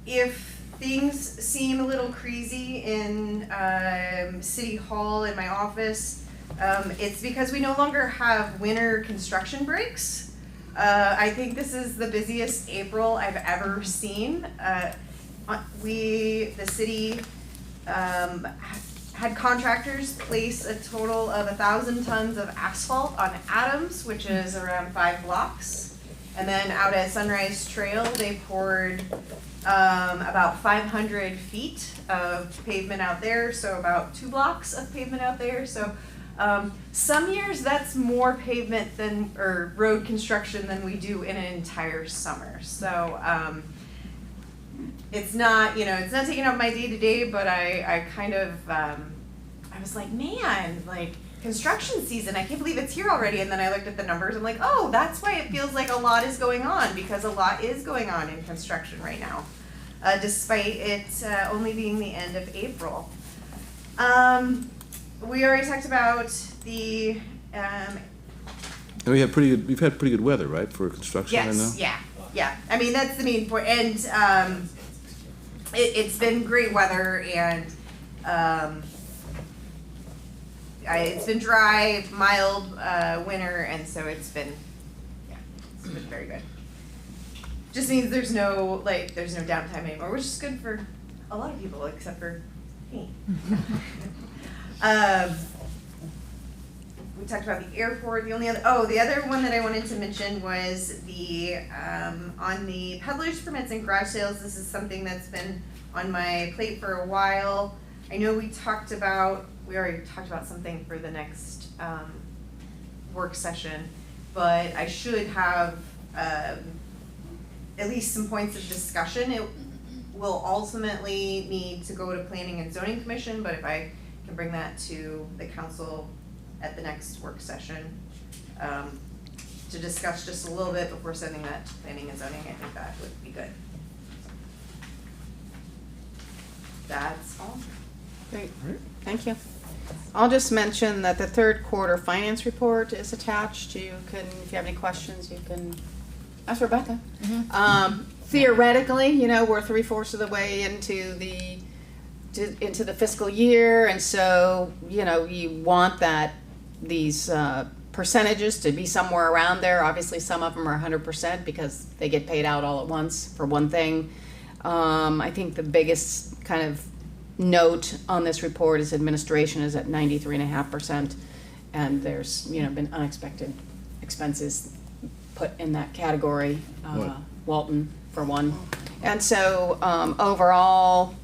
If things seem a little crazy in City Hall in my office, it's because we no longer have winter construction breaks. I think this is the busiest April I've ever seen. The city had contractors place a total of 1,000 tons of asphalt on Adams, which is around 5 blocks. And then out at Sunrise Trail, they poured about 500 feet of pavement out there, so about 2 blocks of pavement out there. So some years that's more pavement or road construction than we do in an entire summer. So it's not, it's not taking up my day to day, but I kind of, I was like, man, like construction season, I can't believe it's here already. And then I looked at the numbers, I'm like, oh, that's why it feels like a lot is going on, because a lot is going on in construction right now, despite it only being the end of April. We already talked about the, And we've had pretty good weather, right, for construction right now? yes, yeah. I mean, that's the main point. And it's been great weather, and it's been dry, mild winter, and so it's been very good. Just means there's no downtime anymore, which is good for a lot of people, except for me. We talked about the airport. The other one that I wanted to mention was the on the peddlers permits and garage sales. This is something that's been on my plate for a while. I know we already talked about something for the next work session, but I should have at least some points of discussion. It will ultimately need to go to Planning and Zoning Commission, but if I can bring that to the council at the next work session to discuss just a little bit before sending that to Planning and Zoning, I think that would be good. That's all. Great, thank you. I'll just mention that the third quarter finance report is attached. You can, if you have any questions, you can ask Rebecca. Theoretically, we're 3/4 of the way into the fiscal year, and so, you want these percentages to be somewhere around there. Obviously, some of them are 100% because they get paid out all at once for one thing. I think the biggest kind of note on this report is administration is at 93.5%, and there's been unexpected expenses put in that category. Walton for one, and so overall,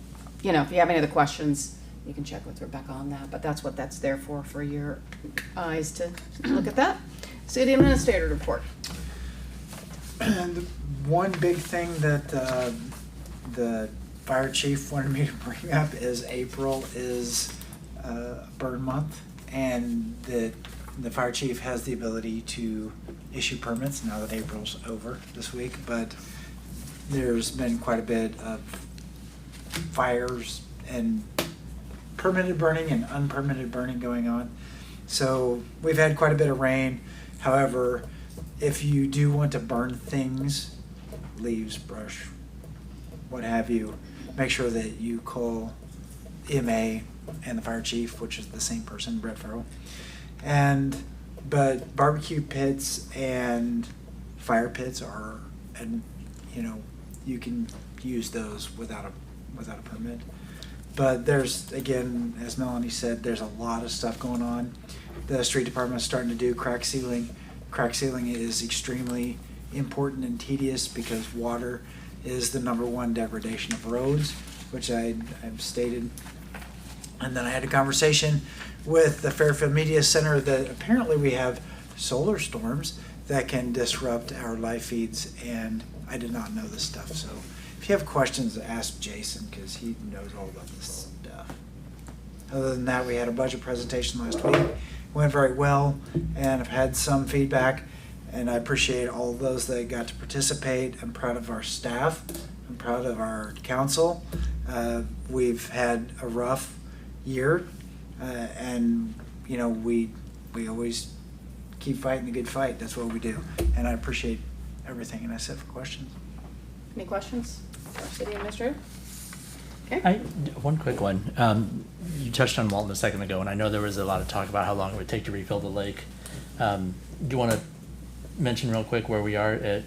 if you have any other questions, you can check with Rebecca on that. But that's what that's there for your eyes to look at that. City Administrator report. And one big thing that the fire chief wanted me to bring up is April is burn month, and that the fire chief has the ability to issue permits now that April's over this week, but there's been quite a bit of fires and permitted burning and unpermitted burning going on. So we've had quite a bit of rain. However, if you do want to burn things, leaves, brush, what have you, make sure that you call EMA and the fire chief, which is the same person, Brett Farrell. But barbecue pits and fire pits are, and, you know, you can use those without a permit. But there's, again, as Melanie said, there's a lot of stuff going on. The street department is starting to do crack sealing. Crack sealing is extremely important and tedious because water is the #1 degradation of roads, which I've stated. And then I had a conversation with the Fairfield Media Center that apparently we have solar storms that can disrupt our live feeds, and I did not know this stuff. So if you have questions, ask Jason, because he knows all about this stuff. Other than that, we had a budget presentation last week. It went very well, and I've had some feedback, and I appreciate all of those that got to participate. I'm proud of our staff. I'm proud of our council. We've had a rough year, and you know, we always keep fighting the good fight. That's what we do, and I appreciate everything. And I said for questions. Any questions for our city administrator? Okay. One quick one. You touched on Walton a second ago, and I know there was a lot of talk about how long it would take to refill the lake. Do you want to mention real quick where we are at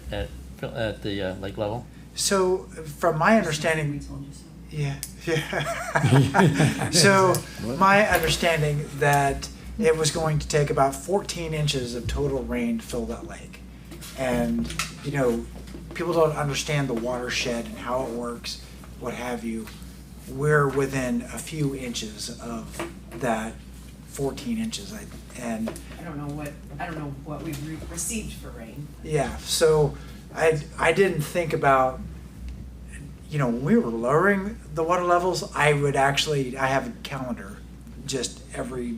the lake level? So, from my understanding, yeah. So, my understanding that it was going to take about 14 inches of total rain to fill that lake. And, you know, people don't understand the watershed and how it works, what have you. We're within a few inches of that 14 inches. And I don't know what we've received for rain. yeah, so I didn't think about, you know, when we were lowering the water levels, I have a calendar, just every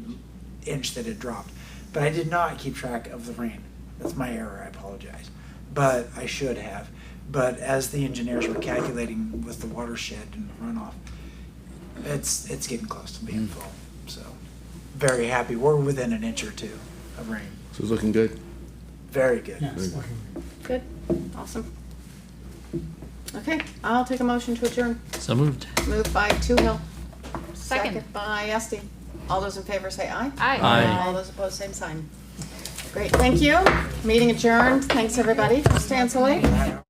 inch that it dropped. But I did not keep track of the rain. That's my error, I apologize. But I should have. But as the engineers were calculating with the watershed and runoff, it's getting close to being full. So very happy. We're within an inch or two of rain. So it's looking good. Very good. Good. Awesome. Okay, I'll take a motion to adjourn. So moved. Moved by Toohill. Second. By Esti. All those in favor say aye. Aye. Aye. All those opposed, same sign. Great, thank you. Meeting adjourned. Thanks, everybody, for staying so late.